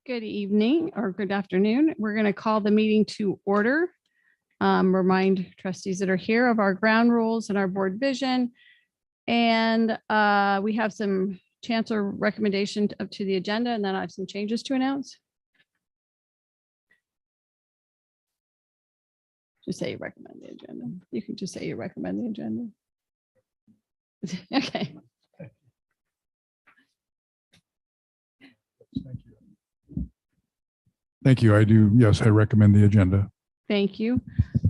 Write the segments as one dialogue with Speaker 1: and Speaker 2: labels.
Speaker 1: Good evening or good afternoon. We're going to call the meeting to order. Remind trustees that are here of our ground rules and our board vision. And we have some chancellor recommendation up to the agenda, and then I have some changes to announce. Just say you recommend the agenda. You can just say you recommend the agenda. Okay.
Speaker 2: Thank you. I do. Yes, I recommend the agenda.
Speaker 1: Thank you.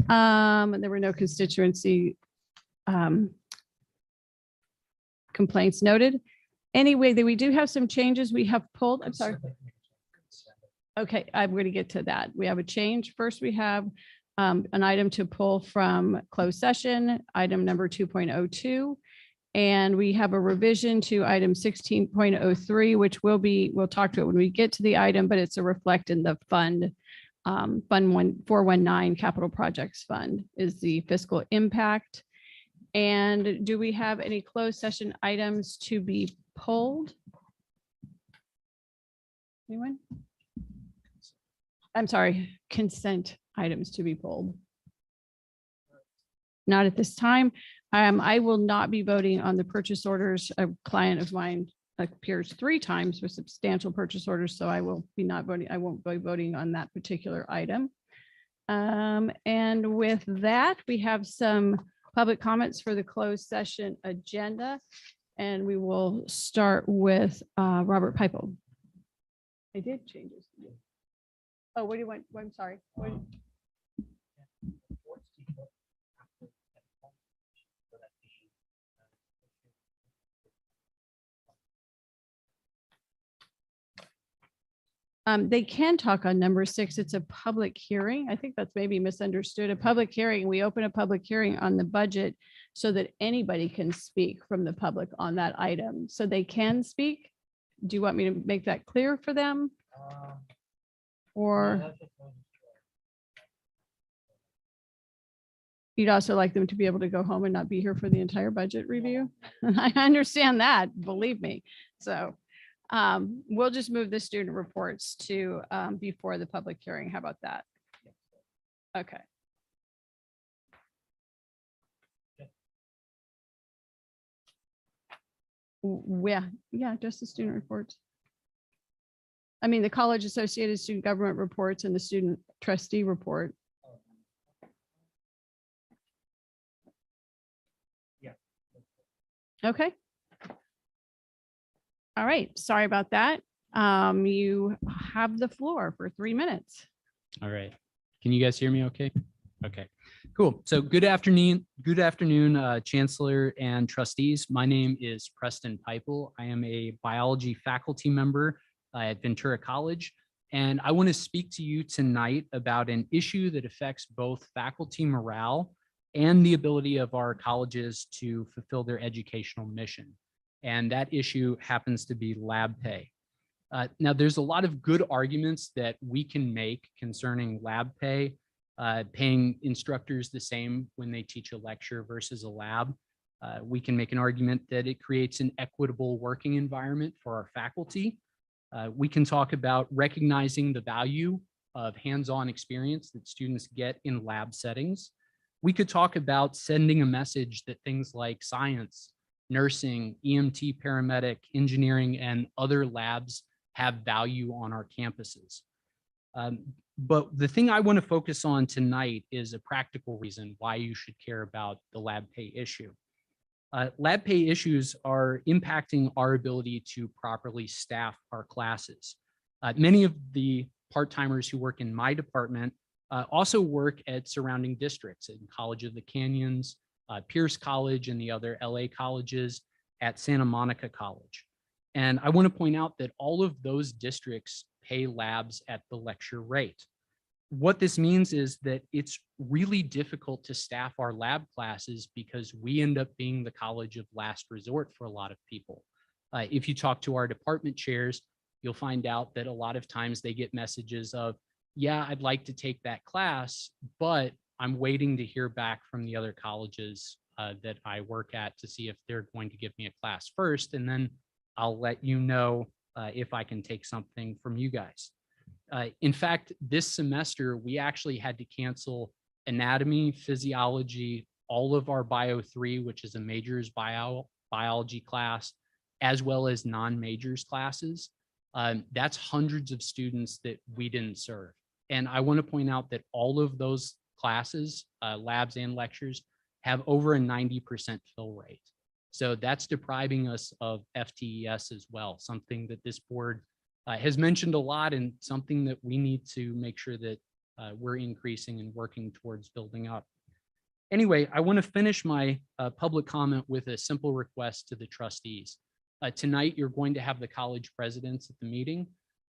Speaker 1: There were no constituency complaints noted. Anyway, that we do have some changes we have pulled. I'm sorry. Okay, I'm going to get to that. We have a change. First, we have an item to pull from closed session, item number 2.02. And we have a revision to item 16.03, which we'll talk to it when we get to the item, but it's a reflect in the fund. Fund 419 Capital Projects Fund is the fiscal impact. And do we have any closed session items to be pulled? Anyone? I'm sorry, consent items to be pulled. Not at this time. I will not be voting on the purchase orders. A client of mine appears 3 times for substantial purchase orders, so I will be not voting. I won't be voting on that particular item. And with that, we have some public comments for the closed session agenda, and we will start with Robert Pipel. I did change this. Oh, what do you want? I'm sorry. What? They can talk on number 6. It's a public hearing. I think that's maybe misunderstood. A public hearing, we open a public hearing on the budget so that anybody can speak from the public on that item. So they can speak. Do you want me to make that clear for them? Or you'd also like them to be able to go home and not be here for the entire budget review? I understand that, believe me. So we'll just move the student reports to before the public hearing. How about that? Okay. Yeah, just the student reports. I mean, the college associated student government reports and the student trustee report. Yeah. Okay. All right, sorry about that. You have the floor for 3 minutes.
Speaker 3: All right. Can you guys hear me okay? Okay, cool. So good afternoon, Chancellor and trustees. My name is Preston Pipel. I am a biology faculty member at Ventura College, and I want to speak to you tonight about an issue that affects both faculty morale and the ability of our colleges to fulfill their educational mission. And that issue happens to be lab pay. Now, there's a lot of good arguments that we can make concerning lab pay, paying instructors the same when they teach a lecture versus a lab. We can make an argument that it creates an equitable working environment for our faculty. We can talk about recognizing the value of hands-on experience that students get in lab settings. We could talk about sending a message that things like science, nursing, EMT, paramedic, engineering, and other labs have value on our campuses. But the thing I want to focus on tonight is a practical reason why you should care about the lab pay issue. Lab pay issues are impacting our ability to properly staff our classes. Many of the part-timers who work in my department also work at surrounding districts in College of the Canyons, Pierce College, and the other LA colleges, at Santa Monica College. And I want to point out that all of those districts pay labs at the lecture rate. What this means is that it's really difficult to staff our lab classes because we end up being the college of last resort for a lot of people. If you talk to our department chairs, you'll find out that a lot of times they get messages of, yeah, I'd like to take that class, but I'm waiting to hear back from the other colleges that I work at to see if they're going to give me a class first, and then I'll let you know if I can take something from you guys. In fact, this semester, we actually had to cancel anatomy, physiology, all of our Bio 3, which is a majors biology class, as well as non-majors classes. That's hundreds of students that we didn't serve. And I want to point out that all of those classes, labs and lectures, have over a 90% fill rate. So that's depriving us of FTES as well, something that this board has mentioned a lot and something that we need to make sure that we're increasing and working towards building up. Anyway, I want to finish my public comment with a simple request to the trustees. Tonight, you're going to have the college presidents at the meeting.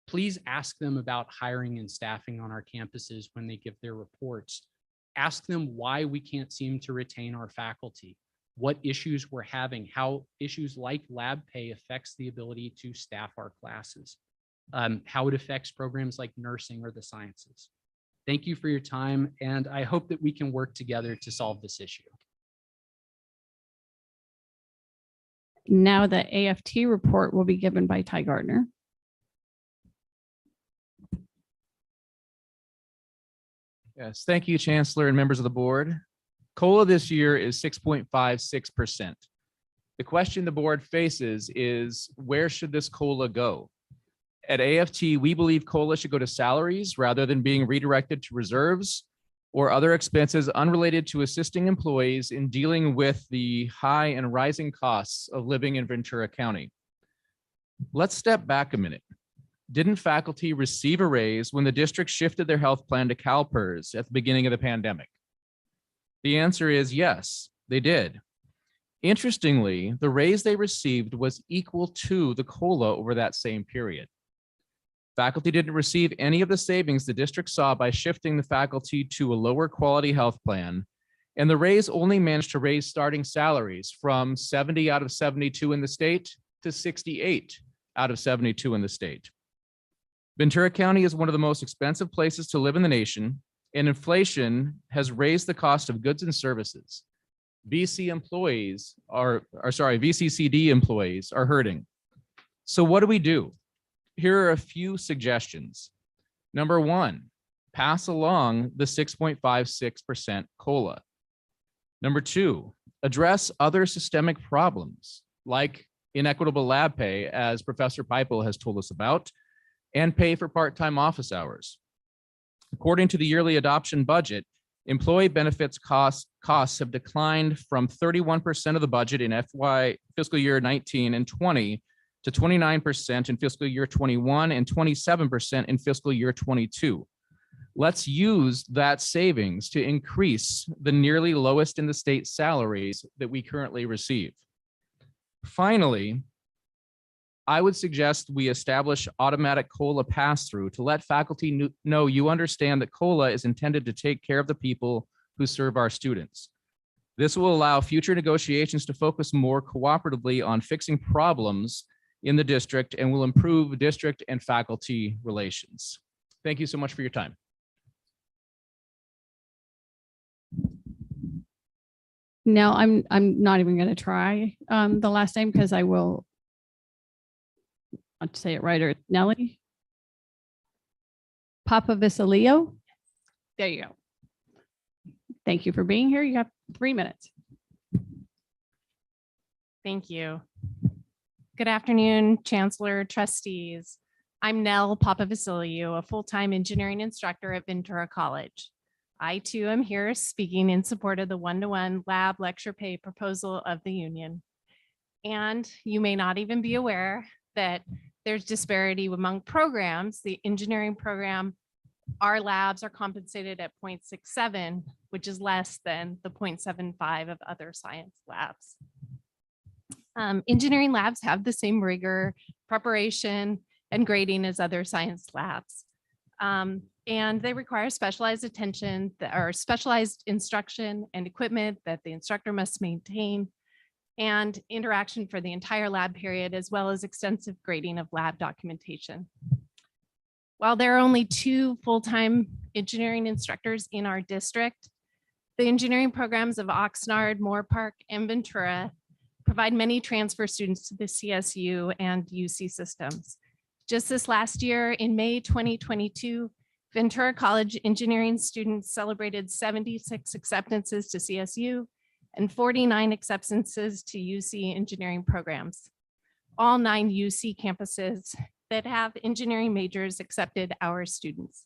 Speaker 3: Please ask them about hiring and staffing on our campuses when they give their reports. Ask them why we can't seem to retain our faculty, what issues we're having, how issues like lab pay affects the ability to staff our classes, how it affects programs like nursing or the sciences. Thank you for your time, and I hope that we can work together to solve this issue.
Speaker 1: Now the AFT report will be given by Ty Gardner.
Speaker 4: Yes, thank you, Chancellor and members of the board. COLA this year is 6.56%. The question the board faces is, where should this COLA go? At AFT, we believe COLA should go to salaries rather than being redirected to reserves or other expenses unrelated to assisting employees in dealing with the high and rising costs of living in Ventura County. Let's step back a minute. Didn't faculty receive a raise when the district shifted their health plan to CalPERS at the beginning of the pandemic? The answer is yes, they did. Interestingly, the raise they received was equal to the COLA over that same period. Faculty didn't receive any of the savings the district saw by shifting the faculty to a lower quality health plan, and the raise only managed to raise starting salaries from 70 out of 72 in the state to 68 out of 72 in the state. Ventura County is one of the most expensive places to live in the nation, and inflation has raised the cost of goods and services. VCCD employees are hurting. So what do? Here are a few suggestions. Number one, pass along the 6.56% COLA. Number two, address other systemic problems like inequitable lab pay, as Professor Pipel has told us about, and pay for part-time office hours. According to the yearly adoption budget, employee benefits costs have declined from 31% of the budget in fiscal year 19 and 20 to 29% in fiscal year 21 and 27% in fiscal year 22. Let's use that savings to increase the nearly lowest in the state salaries that we currently receive. Finally, I would suggest we establish automatic COLA pass-through to let faculty know you understand that COLA is intended to take care of the people who serve our students. This will allow future negotiations to focus more cooperatively on fixing problems in the district and will improve district and faculty relations. Thank you so much for your time.
Speaker 1: Now I'm not even going to try the last name because I'll say it right, or Nelly Papavisilio. There you go. Thank you for being here. You have 3 minutes.
Speaker 5: Thank you. Good afternoon, Chancellor, trustees. I'm Nell Papavisilio, a full-time engineering instructor at Ventura College. I too am here speaking in support of the one-to-one lab lecture pay proposal of the union. And you may not even be aware that there's disparity among programs. The engineering program, our labs are compensated at 0.67, which is less than the 0.75 of other science labs. Engineering labs have the same rigor, preparation, and grading as other science labs. And they require specialized attention or specialized instruction and equipment that the instructor must maintain, and interaction for the entire lab period, as well as extensive grading of lab documentation. While there are only 2 full-time engineering instructors in our district, the engineering programs of Oxnard, Moore Park, and Ventura provide many transfer students to the CSU and UC systems. Just this last year, in May 2022, Ventura College engineering students celebrated 76 acceptances to CSU and 49 acceptances to UC engineering programs. All 9 UC campuses that have engineering majors accepted our students.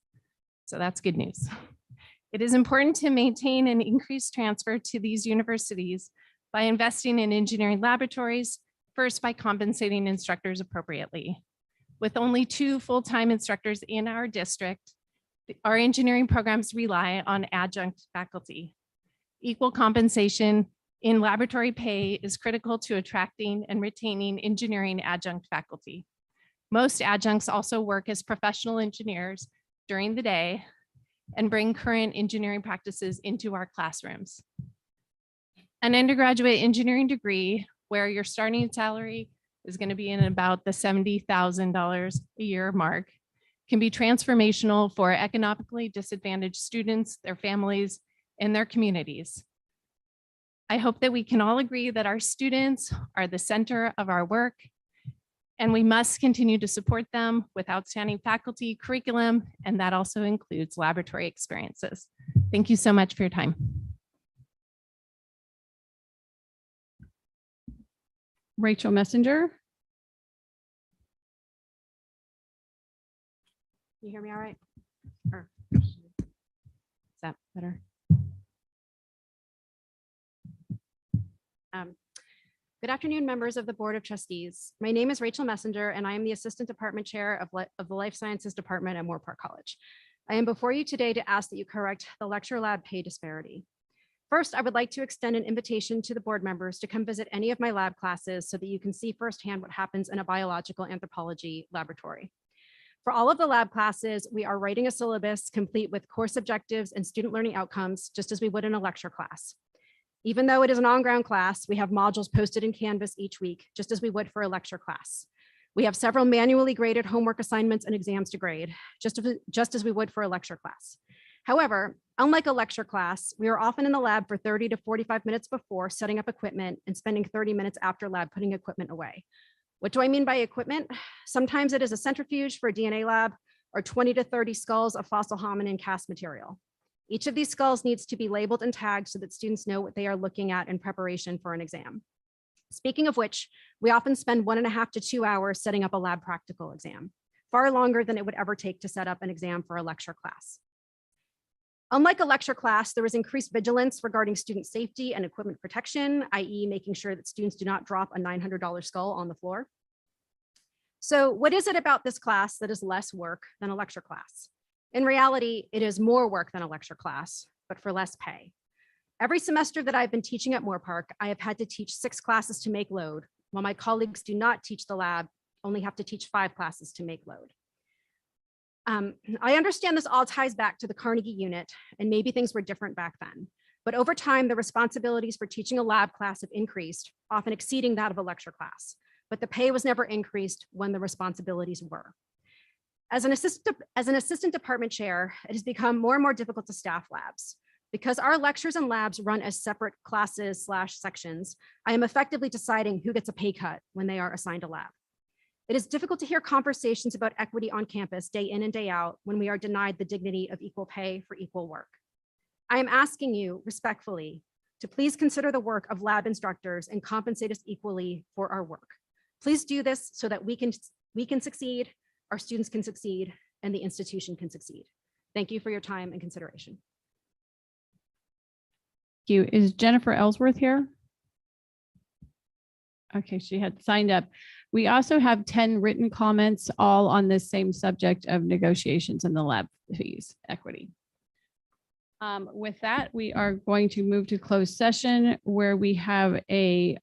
Speaker 5: So that's good news. It is important to maintain and increase transfer to these universities by investing in engineering laboratories, first by compensating instructors appropriately. With only 2 full-time instructors in our district, our engineering programs rely on adjunct faculty. Equal compensation in laboratory pay is critical to attracting and retaining engineering adjunct faculty. Most adjuncts also work as professional engineers during the day and bring current engineering practices into our classrooms. An undergraduate engineering degree where your starting salary is going to be in about the $70,000 a year mark can be transformational for economically disadvantaged students, their families, and their communities. I hope that we can all agree that our students are the center of our work, and we must continue to support them with outstanding faculty, curriculum, and that also includes laboratory experiences. Thank you so much for your time.
Speaker 1: Rachel Messenger.
Speaker 6: Can you hear me all right? Or is that better? Good afternoon, members of the Board of Trustees. My name is Rachel Messenger, and I am the Assistant Department Chair of the Life Sciences Department at Moore Park College. I am before you today to ask that you correct the lecture lab pay disparity. First, I would like to extend an invitation to the board members to come visit any of my lab classes so that you can see firsthand what happens in a biological anthropology laboratory. For all of the lab classes, we are writing a syllabus complete with course objectives and student learning outcomes, just as we would in a lecture class. Even though it is an on-ground class, we have modules posted in Canvas each week, just as we would for a lecture class. We have several manually graded homework assignments and exams to grade, just as we would for a lecture class. However, unlike a lecture class, we are often in the lab for 30 to 45 minutes before setting up equipment and spending 30 minutes after lab putting equipment away. What do I mean by equipment? Sometimes it is a centrifuge for a DNA lab or 20 to 30 skulls of fossil hominin cast material. Each of these skulls needs to be labeled and tagged so that students know what they are looking at in preparation for an exam. Speaking of which, we often spend 1.5 to 2 hours setting up a lab practical exam, far longer than it would ever take to set up an exam for a lecture class. Unlike a lecture class, there is increased vigilance regarding student safety and equipment protection, i.e. making sure that students do not drop a $900 skull on the floor. So what is it about this class that is less work than a lecture class? In reality, it is more work than a lecture class, but for less pay. Every semester that I've been teaching at Moore Park, I have had to teach 6 classes to make load, while my colleagues do not teach the lab, only have to teach 5 classes to make load. I understand this all ties back to the Carnegie unit, and maybe things were different back then. But over time, the responsibilities for teaching a lab class have increased, often exceeding that of a lecture class. But the pay was never increased when the responsibilities were. As an assistant department chair, it has become more and more difficult to staff labs. Because our lectures and labs run as separate classes / sections, I am effectively deciding who gets a pay cut when they are assigned a lab. It is difficult to hear conversations about equity on campus day in and day out when we are denied the dignity of equal pay for equal work. I am asking you respectfully to please consider the work of lab instructors and compensate us equally for our work. Please do this so that we can succeed, our students can succeed, and the institution can succeed. Thank you for your time and consideration.
Speaker 1: Thank you. Is Jennifer Ellsworth here? Okay, she had signed up. We also have 10 written comments, all on this same subject of negotiations and the lab fees equity. With that, we are going to move to closed session where we have a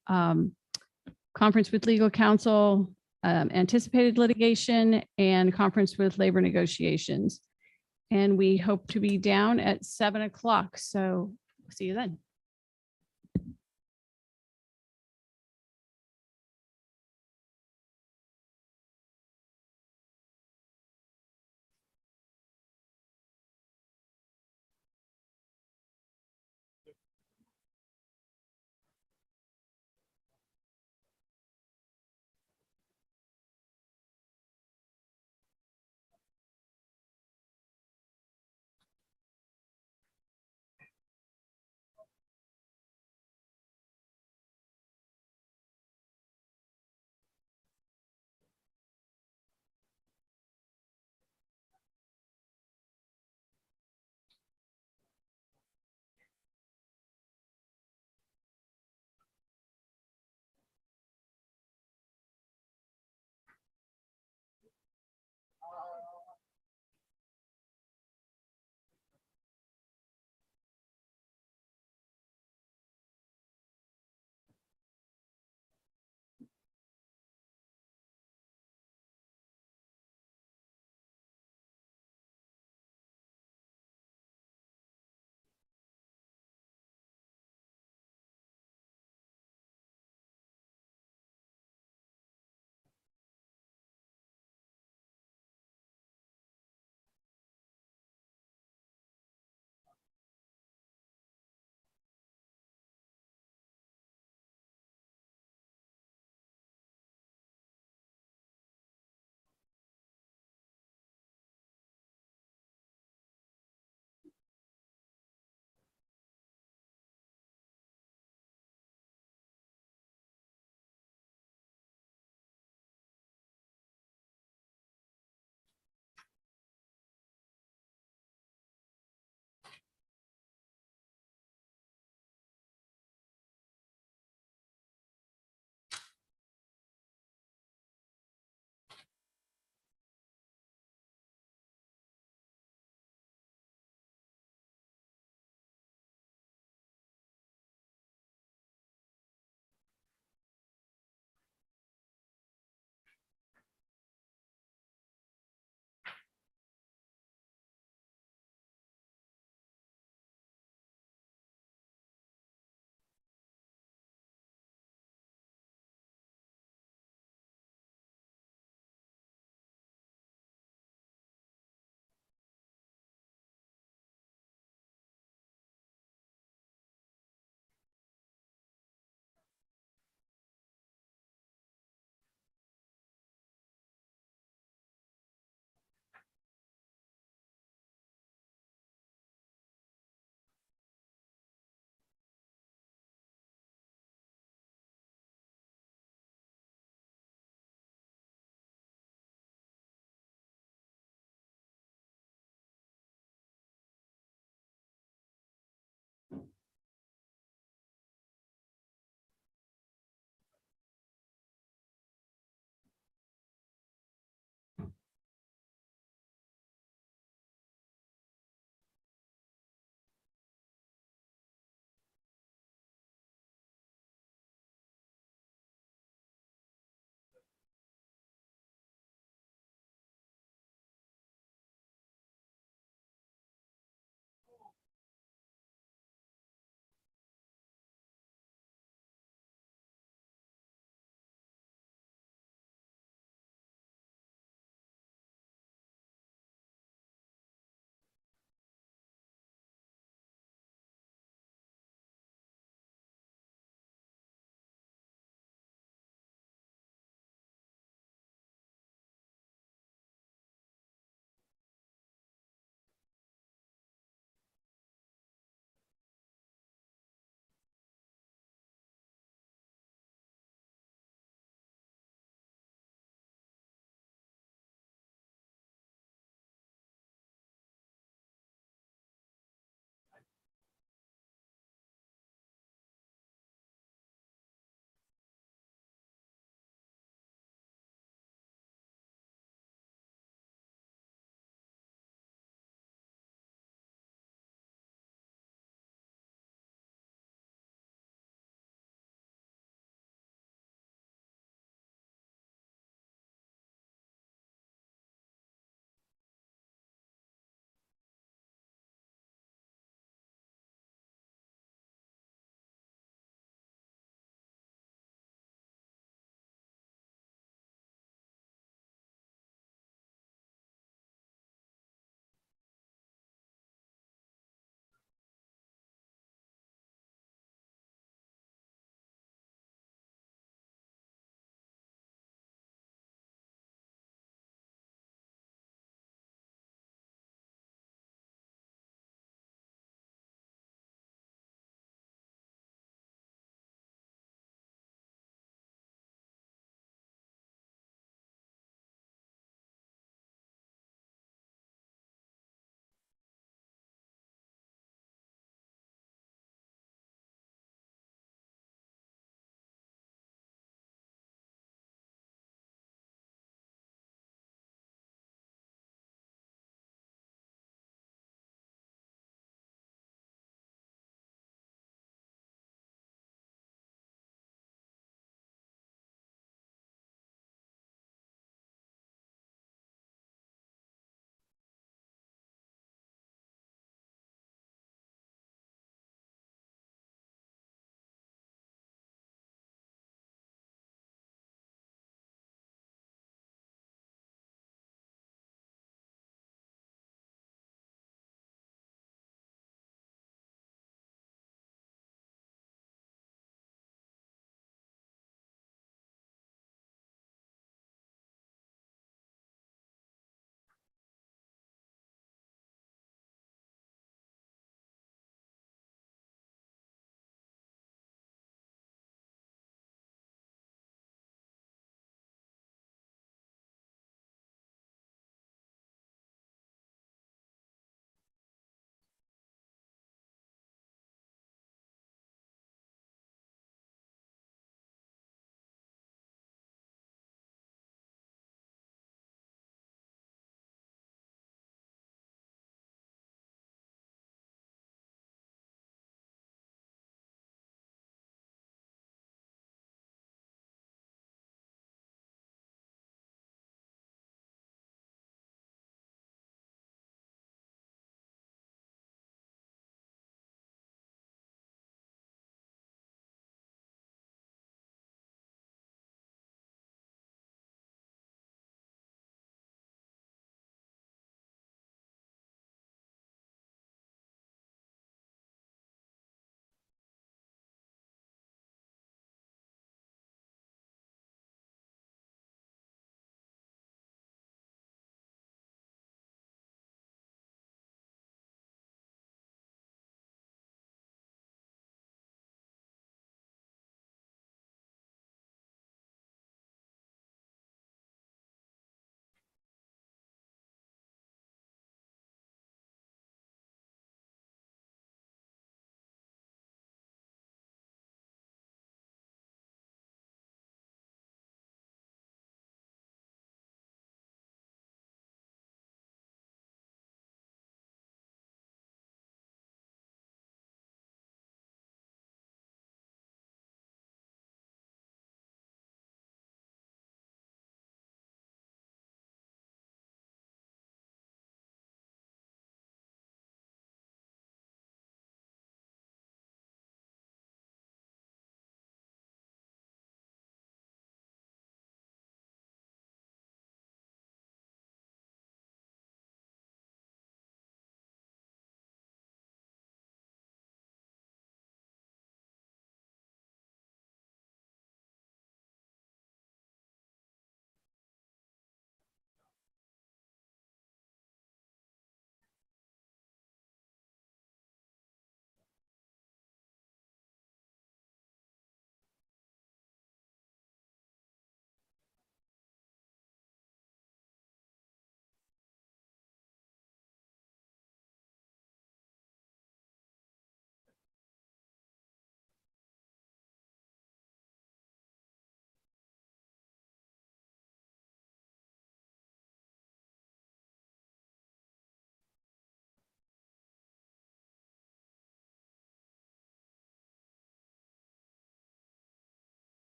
Speaker 1: conference with legal counsel, anticipated litigation, and conference with labor negotiations. And we hope to be down at 7 o'clock. So see you then.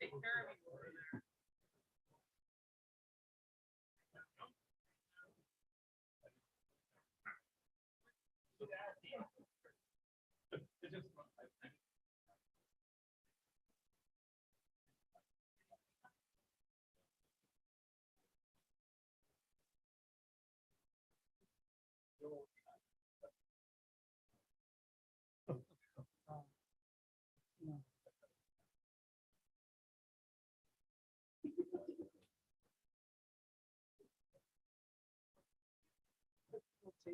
Speaker 7: Take care of you over there. I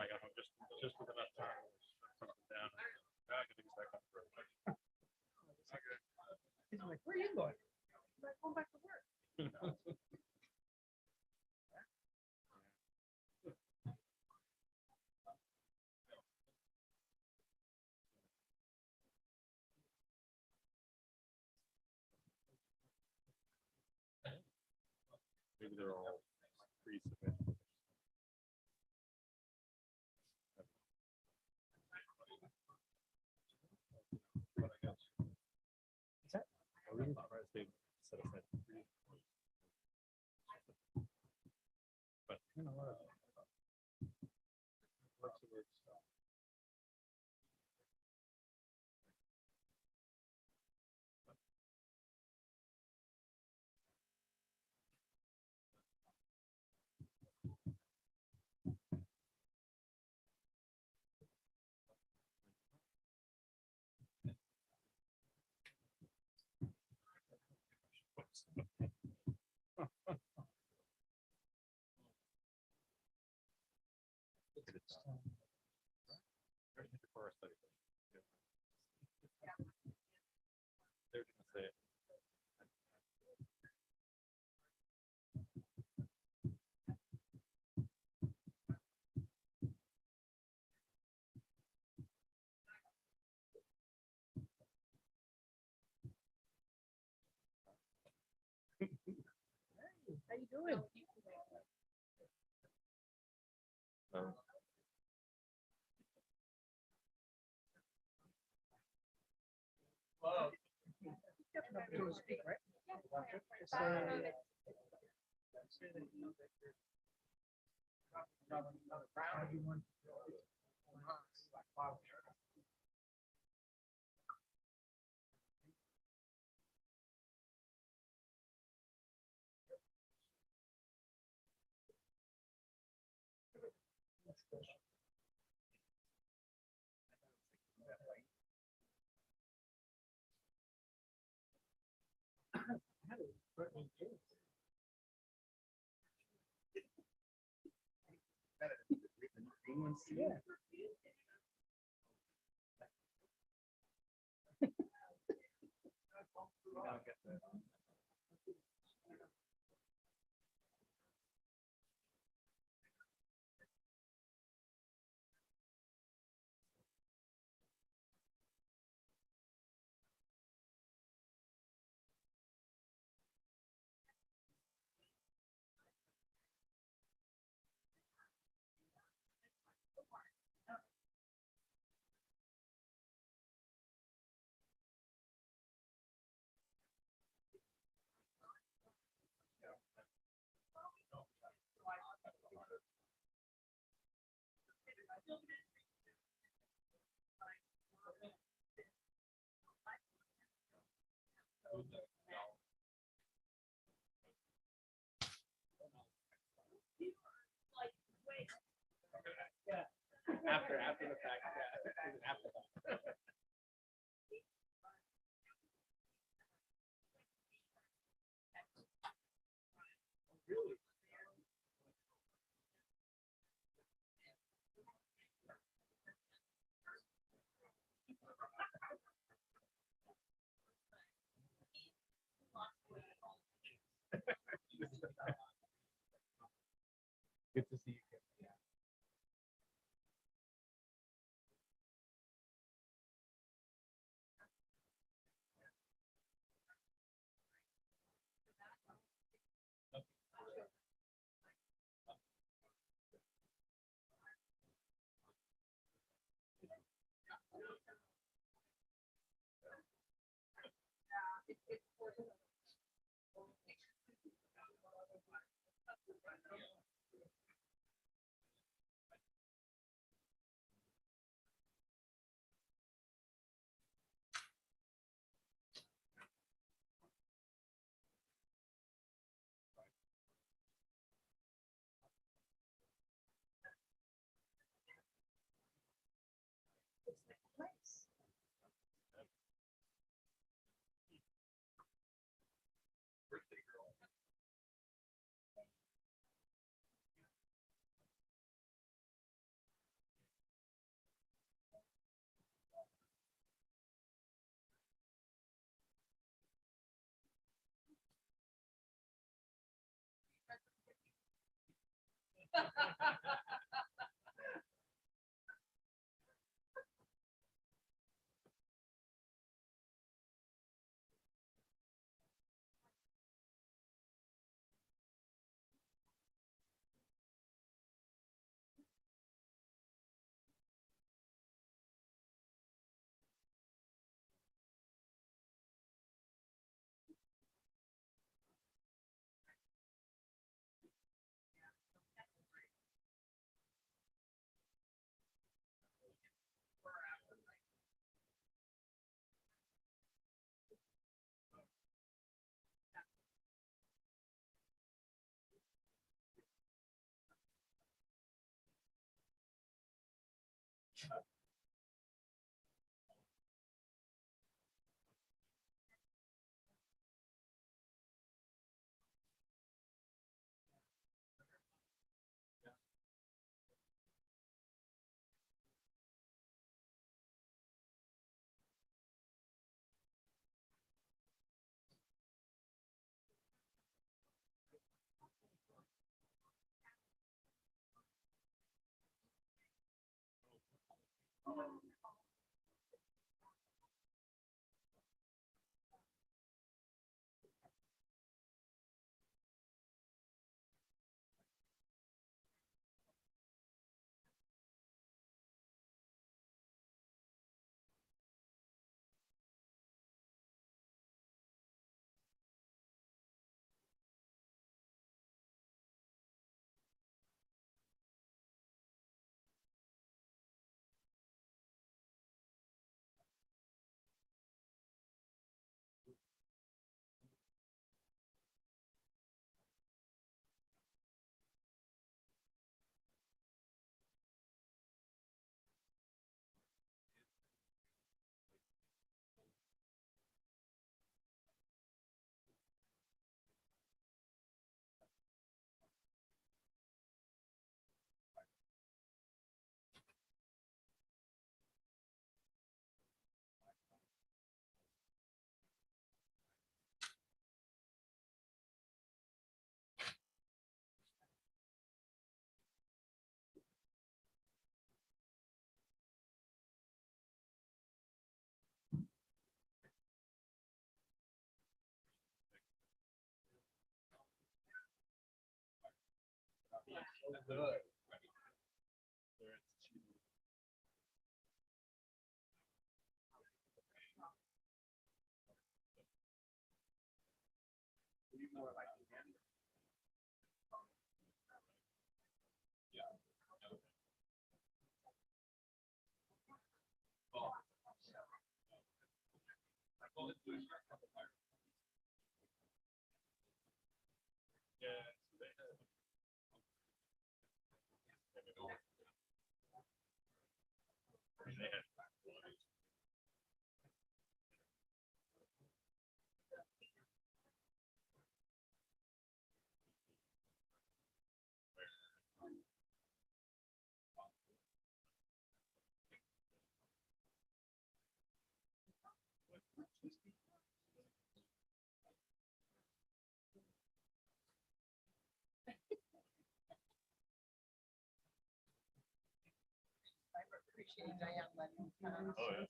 Speaker 7: got home just with enough time. to put them down. Now I can do back on the road.
Speaker 8: He's like, where are you going? I'm like, going back to work.
Speaker 7: Maybe they're all pre-submitted. I was surprised they set aside three. But you know what? Works the works. They're gonna say it.
Speaker 8: How you doing?
Speaker 7: So,
Speaker 8: To speak, right? Just say that you know that you're another round, you want- Yeah.
Speaker 7: after the fact, yeah, after that. Good to see you. Yeah.
Speaker 8: Appreciate Diane letting me.
Speaker 7: Oh, yeah.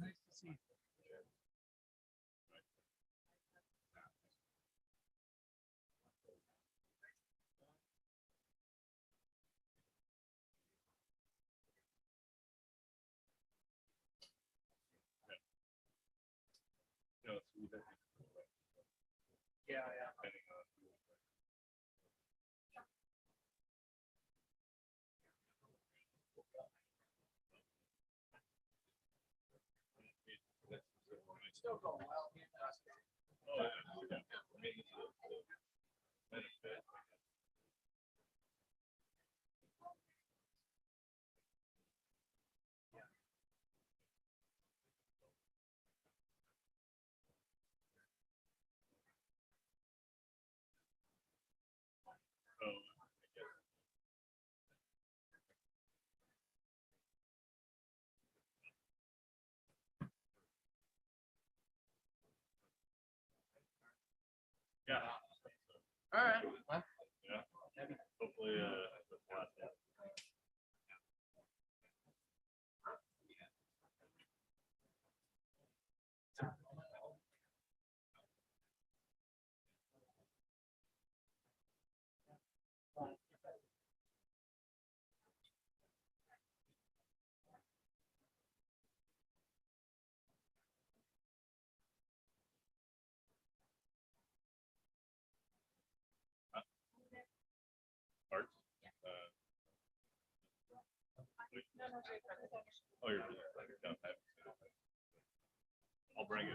Speaker 8: Nice to see you.
Speaker 7: No, it's either-
Speaker 8: Yeah, yeah.
Speaker 7: depending on-
Speaker 8: Still going well.
Speaker 7: Oh, yeah. I mean, the benefit. Oh, I guess. Yeah.
Speaker 4: All right.
Speaker 7: Yeah. Hopefully, that's the last one. Arts? Oh, you're. I'll bring it.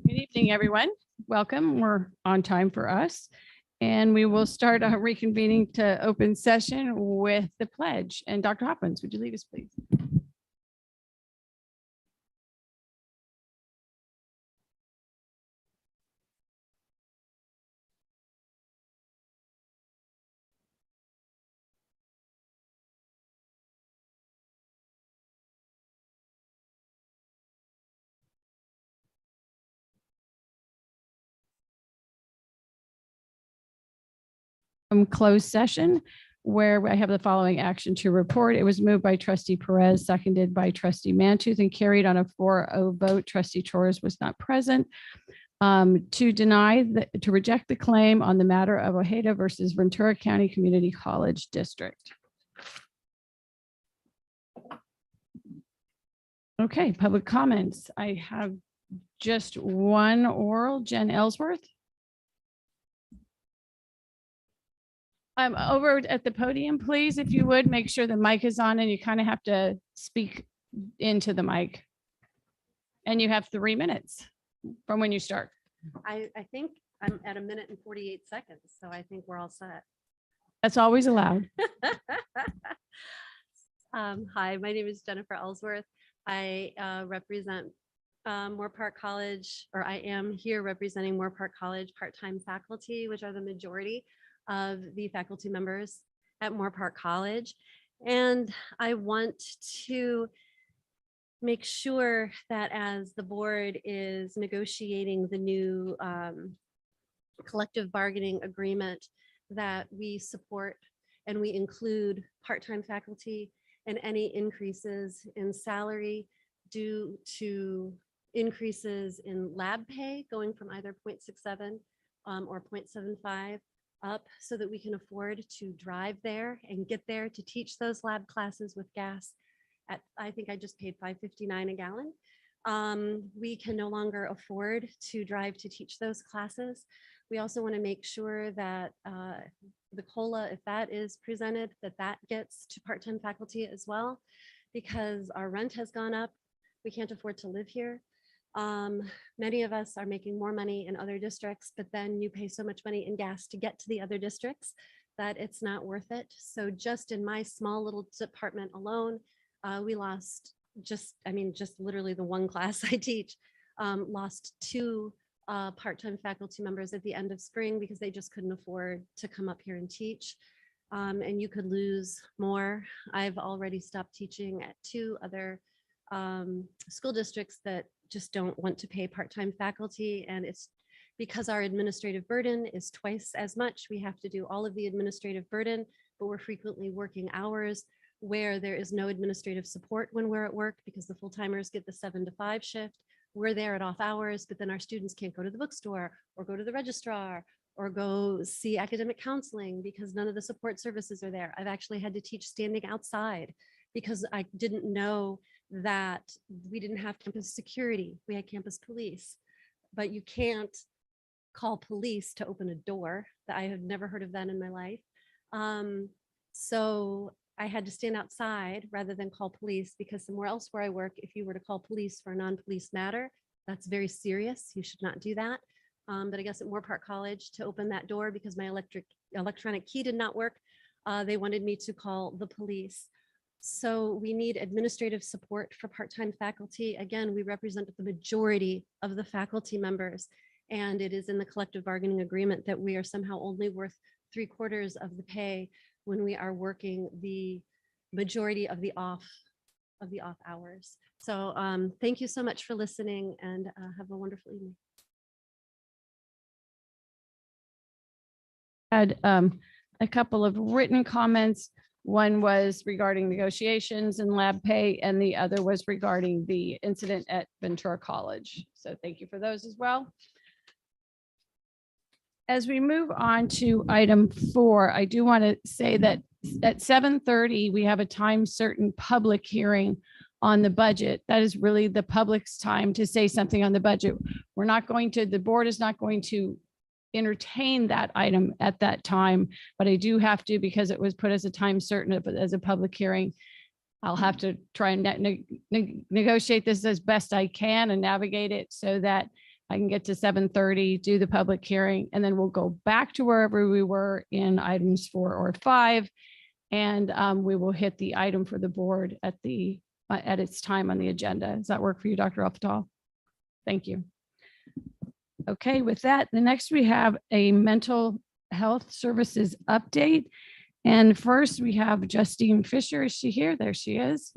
Speaker 1: Good evening, everyone. Welcome. We're on time for us. And we will start reconvening to open session with the pledge. And Dr. Hopkins, would you lead us, please? Closed session where I have the following action to report. It was moved by trustee Perez, seconded by trustee Mantooth, and carried on a 4-0 vote. Trustee Torres was not present. To reject the claim on the matter of Ojeda versus Ventura County Community College District. Okay, public comments. I have just one oral, Jen Ellsworth. Over at the podium, please, if you would, make sure the mic is on and you kind of have to speak into the mic. And you have 3 minutes from when you start.
Speaker 6: I think I'm at 1 minute and 48 seconds, so I think we're all set.
Speaker 1: That's always allowed.
Speaker 6: Hi, my name is Jennifer Ellsworth. I represent Moore Park College, or I am here representing Moore Park College part-time faculty, which are the majority of the faculty members at Moore Park College. And I want to make sure that as the board is negotiating the new collective bargaining agreement, that we support and we include part-time faculty and any increases in salary due to increases in lab pay going from either 0.67 or 0.75 up, so that we can afford to drive there and get there to teach those lab classes with gas at, I think I just paid $5.59 a gallon. We can no longer afford to drive to teach those classes. We also want to make sure that the COLA, if that is presented, that gets to part-time faculty as well, because our rent has gone up. We can't afford to live here. Many of us are making more money in other districts, but then you pay so much money in gas to get to the other districts that it's not worth it. So just in my small little department alone, we lost just literally the one class I teach, lost 2 part-time faculty members at the end of spring because they just couldn't afford to come up here and teach. And you could lose more. I've already stopped teaching at 2 other school districts that just don't want to pay part-time faculty. And it's because our administrative burden is twice as much. We have to do all of the administrative burden, but we're frequently working hours where there is no administrative support when we're at work because the full-timers get the 7 to 5 shift. We're there at off hours, but then our students can't go to the bookstore or go to the registrar or go see academic counseling because none of the support services are there. I've actually had to teach standing outside because I didn't know that we didn't have campus security. We had campus police, but you can't call police to open a door. That I have never heard of that in my life. So I had to stand outside rather than call police because somewhere else where I work, if you were to call police for a non-police matter, that's very serious. You should not do that. But I guess at Moore Park College to open that door because my electronic key did not work, they wanted me to call the police. So we need administrative support for part-time faculty. Again, we represent the majority of the faculty members. And it is in the collective bargaining agreement that we are somehow only worth 3/4 of the pay when we are working the majority of the off hours. So thank you so much for listening and have a wonderful evening.
Speaker 1: Had a couple of written comments. One was regarding negotiations and lab pay, and the other was regarding the incident at Ventura College. So thank you for those as well. As we move on to item 4, I do want to say that at 7:30, we have a time certain public hearing on the budget. That is really the public's time to say something on the budget. The board is not going to entertain that item at that time, but I do have to, because it was put as a time certain as a public hearing. I'll have to try and negotiate this as best I can and navigate it so that I can get to 7:30, do the public hearing, and then we'll go back to wherever we were in items 4 or 5. And we will hit the item for the board at its time on the agenda. Does that work for you, Dr. Alfatal? Thank you. Okay, with that, the next we have a mental health services update. And first we have Justine Fisher. Is she here? There she is.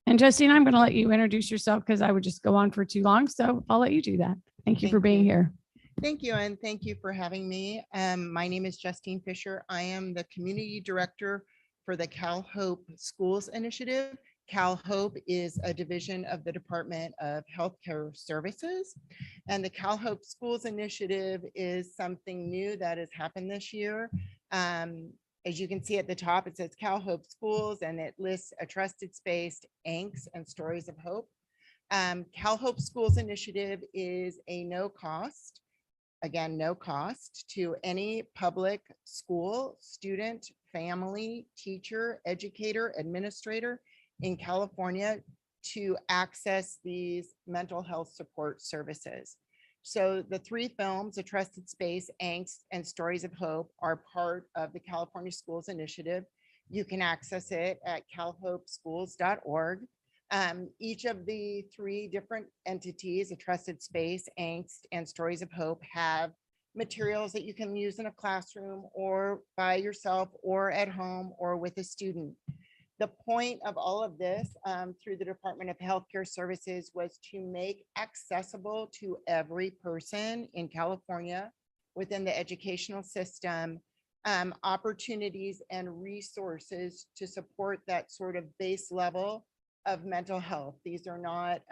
Speaker 1: And Justine, I'm going to let you introduce yourself because I would just go on for too long. So I'll let you do that. Thank you for being here.
Speaker 9: Thank you, and thank you for having me. My name is Justine Fisher. I am the Community Director for the Cal Hope Schools Initiative. Cal Hope is a division of the Department of Healthcare Services. And the Cal Hope Schools Initiative is something new that has happened this year. As you can see at the top, it says Cal Hope Schools, and it lists a trusted space, angst, and stories of hope. Cal Hope Schools Initiative is a no cost to any public school, student, family, teacher, educator, administrator in California to access these mental health support services. So the 3 films, A Trusted Space, Angst, and Stories of Hope, are part of the California Schools Initiative. You can access it at calhopeschools.org. Each of the 3 different entities, A Trusted Space, Angst, and Stories of Hope, have materials that you can use in a classroom or by yourself or at home or with a student. The point of all of this through the Department of Healthcare Services was to make accessible to every person in California within the educational system opportunities and resources to support that sort of base level of mental health. These are not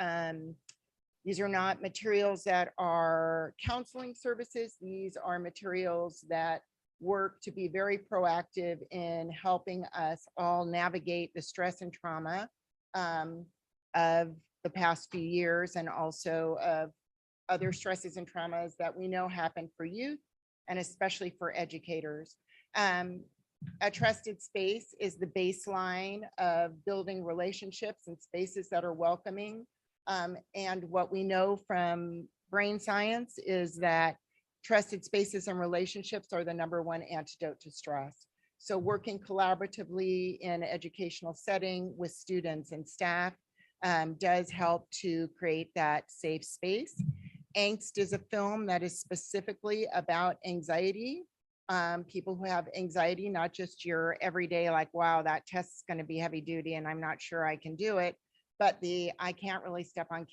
Speaker 9: materials that are counseling services. These are materials that work to be very proactive in helping us all navigate the stress and trauma of the past few years, and also of other stresses and traumas that we know happen for youth and especially for educators. A trusted space is the baseline of building relationships and spaces that are welcoming. And what we know from brain science is that trusted spaces and relationships are the #1 antidote to stress. So working collaboratively in an educational setting with students and staff does help to create that safe space. Angst is a film that is specifically about anxiety. People who have anxiety, not just your everyday, like, wow, that test's going to be heavy duty and I'm not sure I can do it, but I can't really step on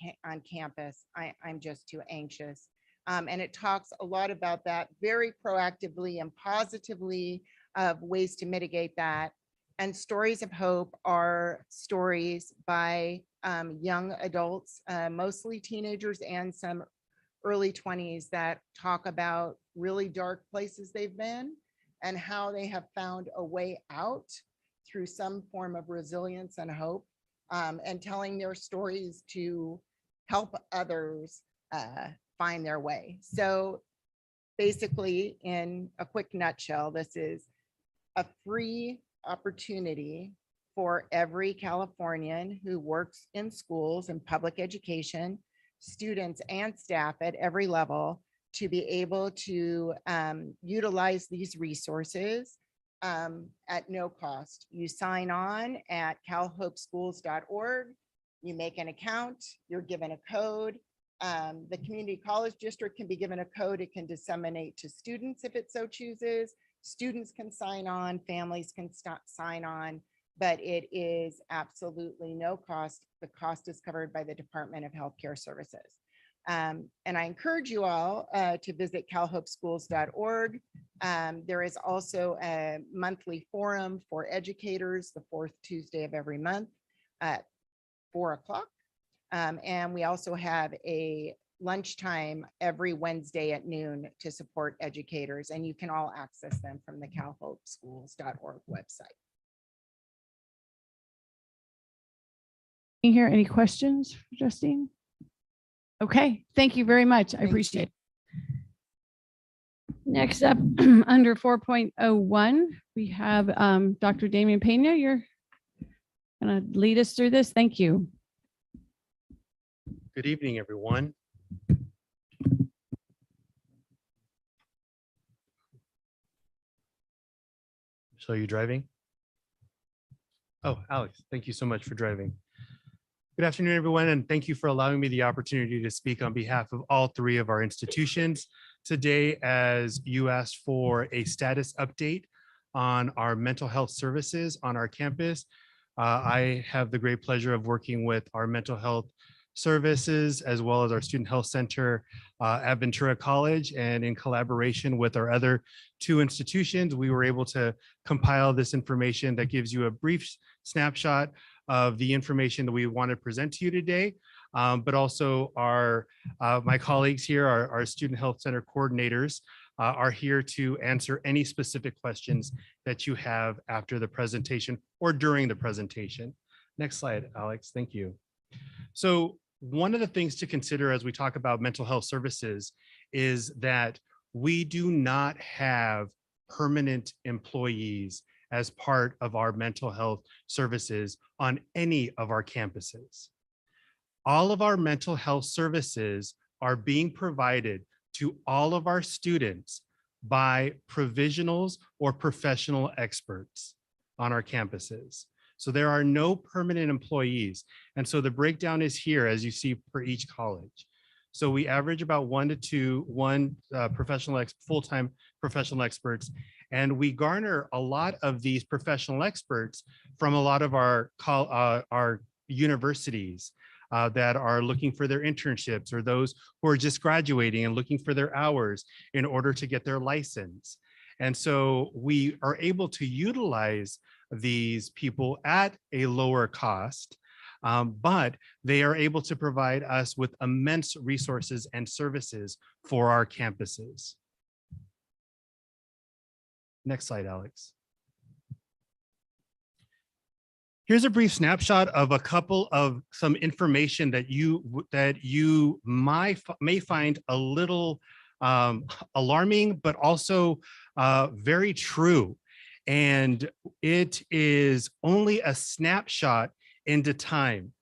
Speaker 9: campus. I'm just too anxious. And it talks a lot about that very proactively and positively of ways to mitigate that. And Stories of Hope are stories by young adults, mostly teenagers and some early 20s, that talk about really dark places they've been and how they have found a way out through some form of resilience and hope, and telling their stories to help others find their way. So basically, in a quick nutshell, this is a free opportunity for every Californian who works in schools and public education, students and staff at every level, to be able to utilize these resources at no cost. You sign on at calhopeschools.org, you make an account, you're given a code. The community college district can be given a code it can disseminate to students if it so chooses. Students can sign on, families can sign on, but it is absolutely no cost. The cost is covered by the Department of Healthcare Services. And I encourage you all to visit calhopeschools.org. There is also a monthly forum for educators, the fourth Tuesday of every month at 4 o'clock. And we also have a lunchtime every Wednesday at noon to support educators, and you can all access them from the calhopeschools.org website.
Speaker 1: Here, any questions for Justine? Okay, thank you very much. I
Speaker 9: Thank
Speaker 1: appreciate it. Next up, under 4.01, we have Dr. Damian Pena. You're going to lead us through this. Thank you.
Speaker 10: Good evening, everyone. So are you driving? Oh, Alex, thank you so much for driving. Good afternoon, everyone, and thank you for allowing me the opportunity to speak on behalf of all three of our institutions today, as you asked for a status update on our mental health services on our campus. I have the great pleasure of working with our mental health services as well as our student health center at Ventura College, and in collaboration with our other two institutions, we were able to compile this information that gives you a brief snapshot of the information that we want to present to you today. But also my colleagues here, our student health center coordinators, are here to answer any specific questions that you have after the presentation or during the presentation. Next slide, Alex. Thank you. So one of the things to consider as we talk about mental health services is that we do not have permanent employees as part of our mental health services on any of our campuses. All of our mental health services are being provided to all of our students by provisionals or professional experts on our campuses. So there are no permanent employees. And so the breakdown is here, as you see, for each college. So we average about 1 to 2 full-time professional experts. And we garner a lot of these professional experts from a lot of our universities that are looking for their internships, or those who are just graduating and looking for their hours in order to get their license. And so we are able to utilize these people at a lower cost, but they are able to provide us with immense resources and services for our campuses. Next slide, Alex. Here's a brief snapshot of a couple of some information that you may find a little alarming, but also very true. And it is only a snapshot into time.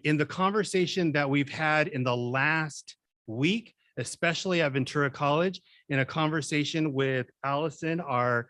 Speaker 10: In the conversation that we've had in the last week, especially at Ventura College, in a conversation with Allison, our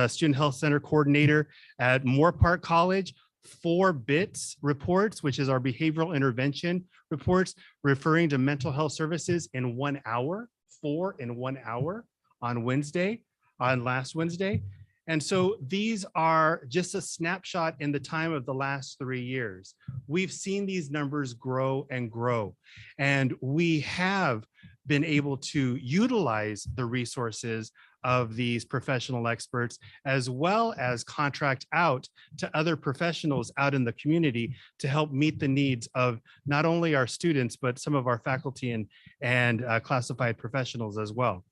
Speaker 10: student health center coordinator at Moore Park College, 4 BITS reports, which is our behavioral intervention reports, referring to mental health services in 1 hour, 4 in 1 hour on last Wednesday. And so these are just a snapshot in the time of the last 3 years. We've seen these numbers grow and grow, and we have been able to utilize the resources of these professional experts, as well as contract out to other professionals out in the community to help meet the needs of not only our students, but some of our faculty and classified professionals as well.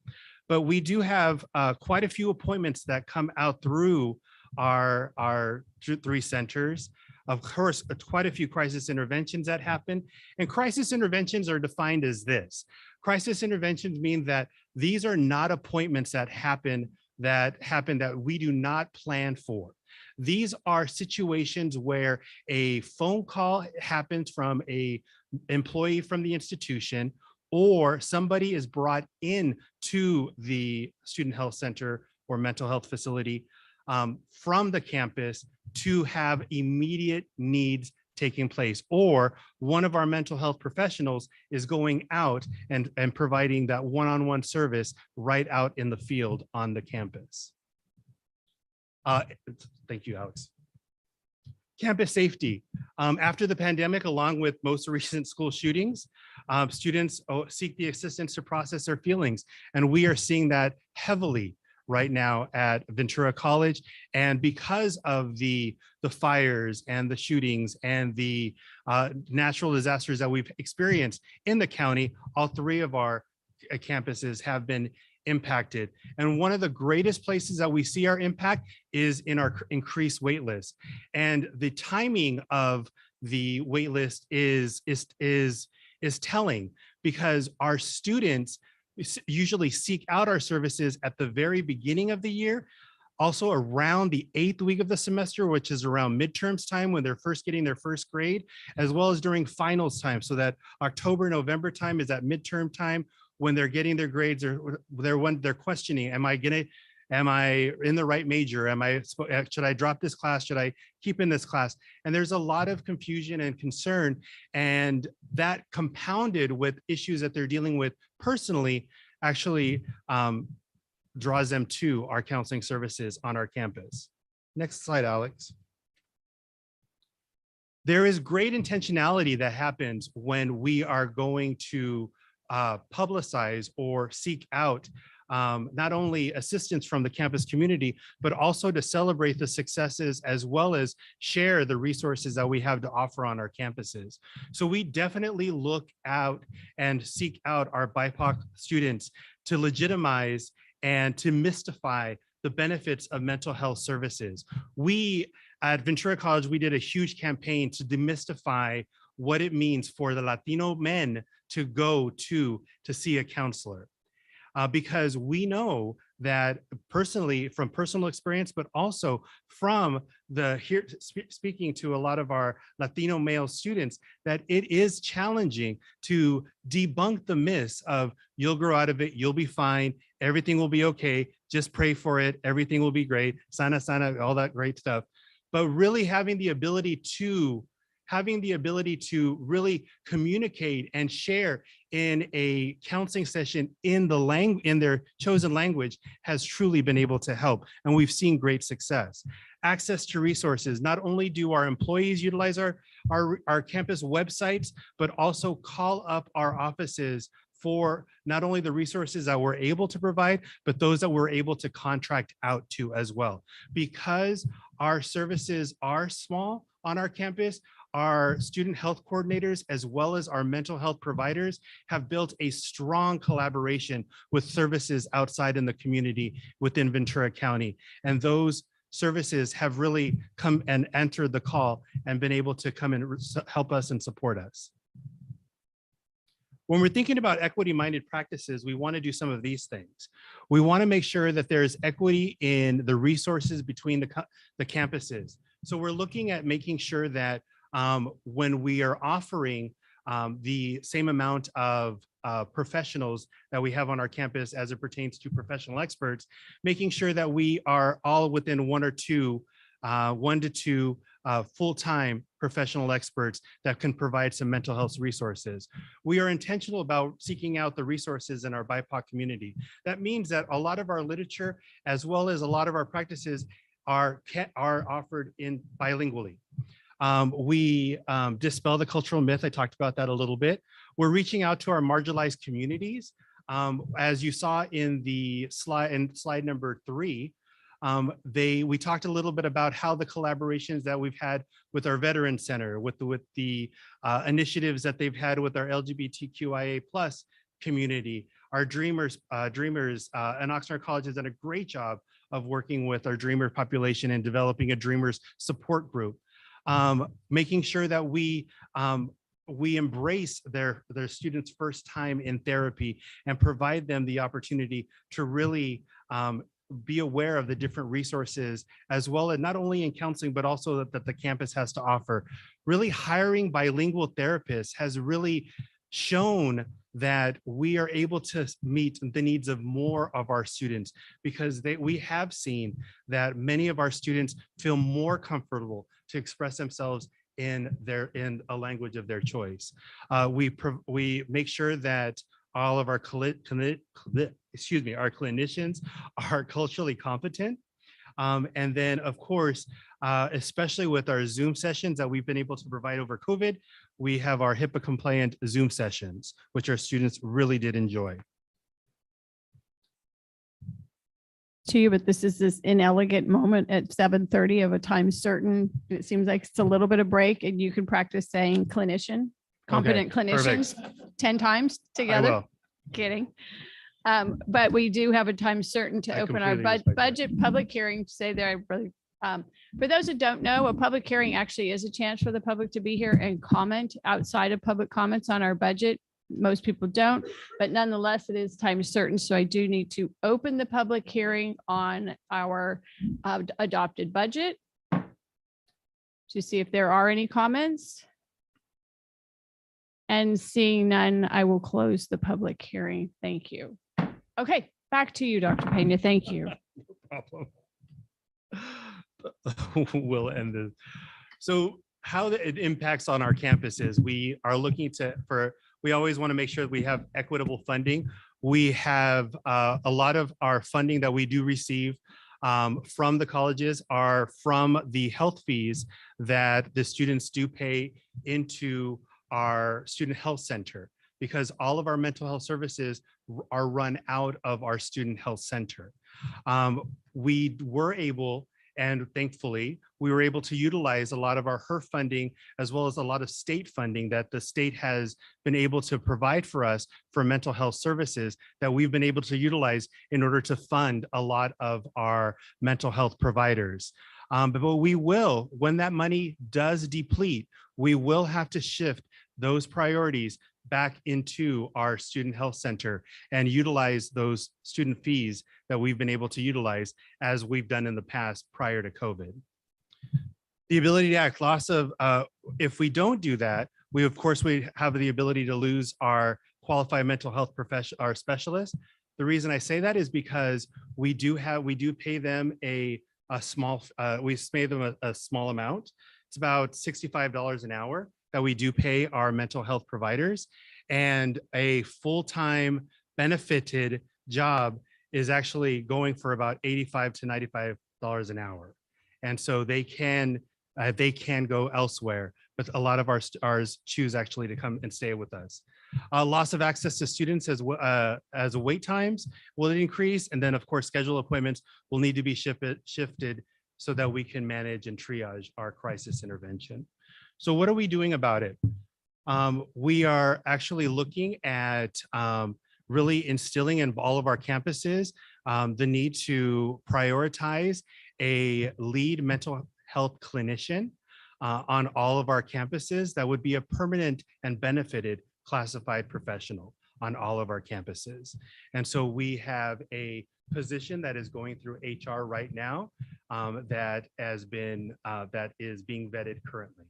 Speaker 10: But we do have quite a few appointments that come out through our 3 centers. Of course, quite a few crisis interventions that happen. And crisis interventions are defined as this. Crisis interventions mean that these are not appointments that happen that we do not plan for. These are situations where a phone call happens from an employee from the institution, or somebody is brought in to the student health center or mental health facility from the campus to have immediate needs taking place, or one of our mental health professionals is going out and providing that one-on-one service right out in the field on the campus. Thank you, Alex. Campus safety. After the pandemic, along with most recent school shootings, students seek the assistance to process their feelings. And we are seeing that heavily right now at Ventura College. And because of the fires and the shootings and the natural disasters that we've experienced in the county, all 3 of our campuses have been impacted. And one of the greatest places that we see our impact is in our increased wait list. And the timing of the wait list is telling, because our students usually seek out our services at the very beginning of the year, also around the 8th week of the semester, which is around midterms time when they're first getting their first grade, as well as during finals time. So that October, November time is that midterm time when they're getting their grades, or they're questioning, am I in the right major? Should I drop this class? Should I keep in this class? And there's a lot of confusion and concern, and that compounded with issues that they're dealing with personally actually draws them to our counseling services on our campus. Next slide, Alex. There is great intentionality that happens when we are going to publicize or seek out not only assistance from the campus community, but also to celebrate the successes as well as share the resources that we have to offer on our campuses. So we definitely look out and seek out our BIPOC students to legitimize and to mystify the benefits of mental health services. We at Ventura College, we did a huge campaign to demystify what it means for the Latino men to go to see a counselor. Because we know that personally, from personal experience, but also from speaking to a lot of our Latino male students, that it is challenging to debunk the myths of you'll grow out of it, you'll be fine, everything will be okay, just pray for it, everything will be great, sana, sana, all that great stuff. But really having the ability to really communicate and share in a counseling session in their chosen language has truly been able to help. And we've seen great success. Access to resources. Not only do our employees utilize our campus websites, but also call up our offices for not only the resources that we're able to provide, but those that we're able to contract out to as well. Because our services are small on our campus, our student health coordinators, as well as our mental health providers, have built a strong collaboration with services outside in the community within Ventura County. And those services have really come and entered the call and been able to come and help us and support us. When we're thinking about equity-minded practices, we want to do some of these things. We want to make sure that there's equity in the resources between the campuses. So we're looking at making sure that when we are offering the same amount of professionals that we have on our campus as it pertains to professional experts, making sure that we are all within 1 or 2 1 to 2 full-time professional experts that can provide some mental health resources. We are intentional about seeking out the resources in our BIPOC community. That means that a lot of our literature, as well as a lot of our practices, are offered in bilingually. We dispel the cultural myth. I talked about that a little bit. We're reaching out to our marginalized communities. As you saw in the slide number 3, we talked a little bit about how the collaborations that we've had with our Veteran Center, with the initiatives that they've had with our LGBTQIA+ community, our Dreamers and Oxnard College has done a great job of working with our Dreamer population and developing a Dreamers support group, making sure that we embrace their students' first time in therapy and provide them the opportunity to really be aware of the different resources, as well as not only in counseling, but also that the campus has to offer. Really hiring bilingual therapists has really shown that we are able to meet the needs of more of our students, because we have seen that many of our students feel more comfortable to express themselves in a language of their choice. We make sure that all of our clinicians are culturally competent. And then, of course, especially with our Zoom sessions that we've been able to provide over COVID, we have our HIPAA compliant Zoom sessions, which our students really did enjoy.
Speaker 1: To you, but this is this inelegant moment at 7:30 of a time certain. It seems like it's a little bit of break, and you can practice saying clinician, competent clinicians 10 times together.
Speaker 10: will.
Speaker 1: Kidding. But we do have a time certain to
Speaker 10: I
Speaker 1: open our
Speaker 10: completely respect that.
Speaker 1: budget public hearing. Say there, I really, for those that don't know, a public hearing actually is a chance for the public to be here and comment outside of public comments on our budget. Most people don't, but nonetheless, it is time certain. So I do need to open the public hearing on our adopted budget to see if there are any comments. And seeing none, I will close the public hearing. Thank you. Okay, back to you, Dr. Pena. Thank you.
Speaker 10: Problem. We'll end this. So how it impacts on our campuses, we are looking we always want to make sure that we have equitable funding. We have a lot of our funding that we do receive from the colleges are from the health fees that the students do pay into our student health center, because all of our mental health services are run out of our student health center. We were able, and thankfully, we were able to utilize a lot of our HERF funding, as well as a lot of state funding that the state has been able to provide for us for mental health services that we've been able to utilize in order to fund a lot of our mental health providers. But we will, when that money does deplete, we will have to shift those priorities back into our student health center and utilize those student fees that we've been able to utilize as we've done in the past prior to COVID. The ability to act, if we don't do that, we have the ability to lose our qualified mental health professional, our specialists. The reason I say that is because we do pay them a small amount. It's about $65 an hour that we do pay our mental health providers, and a full-time benefited job is actually going for about $85 to $95 an hour. And so they can go elsewhere, but a lot of ours choose actually to come and stay with us. Loss of access to students as wait times will increase. And then of course, schedule appointments will need to be shifted so that we can manage and triage our crisis intervention. So what are we doing about it? We are actually looking at really instilling in all of our campuses the need to prioritize a lead mental health clinician on all of our campuses that would be a permanent and benefited classified professional on all of our campuses. And so we have a position that is going through HR right now that is being vetted currently.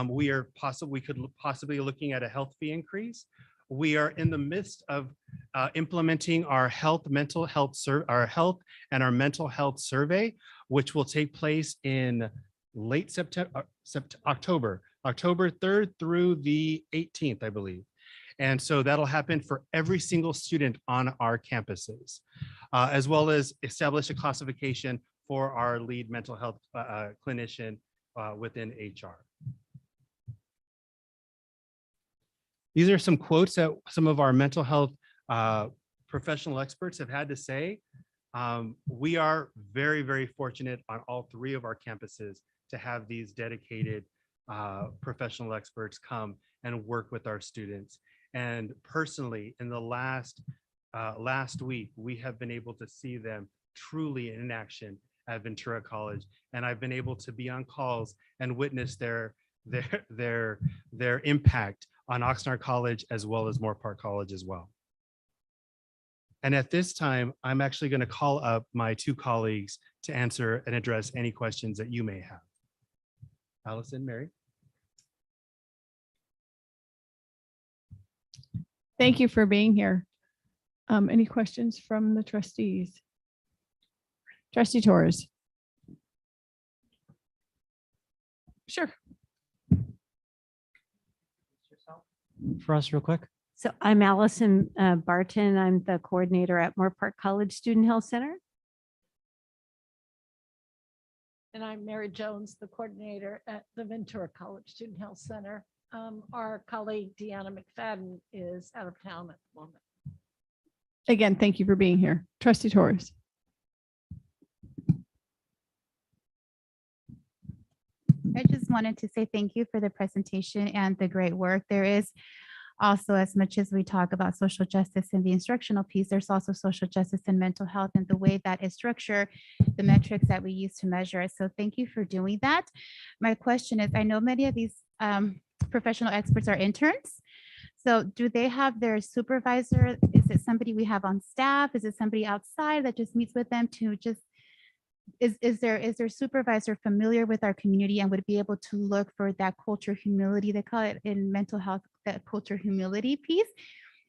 Speaker 10: We could possibly looking at a health fee increase. we are in the midst of implementing our health and our mental health survey, which will take place in late October 3rd through the 18th, I believe. And so that'll happen for every single student on our campuses, as well as establish a classification for our lead mental health clinician within HR. These are some quotes that some of our mental health professional experts have had to say. We are very, very fortunate on all three of our campuses to have these dedicated professional experts come and work with our students. And personally, in the last week, we have been able to see them truly in action at Ventura College. And I've been able to be on calls and witness their impact on Oxnard College as well as Moore Park College as well. And at this time, I'm actually going to call up my two colleagues to answer and address any questions that you may have. Allison, Mary.
Speaker 1: Thank you for being here. Any questions from the trustees? Trustee Torres. Sure.
Speaker 11: For us real quick. So I'm Allison Barton. I'm the coordinator at Moore Park College Student Health Center.
Speaker 8: And I'm Mary Jones, the coordinator at the Ventura College Student Health Center. Our colleague Deanna McFadden is out of town at the moment.
Speaker 1: Again, thank you for being here. Trustee Torres.
Speaker 12: I just wanted to say thank you for the presentation and the great work. There is also, as much as we talk about social justice and the instructional piece, there's also social justice and mental health and the way that is structured, the metrics that we use to measure it. So thank you for doing that. My question is, I know many of these professional experts are interns. So do they have their supervisor? Is it somebody we have on staff? Is it somebody outside that just meets with them to just, is their supervisor familiar with our community and would be able to look for that culture humility, they call it in mental health, that culture humility piece?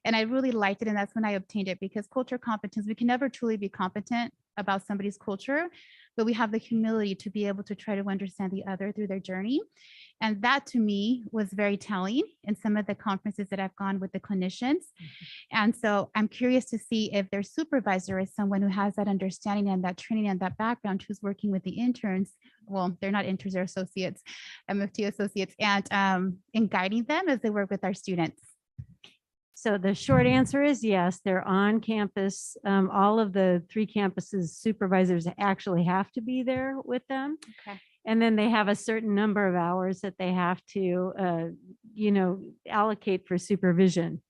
Speaker 12: And I really liked it. And that's when I obtained it, because culture competence, we can never truly be competent about somebody's culture, but we have the humility to be able to try to understand the other through their journey. And that to me was very telling in some of the conferences that I've gone with the clinicians. And so I'm curious to see if their supervisor is someone who has that understanding and that training and that background, who's working with the interns. Well, they're not interns, they're associates, MFT associates, and in guiding them as they work with our students.
Speaker 11: So the short answer is yes, they're on campus. All of the three campuses supervisors actually have to be there with them.
Speaker 12: Okay.
Speaker 11: And then they have a certain number of hours that they have to, allocate for supervision,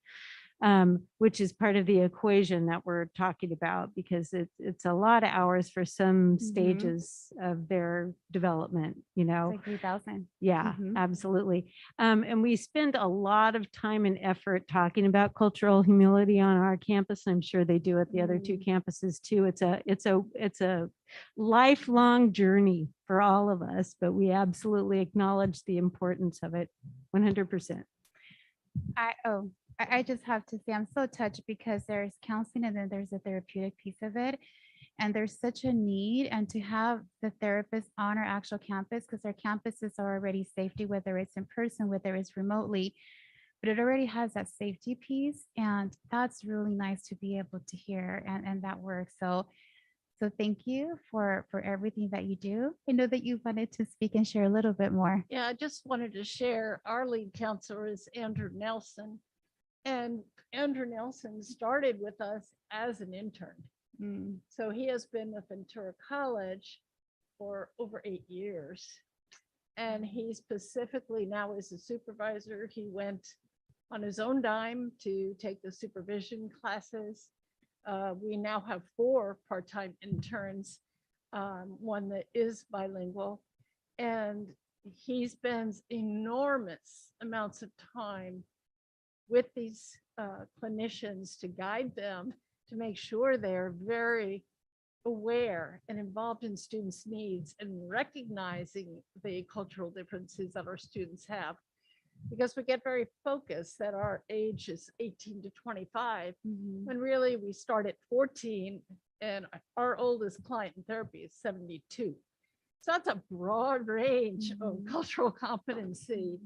Speaker 11: which is part of the equation that we're talking about, because it's a lot of hours for some stages of their development,
Speaker 12: It's like 3,000.
Speaker 11: Yeah, absolutely. And we spend a lot of time and effort talking about cultural humility on our campus. I'm sure they do at the other two campuses too. It's a lifelong journey for all of us, but we absolutely acknowledge the importance of it 100%.
Speaker 12: I just have to say, I'm so touched because there's counseling and then there's a therapeutic piece of it. And there's such a need, and to have the therapists on our actual campus, because our campuses are already safety, whether it's in person, whether it's remotely, but it already has that safety piece. And that's really nice to be able to hear and that work. So thank you for everything that you do. I know that you wanted to speak and share a little bit more.
Speaker 8: Yeah, I just wanted to share, our lead counselor is Andrew Nelson. And Andrew Nelson started with us as an intern. So he has been with Ventura College for over 8 years. And he specifically now is a supervisor. He went on his own dime to take the supervision classes. We now have 4 part-time interns, one that is bilingual. And he spends enormous amounts of time with these clinicians to guide them, to make sure they're very aware and involved in students' needs and recognizing the cultural differences that our students have. because we get very focused that our age is 18 to 25, when really we start at 14 and our oldest client in therapy is 72. So that's a broad range of cultural competency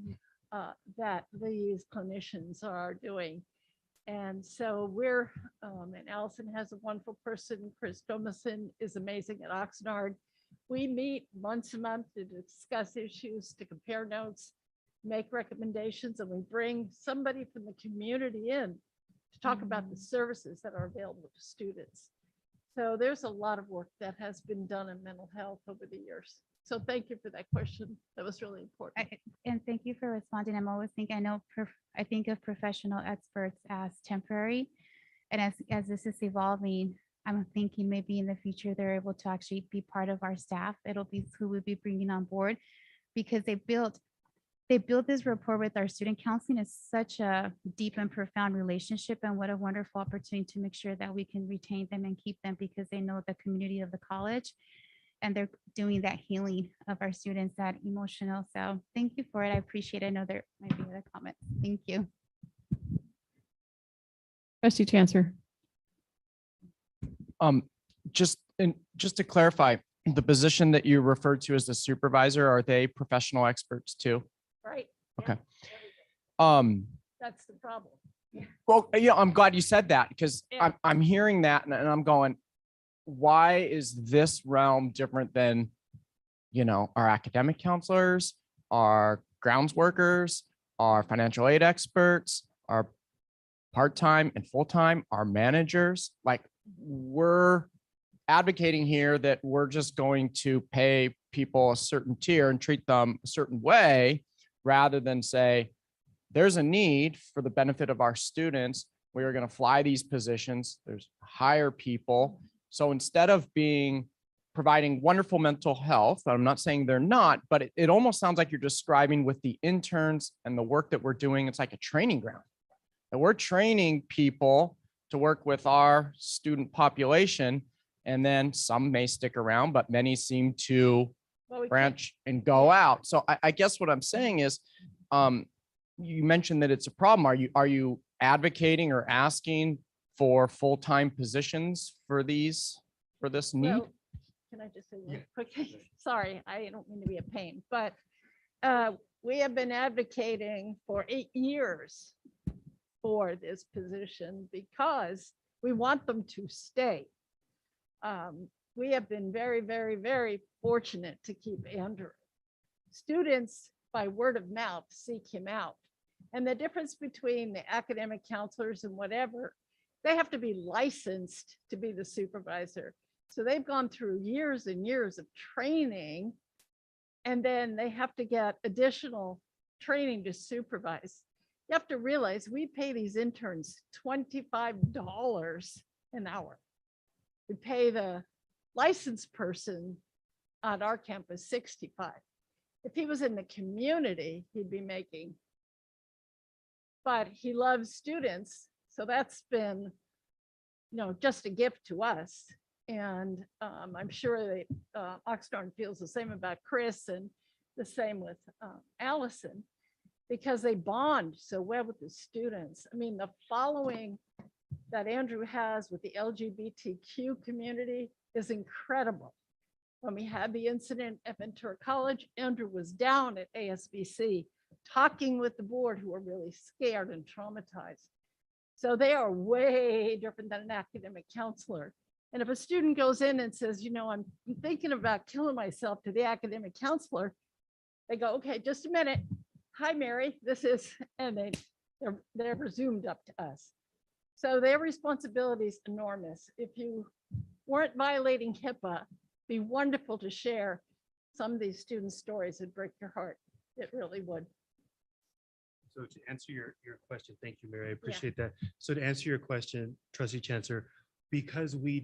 Speaker 8: that these clinicians are doing. And so we're, and Allison has a wonderful person, Chris Domison is amazing at Oxnard. We meet once a month to discuss issues, to compare notes, make recommendations, and we bring somebody from the community in to talk about the services that are available to students. So there's a lot of work that has been done in mental health over the years. So thank you for that question. That was really important.
Speaker 12: And thank you for responding. I'm always thinking, I think of professional experts as temporary. And as this is evolving, I'm thinking maybe in the future, they're able to actually be part of our staff. It'll be who we'll be bringing on board, because they built this rapport with our student counseling. Is such a deep and profound relationship, and what a wonderful opportunity to make sure that we can retain them and keep them, because they know the community of the college and they're doing that healing of our students, that emotional. So thank you for it. I appreciate it. I know there might be other comments. Thank you.
Speaker 1: Trustee Chancellor.
Speaker 13: Just to clarify, the position that you referred to as the supervisor, are they professional experts too?
Speaker 8: Right.
Speaker 13: Okay.
Speaker 8: That's the problem.
Speaker 13: Well, yeah, I'm glad you said that, because
Speaker 8: Yeah.
Speaker 13: I'm hearing that and I'm going, why is this realm different than, our academic counselors, our grounds workers, our financial aid experts, our part-time and full-time, our managers? Like, we're advocating here that we're just going to pay people a certain tier and treat them a certain way, rather than say, there's a need for the benefit of our students. We are going to fly these positions. There's hire people. So instead of providing wonderful mental health, I'm not saying they're not, but it almost sounds like you're describing with the interns and the work that we're doing, it's like a training ground. And we're training people to work with our student population, and then some may stick around, but many seem to branch and go out. So I guess what I'm saying is, you mentioned that it's a problem. Are you advocating or asking for full-time positions for this need?
Speaker 8: Well, can I just say one quick thing? Sorry, I don't mean to be a pain, but we have been advocating for 8 years for this position because we want them to stay. We have been very, very, very fortunate to keep Andrew. Students, by word of mouth, seek him out. And the difference between the academic counselors and whatever, they have to be licensed to be the supervisor. So they've gone through years and years of training, and then they have to get additional training to supervise. You have to realize we pay these interns $25 an hour. We pay the licensed person on our campus $65. If he was in the community, he'd be making. But he loves students, so that's been, just a gift to us. And I'm sure that Oxnard feels the same about Chris, and the same with Allison, because they bond so well with the students. I mean, the following that Andrew has with the LGBTQ community is incredible. When we had the incident at Ventura College, Andrew was down at ASBC talking with the board, who are really scared and traumatized. So they are way different than an academic counselor. And if a student goes in and says, I'm thinking about killing myself, to the academic counselor, they go, okay, just a minute. Hi, Mary, this is, and they're resumed up to us. So their responsibility is enormous. If you weren't violating HIPAA, be wonderful to share some of these students' stories. It'd break your heart. It really would.
Speaker 10: So to answer your question, thank you, Mary. I appreciate that. So to answer your question, Trustee Chancellor, because we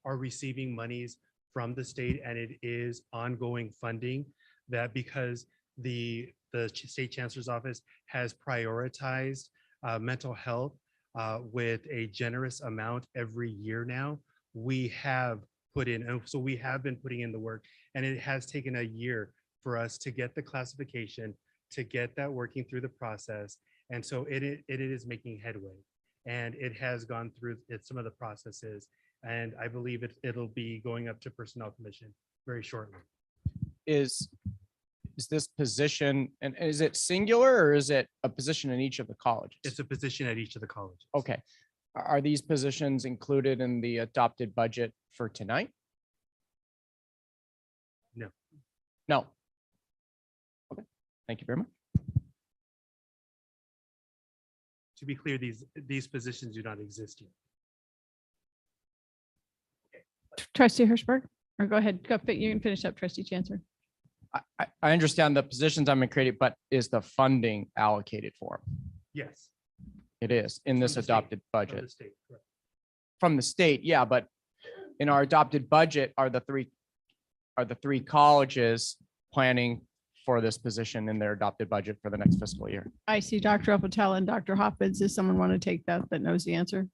Speaker 10: are receiving monies from the state, and it is ongoing funding, that because the State Chancellor's Office has prioritized mental health with a generous amount every year now, we have put in, and so we have been putting in the work, and it has taken a year for us to get the classification, to get that working through the process. And so it is making headway, and it has gone through some of the processes. And I believe it'll be going up to Personnel Commission very shortly.
Speaker 13: Is this position, and is it singular or is it a position in each of the colleges?
Speaker 10: It's a position at each of the colleges.
Speaker 13: Okay. Are these positions included in the adopted budget for tonight?
Speaker 10: No.
Speaker 13: No. Okay, thank you very much.
Speaker 10: To be clear, these positions do not exist yet.
Speaker 1: Trustee Hirschberg, or go ahead, you can finish up, trustee Chancellor.
Speaker 13: I understand the positions I'm created, but is the funding allocated for them?
Speaker 10: Yes.
Speaker 13: It is in this
Speaker 10: From the state,
Speaker 13: adopted
Speaker 10: from
Speaker 13: budget
Speaker 10: the state, correct.
Speaker 13: from the state. Yeah, but in our adopted budget, are the three colleges planning for this position in their adopted budget for the next fiscal year?
Speaker 1: I see Dr. Opatella and Dr. Hoppins. Does someone want to take that knows the answer?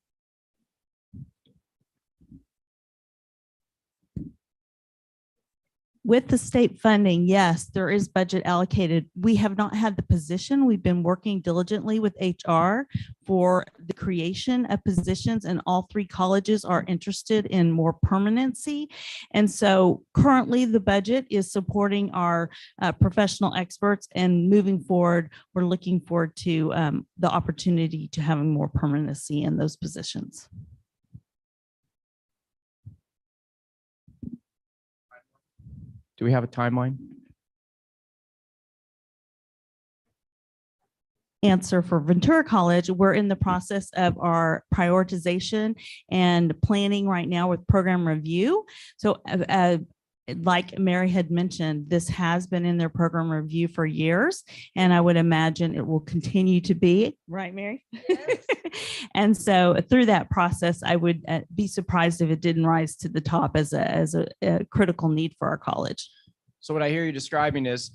Speaker 14: With the state funding, yes, there is budget allocated. We have not had the position. We've been working diligently with HR for the creation of positions, and all three colleges are interested in more permanency. And so currently the budget is supporting our professional experts, and moving forward, we're looking forward to the opportunity to having more permanency in those positions.
Speaker 13: Do we have a timeline?
Speaker 14: Answer for Ventura College, we're in the process of our prioritization and planning right now with program review. So like Mary had mentioned, this has been in their program review for years, and I would imagine it will continue to be, right, Mary? And so through that process, I would be surprised if it didn't rise to the top as a critical need for our college.
Speaker 13: So what I hear you describing is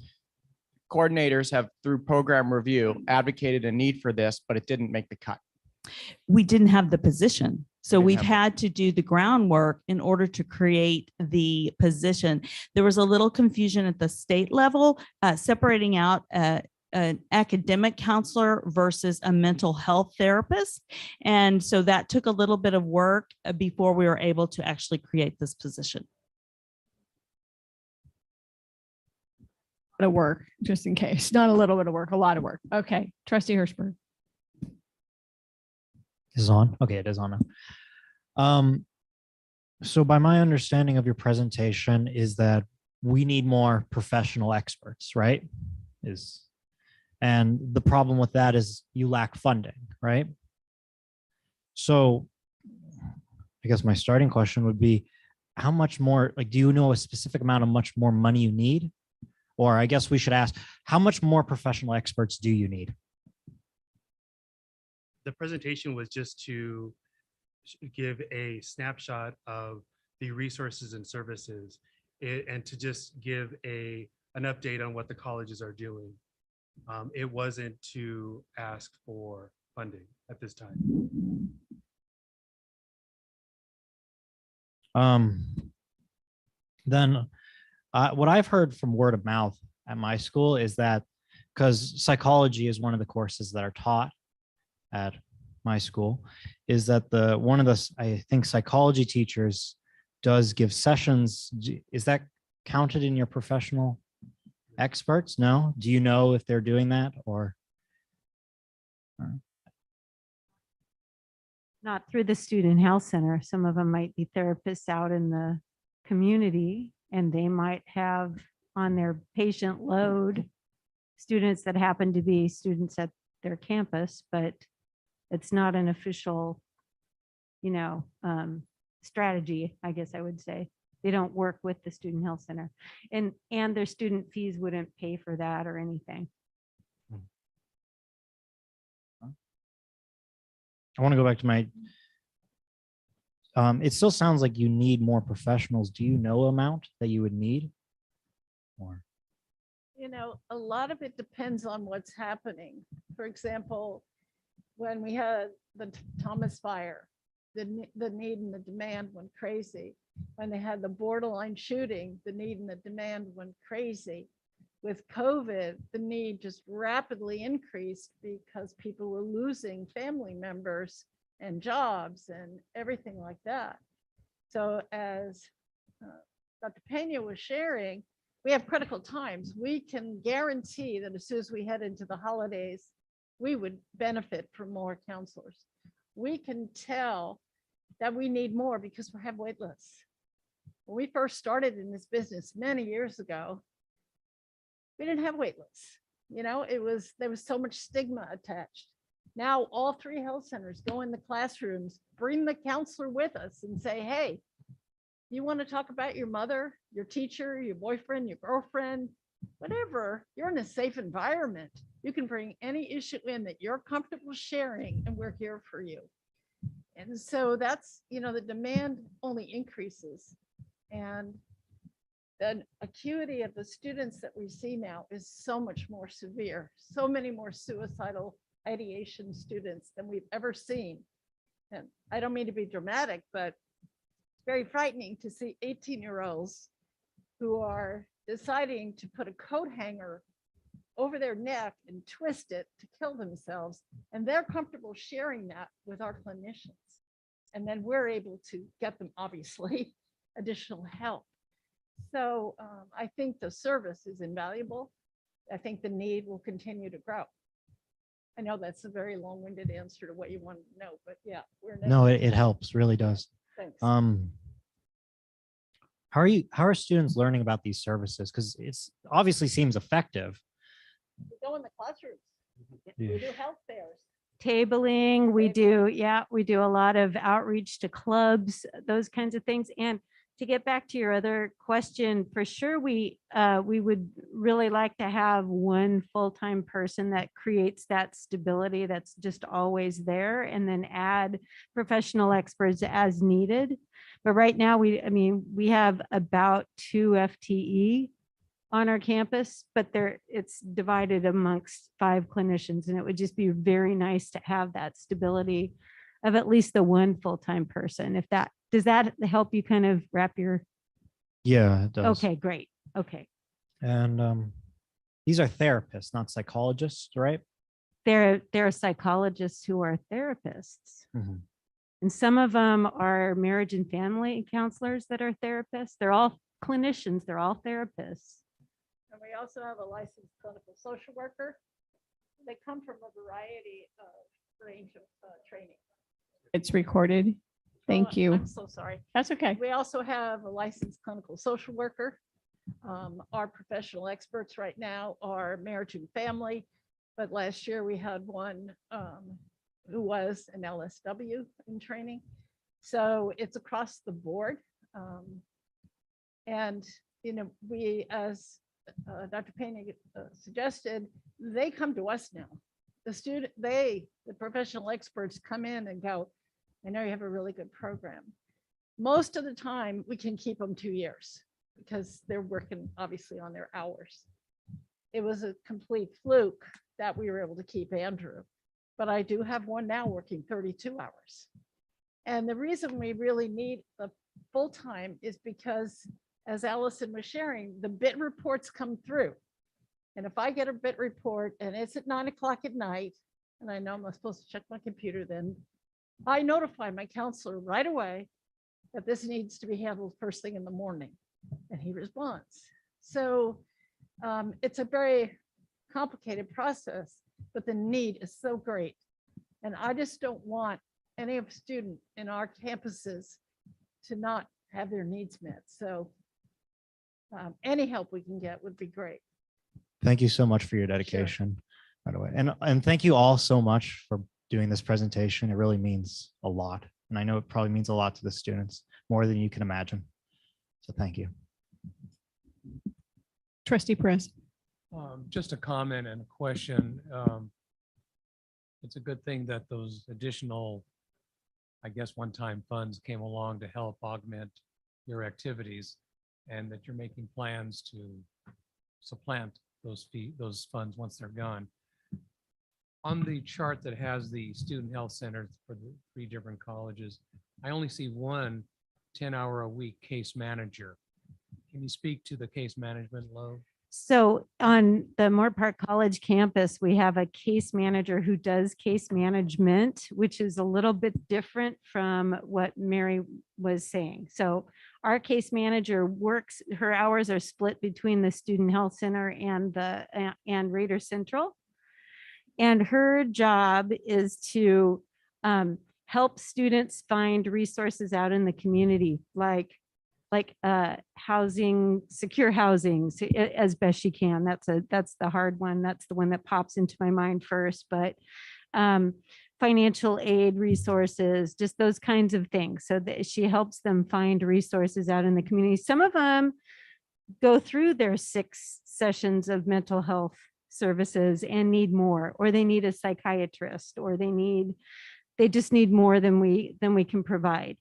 Speaker 13: coordinators have, through program review, advocated a need for this, but it didn't make the cut.
Speaker 14: We didn't have the position. So
Speaker 13: Didn't
Speaker 14: we've
Speaker 13: have
Speaker 14: had to do the groundwork in order to create the position. There was a little confusion at the state level, separating out an academic counselor versus a mental health therapist. And so that took a little bit of work before we were able to actually create this position.
Speaker 1: Of work, just in case, not a little bit of work, a lot of work. Okay, trustee Hirschberg.
Speaker 15: Is it on? Okay, it is on now. So by my understanding of your presentation is that we need more professional experts, right? And the problem with that is you lack funding, right? So I guess my starting question would be, how much more, like, do you know a specific amount of much more money you need? Or I guess we should ask, how much more professional experts do you need?
Speaker 10: The presentation was just to give a snapshot of the resources and services, and to just give an update on what the colleges are doing. It wasn't to ask for funding at this time.
Speaker 15: Then what I've heard from word of mouth at my school is that, because psychology is one of the courses that are taught at my school, is that one of the, I think, psychology teachers does give sessions. Is that counted in your professional experts? No? Do you know if they're doing that, or?
Speaker 11: Not through the Student Health Center. Some of them might be therapists out in the community, and they might have on their patient load students that happen to be students at their campus, but it's not an official, strategy, I guess I would say. They don't work with the Student Health Center, and their student fees wouldn't pay for that or anything.
Speaker 15: I want to go back to my, it still sounds like you need more professionals. Do you know amount that you would need? Or
Speaker 8: A lot of it depends on what's happening. For example, when we had the Thomas fire, the need and the demand went crazy. When they had the borderline shooting, the need and the demand went crazy. with COVID, the need just rapidly increased because people were losing family members and jobs and everything like that. So as Dr. Pena was sharing, we have critical times. We can guarantee that as soon as we head into the holidays, we would benefit from more counselors. We can tell that we need more because we have wait lists. When we first started in this business many years ago, we didn't have wait lists. You know, there was so much stigma attached. Now all 3 health centers go in the classrooms, bring the counselor with us and say, hey, you want to talk about your mother, your teacher, your boyfriend, your girlfriend, whatever, you're in a safe environment. You can bring any issue in that you're comfortable sharing, and we're here for you. And so that's, you know, the demand only increases. And the acuity of the students that we see now is so much more severe, so many more suicidal ideation students than we've ever seen. And I don't mean to be dramatic, but it's very frightening to see 18-year-olds who are deciding to put a coat hanger over their neck and twist it to kill themselves. And they're comfortable sharing that with our clinicians. And then we're able to get them, obviously, additional help. So I think the service is invaluable. I think the need will continue to grow. I know that's a very long-winded answer to what you wanted to know, but yeah, we're
Speaker 15: No, it helps, really does.
Speaker 8: Thanks.
Speaker 15: How are students learning about these services? Because it's obviously seems effective.
Speaker 8: We go in the classrooms. We do health fairs.
Speaker 11: Tabling, we do a lot of outreach to clubs, those kinds of things. And to get back to your other question, for sure, we would really like to have one full-time person that creates that stability that's just always there, and then add professional experts as needed. But right now, we have about 2 FTE on our campus, but it's divided amongst 5 clinicians, and it would just be very nice to have that stability of at least the one full-time person. Does that help you kind of wrap your?
Speaker 15: Yeah, it does.
Speaker 11: Okay, great. Okay.
Speaker 15: And these are therapists, not psychologists, right?
Speaker 11: There are psychologists who are therapists.
Speaker 15: Mhm.
Speaker 11: And some of them are marriage and family counselors that are therapists. They're all clinicians. They're all therapists.
Speaker 8: And we also have a licensed clinical social worker. They come from a variety of range of training.
Speaker 1: It's recorded. Thank you.
Speaker 8: I'm so sorry.
Speaker 1: That's okay.
Speaker 8: We also have a licensed clinical social worker. Our professional experts right now are marriage and family, but last year we had one who was an LSW in training. So it's across the board. And, you know, we, as Dr. Pena suggested, they come to us now. The professional experts come in and go, I know you have a really good program. Most of the time we can keep them 2 years because they're working obviously on their hours. It was a complete fluke that we were able to keep Andrew, but I do have one now working 32 hours. And the reason we really need the full-time is because, as Allison was sharing, the bit reports come through. And if I get a bit report and it's at 9 o'clock at night, and I know I'm not supposed to check my computer, then I notify my counselor right away that this needs to be handled first thing in the morning, and he responds. So it's a very complicated process, but the need is so great. And I just don't want any student in our campuses to not have their needs met. So any help we can get would be great.
Speaker 15: Thank you so much for your dedication, by the way. And thank you all so much for doing this presentation. It really means a lot. And I know it probably means a lot to the students, more than you can imagine. So thank you.
Speaker 1: Trustee Perez.
Speaker 7: Just a comment and a question. It's a good thing that those additional, I guess, one-time funds came along to help augment your activities, and that you're making plans to supplant those funds once they're gone. On the chart that has the student health centers for the 3 different colleges, I only see one 10-hour-a-week case manager. Can you speak to the case management load?
Speaker 11: So on the Moore Park College campus, we have a case manager who does case management, which is a little bit different from what Mary was saying. So our case manager works, her hours are split between the Student Health Center and and Raider Central. And her job is to help students find resources out in the community, like housing, secure housing as best she can. That's the hard one. That's the one that pops into my mind first, but financial aid resources, just those kinds of things. So that she helps them find resources out in the community. Some of them go through their 6 sessions of mental health services and need more, or they need a psychiatrist, or they just need more than we can provide.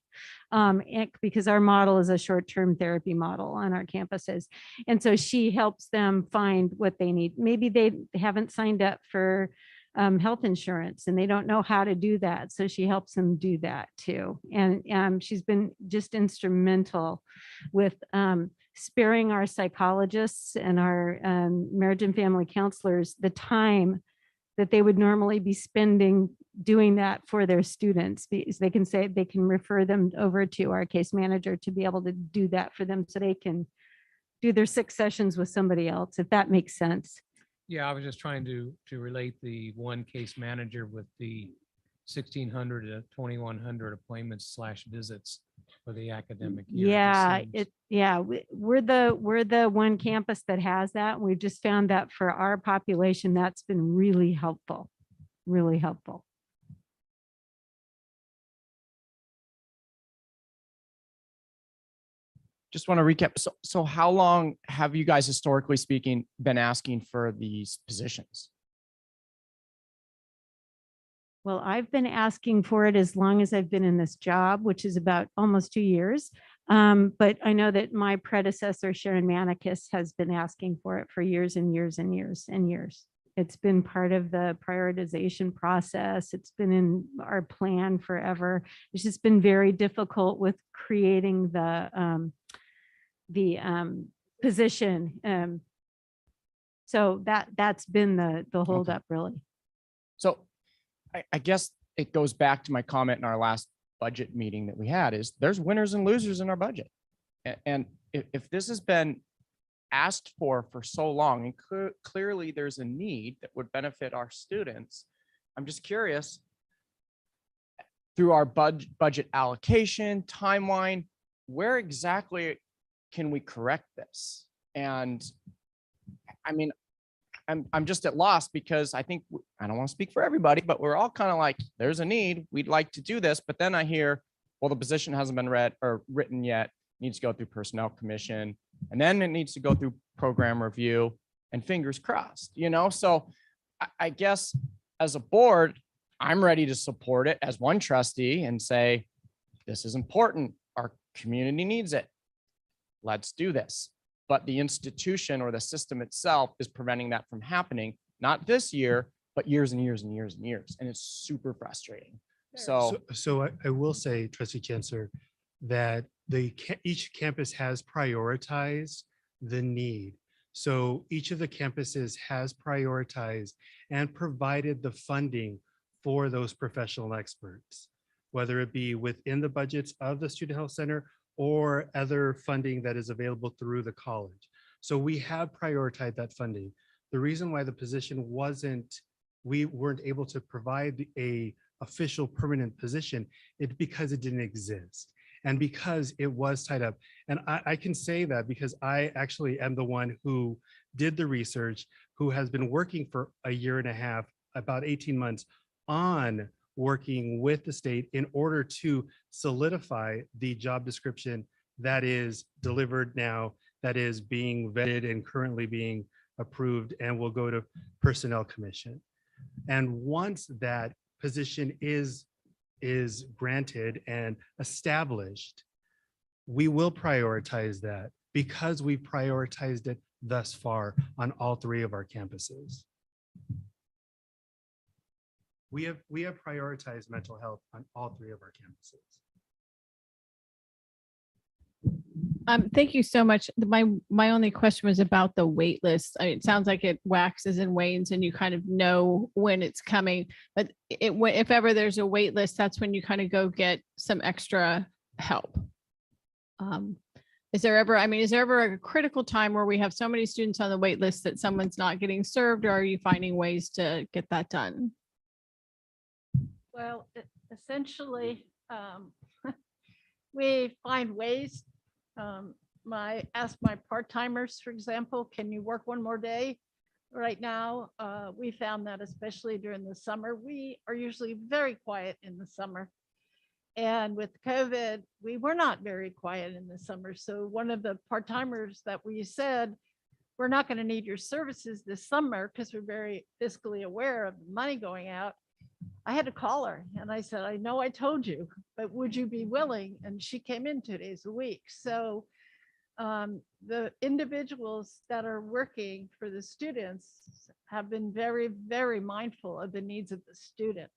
Speaker 11: Because our model is a short-term therapy model on our campuses. And so she helps them find what they need. Maybe they haven't signed up for health insurance and they don't know how to do that. So she helps them do that too. And she's been just instrumental with sparing our psychologists and our marriage and family counselors the time that they would normally be spending doing that for their students, because they can refer them over to our case manager to be able to do that for them, so they can do their 6 sessions with somebody else, if that makes sense.
Speaker 7: Yeah, I was just trying to relate the one case manager with the 1,600 to 2,100 appointments / visits for the academic year.
Speaker 11: We're the one campus that has that. We've just found that for our population, that's been really helpful, really helpful.
Speaker 13: Just want to recap. So how long have you guys, historically speaking, been asking for these positions?
Speaker 11: Well, I've been asking for it as long as I've been in this job, which is about almost 2 years. But I know that my predecessor, Sharon Manicus, has been asking for it for years and years and years and years. It's been part of the prioritization process. It's been in our plan forever. It's just been very difficult with creating the position. So that's been the holdup, really.
Speaker 13: So I guess it goes back to my comment in our last budget meeting that we had, is there's winners and losers in our budget. And if this has been asked for so long, and clearly there's a need that would benefit our students, I'm just curious, through our budget allocation timeline, where exactly can we correct this? And I mean, I'm just at loss, because I think, I don't want to speak for everybody, but we're all kind of like, there's a need, we'd like to do this. But then I hear, well, the position hasn't been read or written yet, needs to go through personnel commission, and then it needs to go through program review, and fingers crossed, So I guess as a board, I'm ready to support it as one trustee and say, this is important. Our community needs it. Let's do this. But the institution or the system itself is preventing that from happening, not this year, but years and years and years and years. And it's super frustrating. So
Speaker 10: I will say, Trustee Chancellor, that each campus has prioritized the need. So each of the campuses has prioritized and provided the funding for those professional experts, whether it be within the budgets of the Student Health Center or other funding that is available through the college. So we have prioritized that funding. The reason why the position we weren't able to provide a official permanent position, it's because it didn't exist and because it was tied up. And I can say that because I actually am the one who did the research, who has been working for a year and a half, about 18 months on working with the state in order to solidify the job description that is delivered now, that is being vetted and currently being approved, and will go to Personnel Commission. And once that position is granted and established, we will prioritize that, because we prioritized it thus far on all 3 of our campuses. We have prioritized mental health on all 3 of our campuses.
Speaker 1: Thank you so much. My only question was about the wait list. It sounds like it waxes and wanes and you kind of know when it's coming. But if ever there's a wait list, that's when you kind of go get some extra help. Is there ever a critical time where we have so many students on the wait list that someone's not getting served, or are you finding ways to get that done?
Speaker 8: Well, essentially, we find ways. Ask my part-timers, for example, can you work one more day? Right now, we found that especially during the summer, we are usually very quiet in the summer. And with COVID, we were not very quiet in the summer. So one of the part-timers that we said, we're not going to need your services this summer because we're very fiscally aware of the money going out. I had to call her and I said, I know I told you, but would you be willing? And she came in 2 days a week. So the individuals that are working for the students have been very, very mindful of the needs of the student.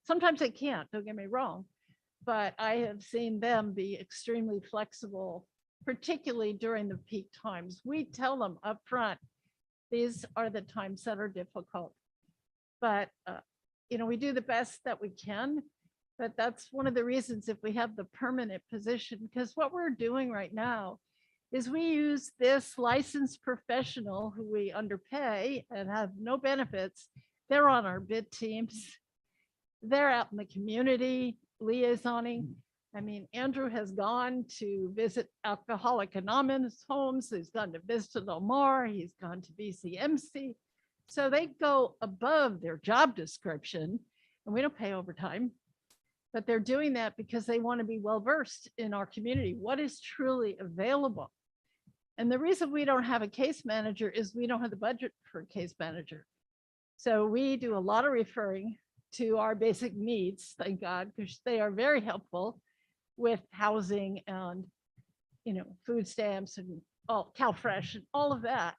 Speaker 8: Sometimes they can't, don't get me wrong, but I have seen them be extremely flexible, particularly during the peak times. We tell them up front, these are the times that are difficult. But, we do the best that we can, but that's one of the reasons if we have the permanent position, because what we're doing right now is we use this licensed professional who we underpay and have no benefits. They're on our bid teams. They're out in the community liaisoning. I mean, Andrew has gone to visit Alcoholic Anonymous homes. He's gone to Vista Del Mar. He's gone to VCMC. So they go above their job description, and we don't pay overtime, but they're doing that because they want to be well-versed in our community. What is truly available? And the reason we don't have a case manager is we don't have the budget for a case manager. So we do a lot of referring to our basic needs, thank God, because they are very helpful with housing and, food stamps and all CalFresh and all of that.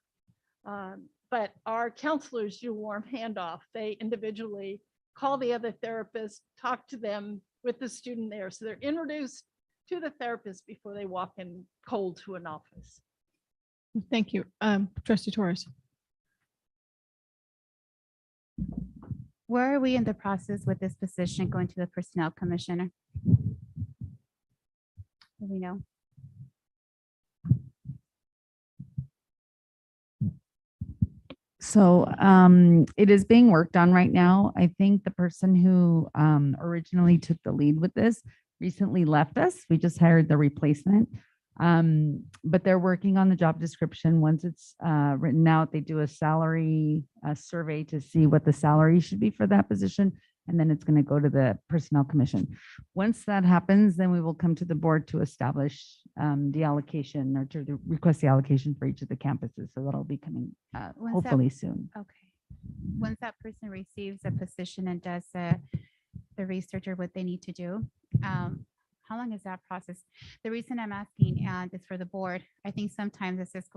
Speaker 8: But our counselors do warm handoff. They individually call the other therapist, talk to them with the student there. So they're introduced to the therapist before they walk in cold to an office.
Speaker 1: Thank you. Trustee Torres.
Speaker 12: Where are we in the process with this position going to the Personnel Commissioner? Do we know?
Speaker 16: So it is being worked on right now. I think the person who originally took the lead with this recently left us. We just hired the replacement. But they're working on the job description. Once it's written out, they do a salary survey to see what the salary should be for that position. And then it's going to go to the Personnel Commission. Once that happens, then we will come to the board to establish the allocation or to request the allocation for each of the campuses. So that'll be coming hopefully soon.
Speaker 12: Okay. Once that person receives a position and does the research or what they need to do, how long is that process? The reason I'm asking, and it's for the board, I think sometimes it's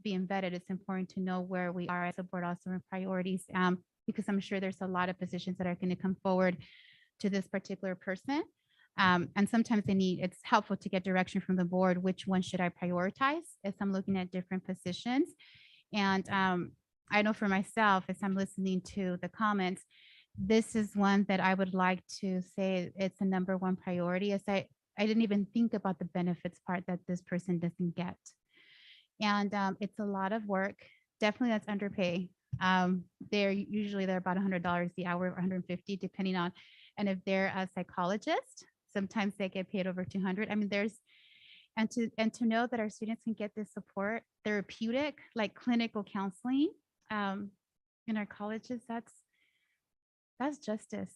Speaker 12: being vetted. It's important to know where we are as a board, also in priorities, because I'm sure there's a lot of positions that are going to come forward to this particular person. And sometimes it's helpful to get direction from the board, which one should I prioritize as I'm looking at different positions. And I know for myself, as I'm listening to the comments, this is one that I would like to say it's a number one priority, as I didn't even think about the benefits part that this person doesn't get. And it's a lot of work. Definitely that's underpay. They're about $100 the hour, or $150, depending on, and if they're a psychologist, sometimes they get paid over $200. I mean, and to know that our students can get this support, therapeutic, like clinical counseling in our colleges, that's justice.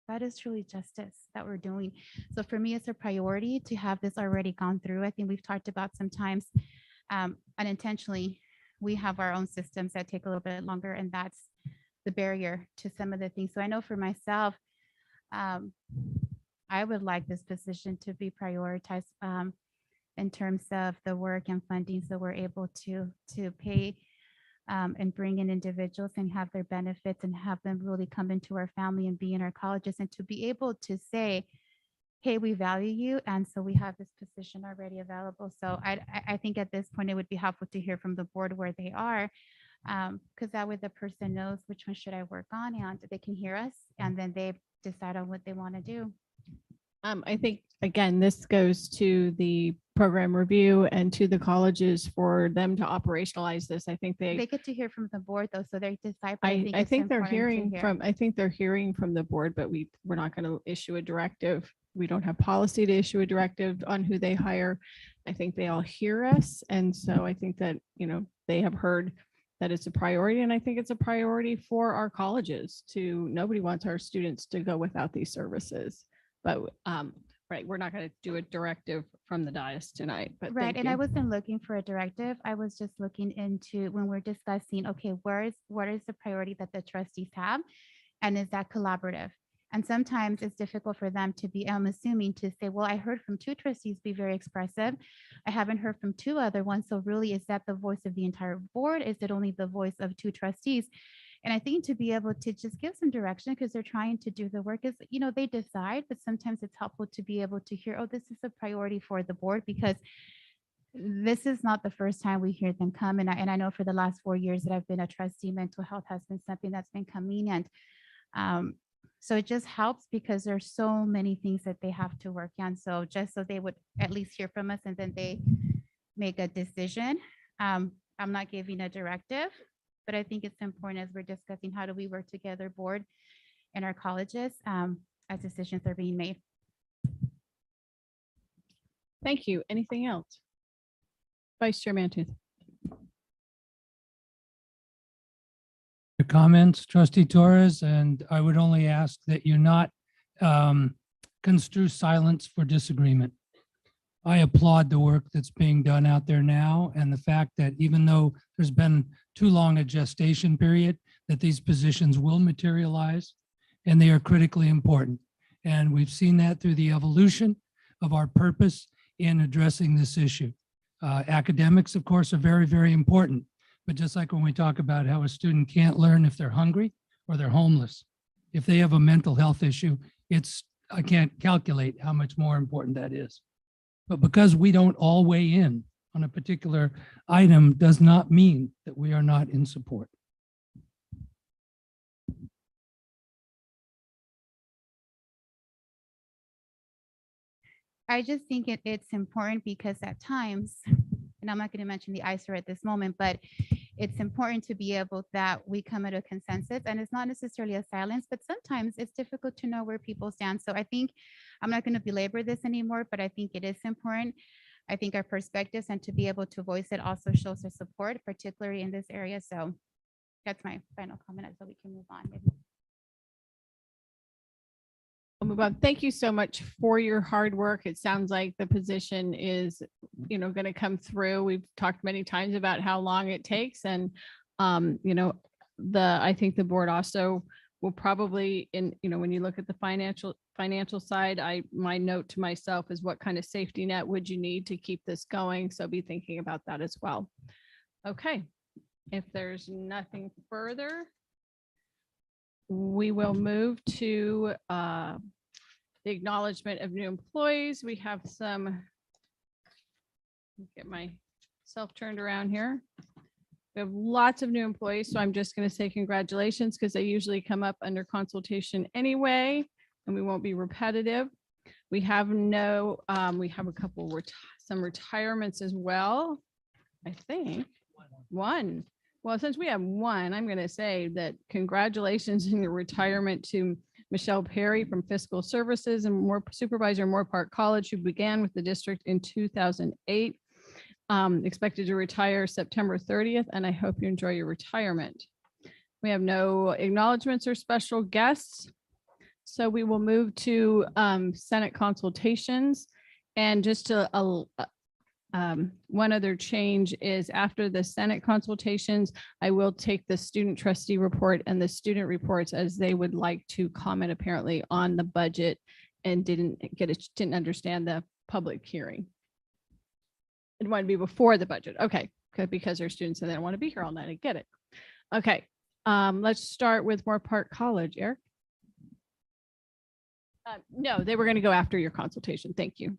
Speaker 12: That is truly justice that we're doing. So for me, it's a priority to have this already gone through. I think we've talked about sometimes unintentionally, we have our own systems that take a little bit longer, and that's the barrier to some of the things. So I know for myself, I would like this position to be prioritized in terms of the work and funding, so we're able to pay and bring in individuals and have their benefits and have them really come into our family and be in our colleges, and to be able to say, hey, we value you. And so we have this position already available. So I think at this point, it would be helpful to hear from the board where they are. Because that way the person knows which one should I work on and they can hear us and then they decide on what they want to do.
Speaker 1: I think, again, this goes to the program review and to the colleges for them to operationalize this. I think
Speaker 12: They get to hear from the board though, so they decide. but
Speaker 1: I
Speaker 12: it's
Speaker 1: think they're
Speaker 12: important to
Speaker 1: hearing
Speaker 12: hear.
Speaker 1: from, I think they're hearing from the board, but we're not going to issue a directive. We don't have policy to issue a directive on who they hire. I think they all hear us. And so I think that, they have heard that it's a priority. And I think it's a priority for our colleges nobody wants our students to go without these services. But, right, we're not going to do a directive from the dais tonight, but
Speaker 12: Right.
Speaker 1: thank
Speaker 12: And I
Speaker 1: you.
Speaker 12: wasn't looking for a directive. I was just looking into when we're discussing, okay, what is the priority that the trustees have? And is that collaborative? And sometimes it's difficult for them to be, I'm assuming, to say, well, I heard from 2 trustees be very expressive. I haven't heard from 2 other ones. So really, is that the voice of the entire board? Is it only the voice of 2 trustees? And I think to be able to just give some direction because they're trying to do the work is, they decide, but sometimes it's helpful to be able to hear, oh, this is a priority for the board because this is not the first time we hear them come. And I know for the last 4 years that I've been a trustee, mental health has been something that's been coming. And so it just helps because there's so many things that they have to work on. So just so they would at least hear from us and then they make a decision. I'm not giving a directive, but I think it's important as we're discussing how do we work together, board and our colleges, as decisions are being made.
Speaker 1: Thank you. Anything else? Vice Chair Mantooth.
Speaker 17: Your comments, Trustee Torres, and I would only ask that you not construe silence for disagreement. I applaud the work that's being done out there now and the fact that even though there's been too long a gestation period, that these positions will materialize and they are critically important. And we've seen that through the evolution of our purpose in addressing this issue. Academics, of course, are very, very important. But just like when we talk about how a student can't learn if they're hungry or they're homeless, if they have a mental health issue, I can't calculate how much more important that is. But because we don't all weigh in on a particular item does not mean that we are not in support.
Speaker 12: I just think it's important because at times, and I'm not going to mention the ICER at this moment, but it's important to be able that we come at a consensus and it's not necessarily a silence, but sometimes it's difficult to know where people stand. So I think I'm not going to belabor this anymore, but I think it is important. I think our perspectives and to be able to voice it also shows our support, particularly in this area. So that's my final comment so we can move on.
Speaker 1: We'll move on. Thank you so much for your hard work. It sounds like the position is, going to come through. We've talked many times about how long it takes. And, I think the board also will probably when you look at the financial side, my note to myself is what kind of safety net would you need to keep this going? So be thinking about that as well. Okay. If there's nothing further, we will move to the acknowledgement of new employees. We have get myself turned around here. We have lots of new employees, so I'm just going to say congratulations because they usually come up under consultation anyway, and we won't be repetitive. We have we have a couple, some retirements as well. I think one. Well, since we have one, I'm going to say that congratulations in your retirement to Michelle Perry from Fiscal Services and Supervisor Moore Park College, who began with the district in 2008. Expected to retire September 30th, and I hope you enjoy your retirement. We have no acknowledgements or special guests. So we will move to Senate consultations. And just one other change is after the Senate consultations, I will take the student trustee report and the student reports as they would like to comment apparently on the budget and didn't understand the public hearing. It wanted to be before the budget. Okay, good, because they're students and they don't want to be here all night. I get it. Okay, let's start with Moore Park College. Eric. No, they were going to go after your consultation. Thank you.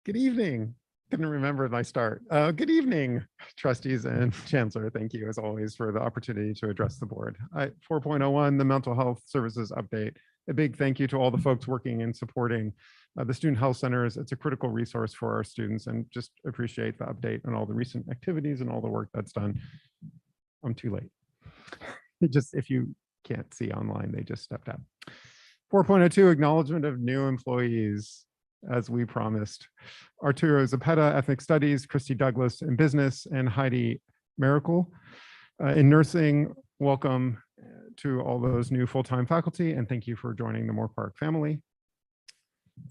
Speaker 18: Good evening. Couldn't remember my start. Good evening, trustees and chancellor. Thank you as always for the opportunity to address the board. 4.01, the mental health services update. A big thank you to all the folks working and supporting the student health centers. It's a critical resource for our students, and just appreciate the update and all the recent activities and all the work that's done. I'm too late. It just, if you can't see online, they just stepped out. 4.02, acknowledgement of new employees. As we promised, Arturo Zapeta, Ethnic Studies, Christy Douglas in Business, and Heidi Miracle in Nursing. Welcome to all those new full-time faculty, and thank you for joining the Moore Park family.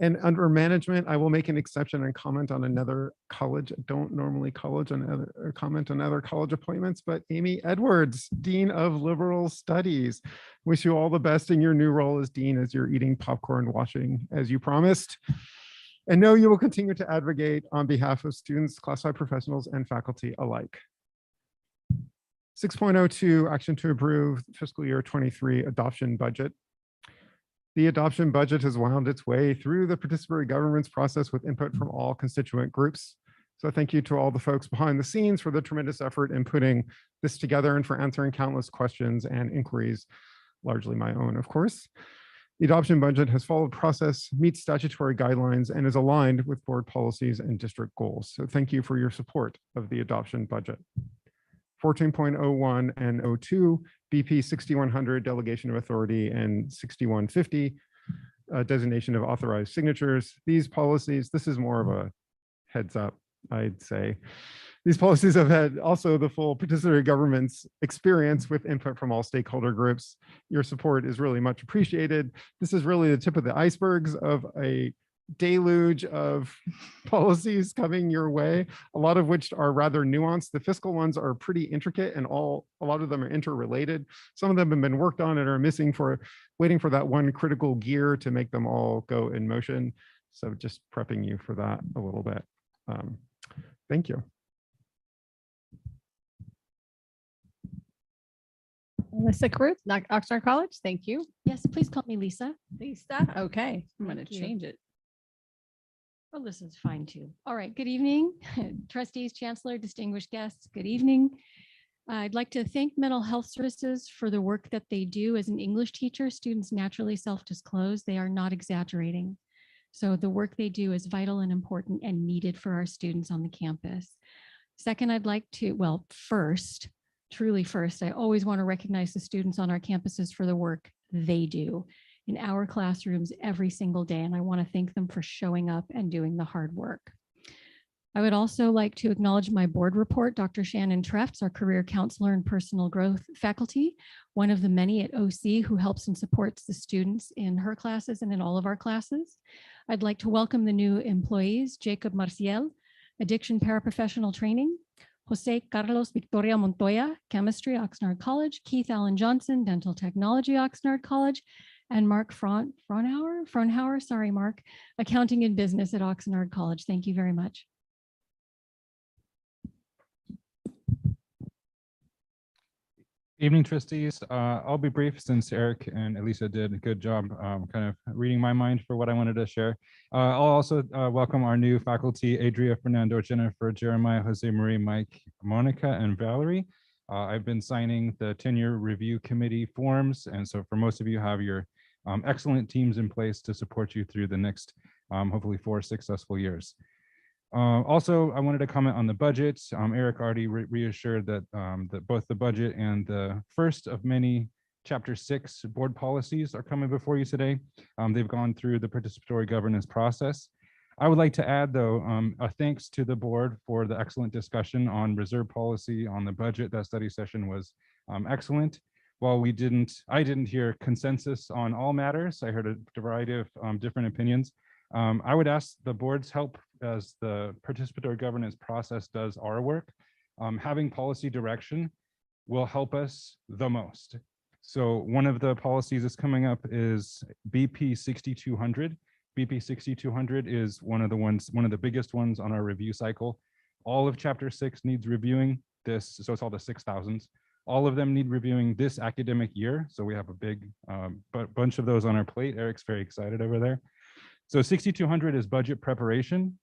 Speaker 18: And under management, I will make an exception and comment on another college. I don't normally comment on other college appointments, but Amy Edwards, Dean of Liberal Studies. Wish you all the best in your new role as Dean, as you're eating popcorn watching as you promised. And know you will continue to advocate on behalf of students, classified professionals, and faculty alike. 6.02, action to approve fiscal year 23 adoption budget. The adoption budget has wound its way through the participatory governance process with input from all constituent groups. So thank you to all the folks behind the scenes for the tremendous effort in putting this together and for answering countless questions and inquiries, largely my own, of course. The adoption budget has followed process, meets statutory guidelines, and is aligned with board policies and district goals. So thank you for your support of the adoption budget. 14.01 and 02, BP 6100 delegation of authority and 6150 designation of authorized signatures. These policies, this is more of a heads up, I'd say. These policies have had also the full participatory government's experience with input from all stakeholder groups. Your support is really much appreciated. This is really the tip of the icebergs of a deluge of policies coming your way, a lot of which are rather nuanced. The fiscal ones are pretty intricate and a lot of them are interrelated. Some of them have been worked on and are waiting for that one critical gear to make them all go in motion. So just prepping you for that a little bit. Thank you.
Speaker 1: Melissa Cruz, Oxnard College. Thank you.
Speaker 19: Yes, please call me Lisa.
Speaker 1: Lisa. Okay, I'm going to
Speaker 19: Thank you.
Speaker 1: change it.
Speaker 19: Oh, this is fine too. All right, good evening, trustees, chancellor, distinguished guests, good evening. I'd like to thank Mental Health Services for the work that they do. As an English teacher, students naturally self-disclose. They are not exaggerating. So the work they do is vital and important and needed for our students on the campus. Second, I'd like to, well, first, truly first, I always want to recognize the students on our campuses for the work they do in our classrooms every single day. And I want to thank them for showing up and doing the hard work. I would also like to acknowledge my board report, Dr. Shannon Trefts, our career counselor and personal growth faculty, one of the many at OC who helps and supports the students in her classes and in all of our classes. I'd like to welcome the new employees, Jacob Marciel, addiction paraprofessional training, Jose Carlos Victoria Montoya, chemistry, Oxnard College, Keith Allen Johnson, dental technology, Oxnard College, and Mark Fronhauer, sorry, Mark, accounting and business at Oxnard College. Thank you very much.
Speaker 20: Evening, trustees. I'll be brief since Eric and Elisa did a good job kind of reading my mind for what I wanted to share. I'll also welcome our new faculty, Adria, Fernando, Jennifer, Jeremiah, Jose Marie, Mike, Monica, and Valerie. I've been signing the tenure review committee forms, and so for most of you have your excellent teams in place to support you through the next hopefully 4 successful years. Also, I wanted to comment on the budget. Eric already reassured that, that both the budget and the first of many Chapter 6 board policies are coming before you today. They've gone through the participatory governance process. I would like to add, though, a thanks to the board for the excellent discussion on reserve policy on the budget. That study session was excellent. While I didn't hear consensus on all matters, I heard a variety of different opinions. I would ask the board's help as the participatory governance process does our work. Having policy direction will help us the most. So one of the policies that's coming up is BP 6200. BP 6200 is one of the biggest ones on our review cycle. All of Chapter 6 needs reviewing. So it's all the 6000s. All of them need reviewing this academic year. So we have a big bunch of those on our plate. Eric's very excited over there. So 6200 is budget preparation.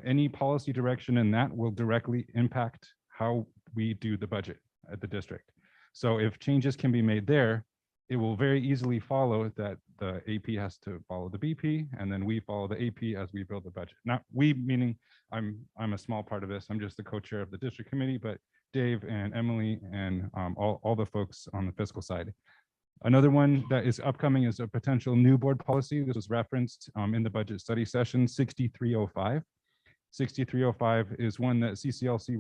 Speaker 20: Any policy direction in that will directly impact how we do the budget at the district. So if changes can be made there, it will very easily follow that the AP has to follow the BP, and then we follow the AP as we build the budget. Not we, meaning I'm a small part of this. I'm just the co-chair of the district committee, but Dave and Emily and all the folks on the fiscal side. Another one that is upcoming is a potential new board policy. This was referenced in the budget study session, 6305. 6305 is one that CCLC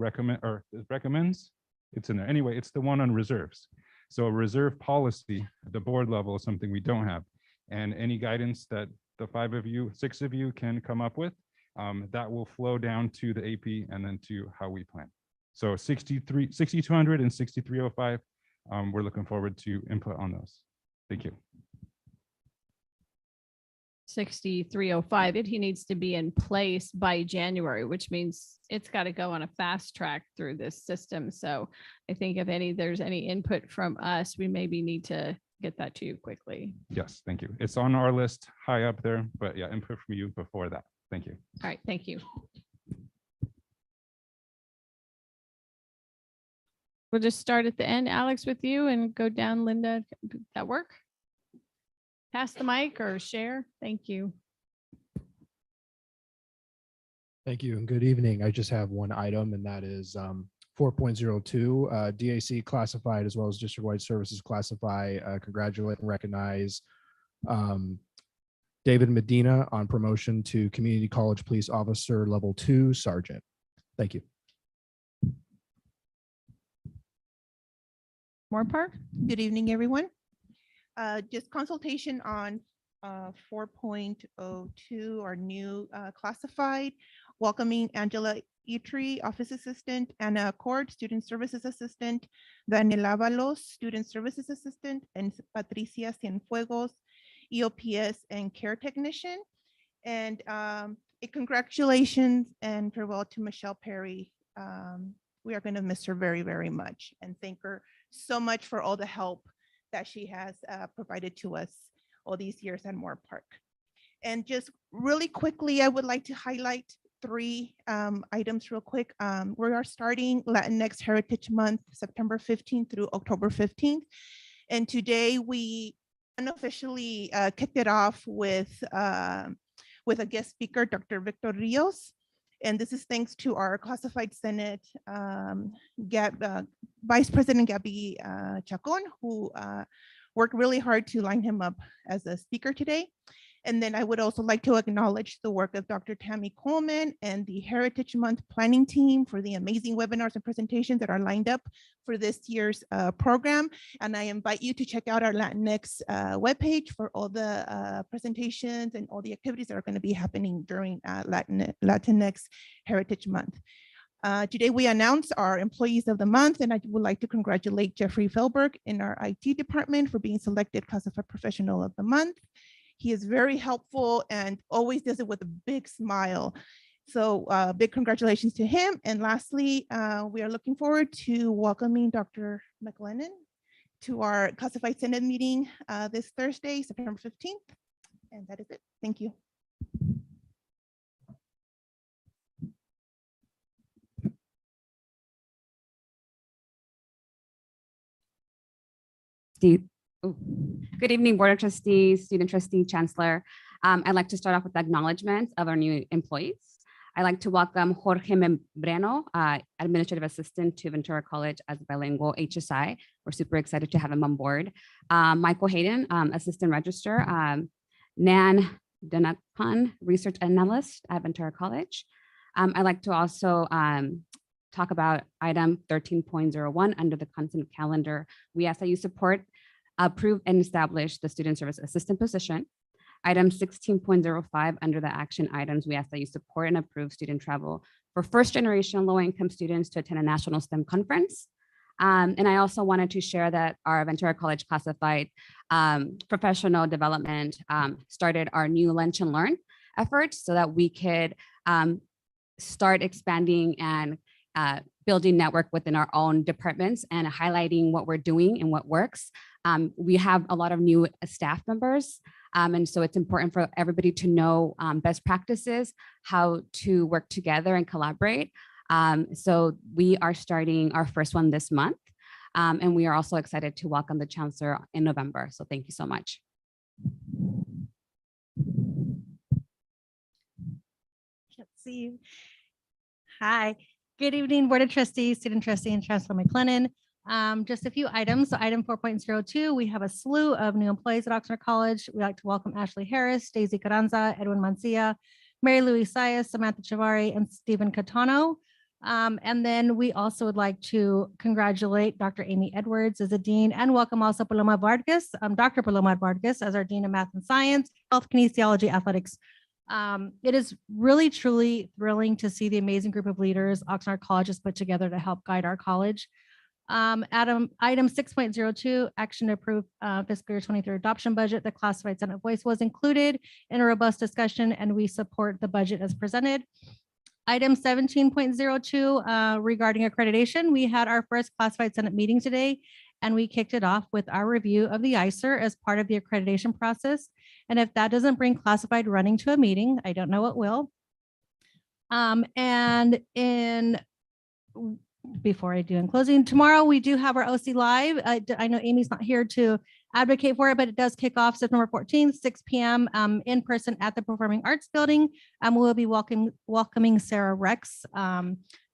Speaker 20: recommends. It's in there. Anyway, it's the one on reserves. So a reserve policy at the board level is something we don't have. And any guidance that the 6 of you can come up with, that will flow down to the AP and then to how we plan. So 6200 and 6305, we're looking forward to input on those. Thank you.
Speaker 1: 6305, he needs to be in place by January, which means it's got to go on a fast track through this system. So I think if there's any input from us, we maybe need to get that to you quickly.
Speaker 20: Yes, thank you. It's on our list high up there, but yeah, input from you before that. Thank you.
Speaker 1: All right, thank you. We'll just start at the end, Alex, with you and go down, Linda. Does that work? Pass the mic or share. Thank you.
Speaker 21: Thank you and good evening. I just have one item, and that is 4.02 DAC classified as well as district-wide services classify, congratulate and recognize David Medina on promotion to Community College Police Officer Level 2 Sergeant. Thank you.
Speaker 1: More Park.
Speaker 22: Good evening, everyone. Just consultation on 4.02, our new classified, welcoming Angela Itri, Office Assistant, Anna Accord, Student Services Assistant, Daniela Avalos, Student Services Assistant, and Patricia Cienfuegos, EOPS and Care Technician. And a congratulations and farewell to Michelle Perry. We are going to miss her very, very much and thank her so much for all the help that she has provided to us all these years at Moore Park. And just really quickly, I would like to highlight 3 items real quick. We are starting Latinx Heritage Month, September 15th through October 15th. And today we unofficially kicked it off with a guest speaker, Dr. Victor Rios. And this is thanks to our classified Senate, Vice President Gabby Chacon, who worked really hard to line him up as a speaker today. And then I would also like to acknowledge the work of Dr. Tammy Coleman and the Heritage Month planning team for the amazing webinars and presentations that are lined up for this year's program. And I invite you to check out our Latinx webpage for all the presentations and all the activities that are going to be happening during Latinx Heritage Month. Today we announce our employees of the month, and I would like to congratulate Jeffrey Felberg in our IT department for being selected Classified Professional of the Month. He is very helpful and always does it with a big smile. So big congratulations to him. And lastly, we are looking forward to welcoming Dr. McLennan to our Classified Senate meeting this Thursday, September 15th. And that is it. Thank you.
Speaker 23: Good evening, Board of Trustees, Student Trustee, Chancellor. I'd like to start off with acknowledgements of our new employees. I'd like to welcome Jorge Membrano, Administrative Assistant to Ventura College as a bilingual HSI. We're super excited to have him on board. Michael Hayden, Assistant Registrar. Nan Danapan, Research Analyst at Ventura College. I'd like to also talk about item 13.01 under the consent calendar. We ask that you support, approve, and establish the Student Service Assistant position. Item 16.05 under the action items, we ask that you support and approve student travel for first-generation low-income students to attend a national STEM conference. And I also wanted to share that our Ventura College Classified Professional Development started our new Lunch and Learn effort so that we could start expanding and building network within our own departments and highlighting what we're doing and what works. We have a lot of new staff members. And so it's important for everybody to know best practices, how to work together and collaborate. So we are starting our first one this month. And we are also excited to welcome the chancellor in November. So thank you so much.
Speaker 2: Can't see you. Hi, good evening, Board of Trustees, Student Trustee, and Chancellor McLennan. Just a few items. So item 4.02, we have a slew of new employees at Oxnard College. We'd like to welcome Ashley Harris, Daisy Carranza, Edwin Mancia, Mary Louise Sayas, Samantha Chavari, and Stephen Catano. And then we also would like to congratulate Dr. Amy Edwards as a dean and welcome also Paloma Vargas, Dr. Paloma Vargas as our Dean of Math and Science, Health Kinesiology, Athletics. It is really, truly thrilling to see the amazing group of leaders Oxnard College has put together to help guide our college. Item 6.02, action to approve fiscal year 23 adoption budget. The classified Senate voice was included in a robust discussion and we support the budget as presented. Item 17.02, regarding accreditation, we had our first classified Senate meeting today and we kicked it off with our review of the ICER as part of the accreditation process. And if that doesn't bring classified running to a meeting, I don't know what will. Before I do in closing, tomorrow we do have our OC Live. I know Amy's not here to advocate for it, but it does kick off September 14th, 6 p.m. In person at the Performing Arts Building. We'll be welcoming Sarah Rex,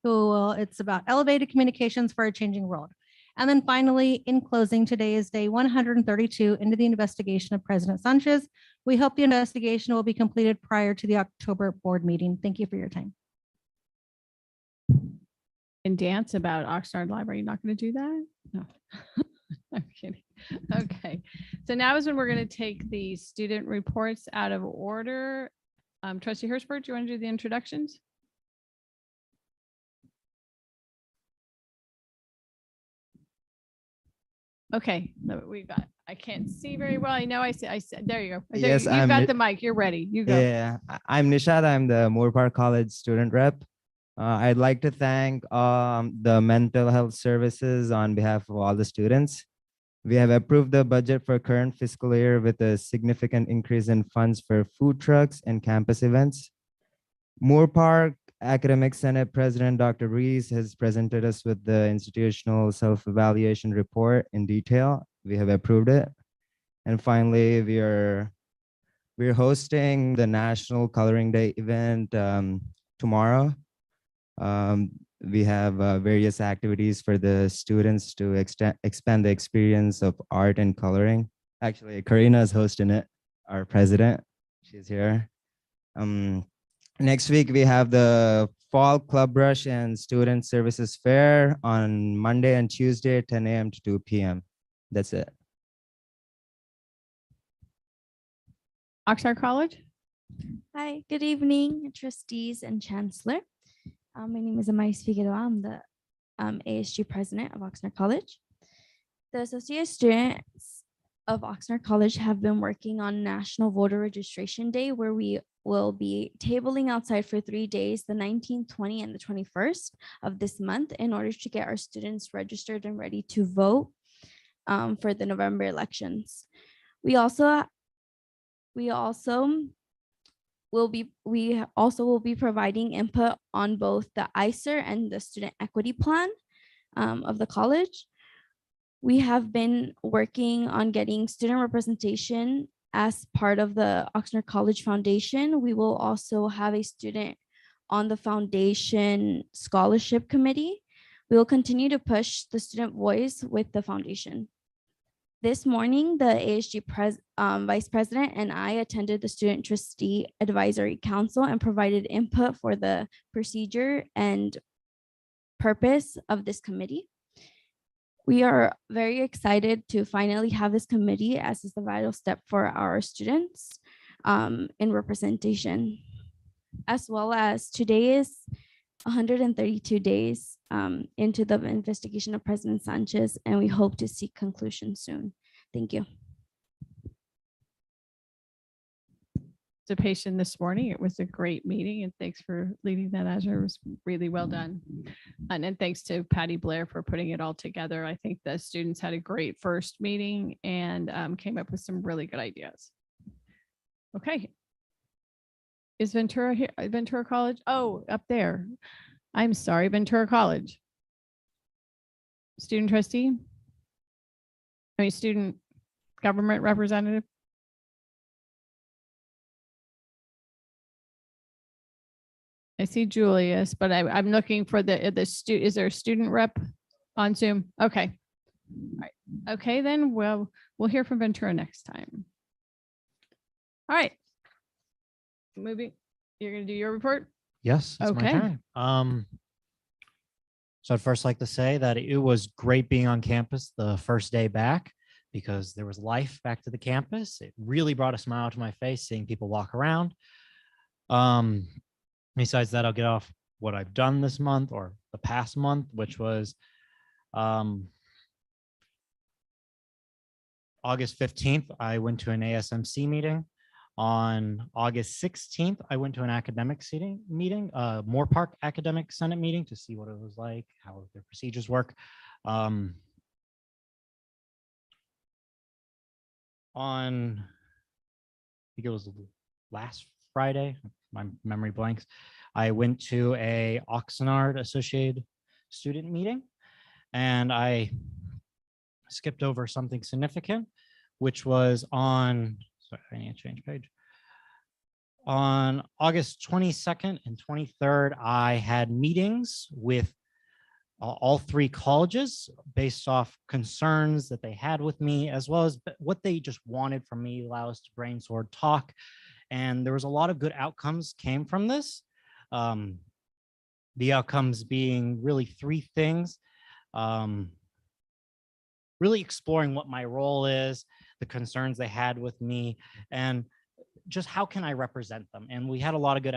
Speaker 2: it's about elevated communications for a changing world. And then finally, in closing, today is day 132 into the investigation of President Sanchez. We hope the investigation will be completed prior to the October board meeting. Thank you for your time.
Speaker 1: And dance about Oxnard Live. Are you not going to do that? No, I'm kidding. Okay. So now is when we're going to take the student reports out of order. Trustee Hertzberg, do you want to do the introductions? Okay, no, we got, I can't see very well. I know I said, there you go. There
Speaker 3: Yes,
Speaker 1: you've
Speaker 3: I'm
Speaker 1: got
Speaker 3: Ni-
Speaker 1: the mic. You're ready. You go.
Speaker 3: Yeah, I'm Nishad. I'm the Moore Park College student rep. I'd like to thank the mental health services on behalf of all the students. We have approved the budget for current fiscal year with a significant increase in funds for food trucks and campus events. Moore Park Academic Senate President Dr. Reese has presented us with the institutional self-evaluation report in detail. We have approved it. And finally, we're hosting the National Coloring Day event tomorrow. We have various activities for the students to expand the experience of art and coloring. Actually, Karina is hosting it, our president. She's here. Next week, we have the Fall Club Rush and Student Services Fair on Monday and Tuesday, 10 a.m. to 2 p.m. That's it.
Speaker 1: Oxnard College.
Speaker 5: Hi, good evening, trustees and chancellor. My name is Amaris Figueroa. I'm the ASG president of Oxnard College. The associate students of Oxnard College have been working on National Voter Registration Day, where we will be tabling outside for 3 days, the 19th, 20th, and the 21st of this month, in order to get our students registered and ready to vote for the November elections. We also will be providing input on both the ICER and the student equity plan of the college. We have been working on getting student representation as part of the Oxnard College Foundation. We will also have a student on the foundation scholarship committee. We will continue to push the student voice with the foundation. This morning, the ASG Vice President and I attended the Student Trustee Advisory Council and provided input for the procedure and purpose of this committee. We are very excited to finally have this committee, as is the vital step for our students in representation, as well as today is 132 days into the investigation of President Sanchez, and we hope to see conclusion soon. Thank you.
Speaker 1: participation this morning. It was a great meeting and thanks for leading that, Azure. It was really well done. And then thanks to Patty Blair for putting it all together. I think the students had a great first meeting and came up with some really good ideas. Okay. Is Ventura here? Ventura College? Oh, up there. I'm sorry, Ventura College. Student trustee? I mean, student government representative? I see Julius, but I'm looking for the student. Is there a student rep on Zoom? Okay. All right. Okay, then we'll hear from Ventura next time. All right. Moving, you're gonna do your report?
Speaker 15: Yes, it's my
Speaker 1: Okay.
Speaker 15: turn. So I'd first like to say that it was great being on campus the first day back because there was life back to the campus. It really brought a smile to my face seeing people walk around. Besides that, I'll get off what I've done this month or the past month, which was August 15th, I went to an ASMC meeting. On August 16th, I went to an academic meeting, Moore Park Academic Senate meeting to see what it was like, how their procedures work. On, I think it was last Friday, my memory blanks, I went to a Oxnard Associated student meeting and I skipped over something significant, which was on, sorry, I need to change page. On August 22nd and 23rd, I had meetings with all three colleges based off concerns that they had with me, as well as what they just wanted from me, allow us to brainstorm, talk. And there was a lot of good outcomes came from this. The outcomes being really three things. Really exploring what my role is, the concerns they had with me, and just how can I represent them? And we had a lot of good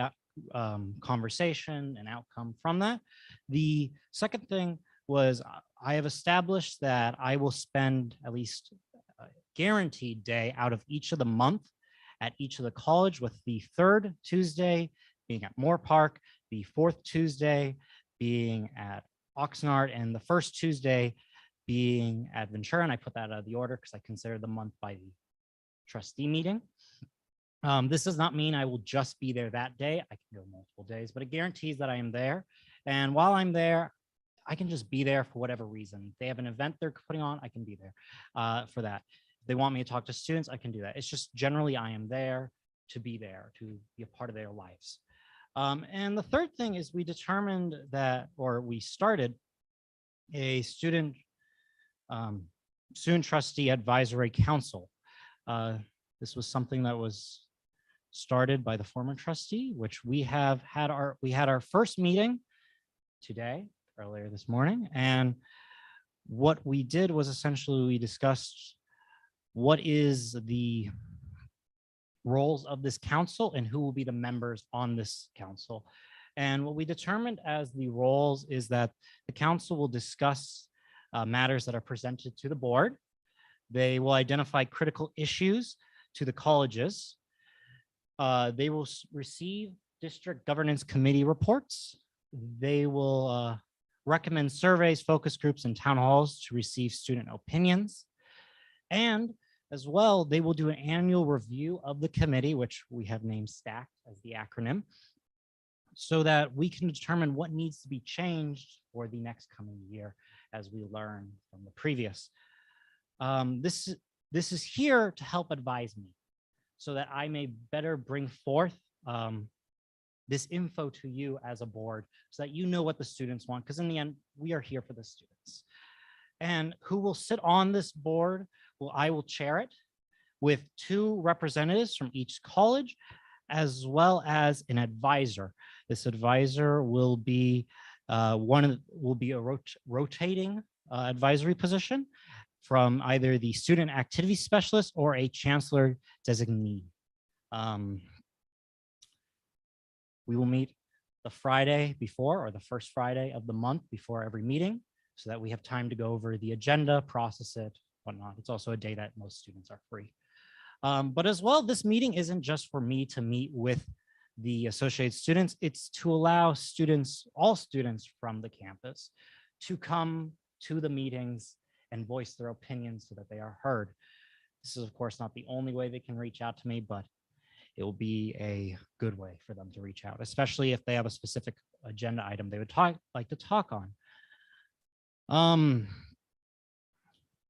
Speaker 15: conversation and outcome from that. The second thing was I have established that I will spend at least a guaranteed day out of each of the month at each of the college, with the third Tuesday being at Moore Park, the fourth Tuesday being at Oxnard, and the first Tuesday being at Ventura. And I put that out of the order because I consider the month by the trustee meeting. This does not mean I will just be there that day. I can go multiple days, but it guarantees that I am there. And while I'm there, I can just be there for whatever reason. If they have an event they're putting on, I can be there for that. If they want me to talk to students, I can do that. It's just generally I am there to be a part of their lives. And the third thing is we determined that, or we started a student trustee advisory council. This was something that was started by the former trustee, which we had our first meeting today, earlier this morning. And what we did was essentially we discussed what is the roles of this council and who will be the members on this council. And what we determined as the roles is that the council will discuss matters that are presented to the board. They will identify critical issues to the colleges. They will receive district governance committee reports. They will recommend surveys, focus groups, and town halls to receive student opinions. And as well, they will do an annual review of the committee, which we have named STACK as the acronym, so that we can determine what needs to be changed for the next coming year as we learn from the previous. This is here to help advise me so that I may better bring forth this info to you as a board so that you know what the students want, because in the end, we are here for the students. And who will sit on this board? Well, I will chair it with 2 representatives from each college, as well as an advisor. This advisor will be a rotating advisory position from either the student activity specialist or a chancellor designee. We will meet the Friday before, or the first Friday of the month before every meeting, so that we have time to go over the agenda, process it, whatnot. It's also a day that most students are free. But as well, this meeting isn't just for me to meet with the associate students, it's to allow students, all students from the campus, to come to the meetings and voice their opinions so that they are heard. This is of course not the only way they can reach out to me, but it will be a good way for them to reach out, especially if they have a specific agenda item they would like to talk on.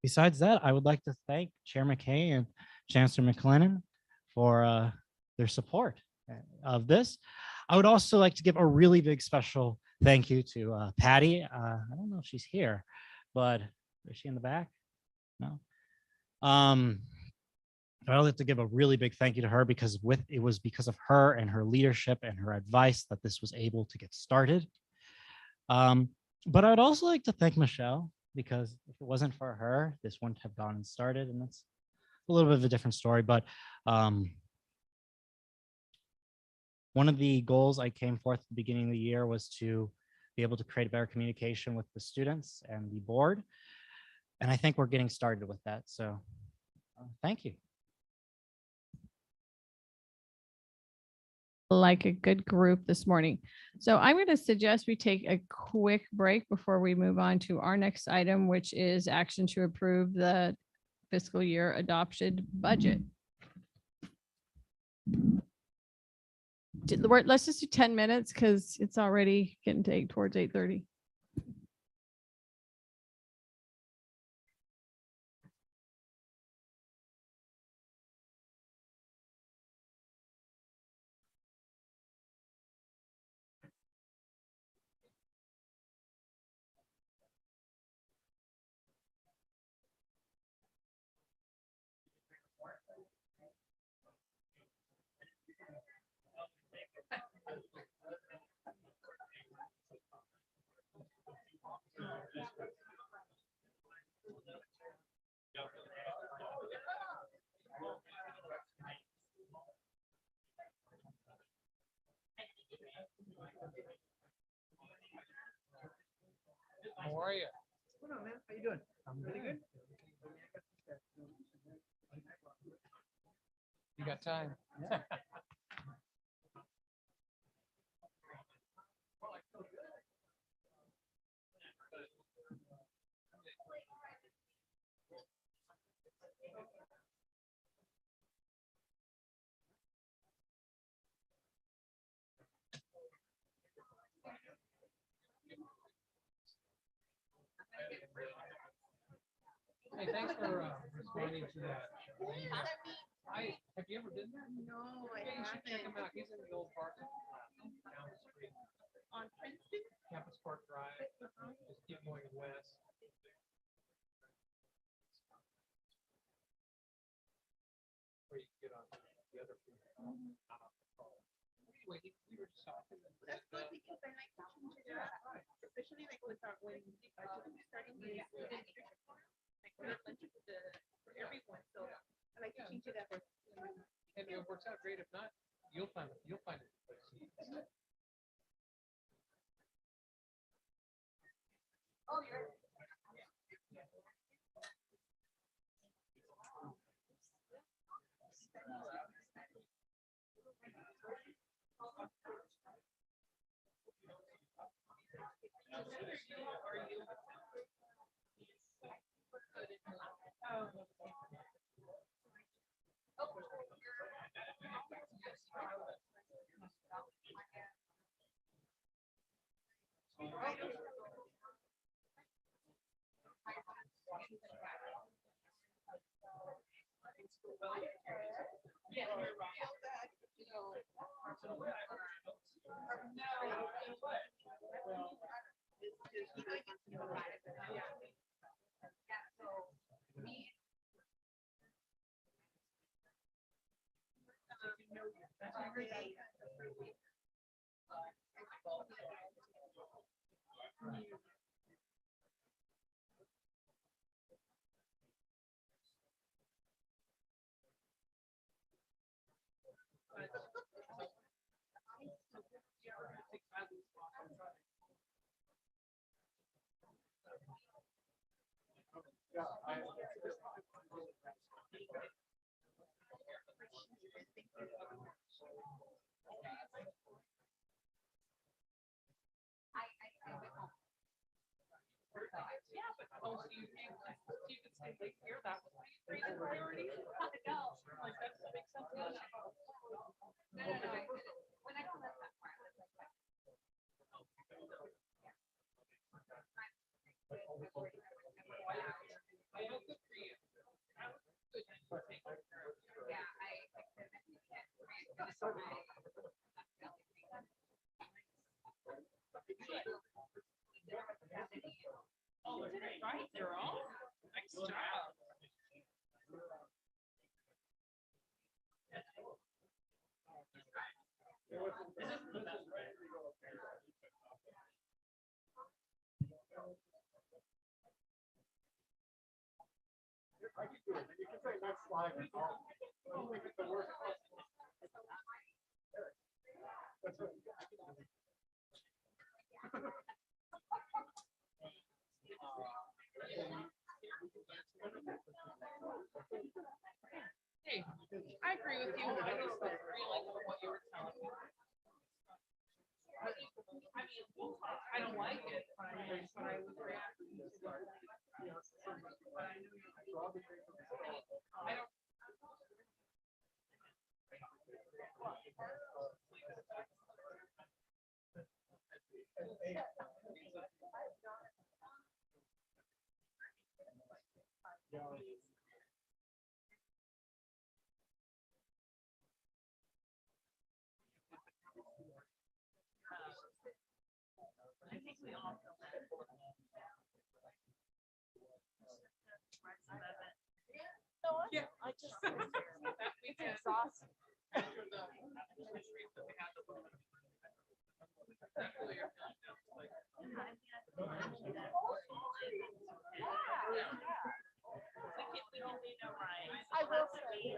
Speaker 15: Besides that, I would like to thank Chair McKay and Chancellor McLennan for their support of this. I would also like to give a really big special thank you to Patty. I don't know if she's here, but is she in the back? No. I'd like to give a really big thank you to her because it was because of her and her leadership and her advice that this was able to get started. But I would also like to thank Michelle, because if it wasn't for her, this wouldn't have gotten started, and that's a little bit of a different story. But one of the goals I came forth at the beginning of the year was to be able to create better communication with the students and the board. And I think we're getting started with that. So thank you.
Speaker 1: Like a good group this morning. So I'm going to suggest we take a quick break before we move on to our next item, which is action to approve the fiscal year adopted budget. Let's just do 10 minutes because it's already getting towards 8:30.
Speaker 7: How are you?
Speaker 4: What's going on, man? How you doing? I'm really good.
Speaker 7: You got time? Hey, thanks for responding to that. Have you ever been there?
Speaker 22: No, I
Speaker 7: Yeah, you should check him
Speaker 22: haven't.
Speaker 7: out. He's in the old park down the street.
Speaker 22: On Princeton?
Speaker 7: Campus Park Drive. Just keep going west. Where you can get on the other freeway. Not off the phone. Anyway, we were just talking.
Speaker 22: That's good because I like to change it up, especially like with our, when starting with student nutrition, like we're not lunches for everyone, so I like to change it up.
Speaker 7: And it works out great. If not, you'll find it. You'll find it.
Speaker 22: Oh, you're.
Speaker 6: Hey, I agree with you. I just was really what you were telling me. I mean, I don't like it, but I was reacting to it. But I know I don't. I think we all feel that. Yeah, I just, it's exhausting. After the retreat that we had. Definitely you're feeling down, like.
Speaker 8: I will say.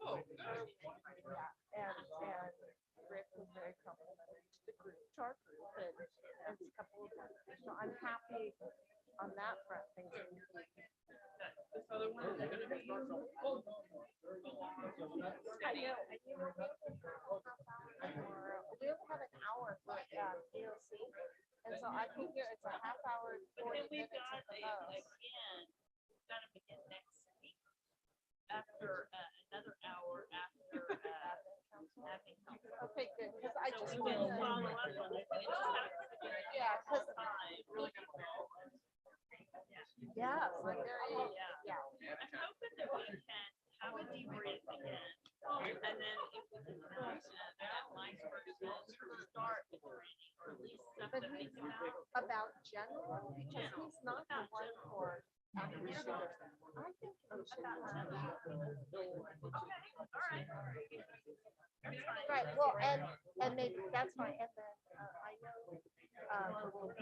Speaker 6: Oh,
Speaker 8: Yeah, and Rick was very complimentary to the group, to our group, and a couple of them. So I'm happy on that front. Things are moving.
Speaker 6: this other one is gonna be.
Speaker 8: I know, and you know, we only have an hour for EOC, and so I figure it's a half hour, 40 minutes at the most.
Speaker 6: Gotta begin next week. After another hour after having.
Speaker 8: Okay, good, because I just
Speaker 6: So we
Speaker 8: want
Speaker 6: will follow up
Speaker 8: to.
Speaker 6: on it. It just happens to be
Speaker 8: Yeah, because.
Speaker 6: really gonna go.
Speaker 8: Yes, I'm very,
Speaker 6: Yeah. I'm hoping that we can have a debrief again. And then if we can put that nice person to start the training, or at least
Speaker 8: but
Speaker 6: something
Speaker 8: he's
Speaker 6: about.
Speaker 8: about general, because he's not the one for. I think we should. Right, well, and maybe that's fine, and then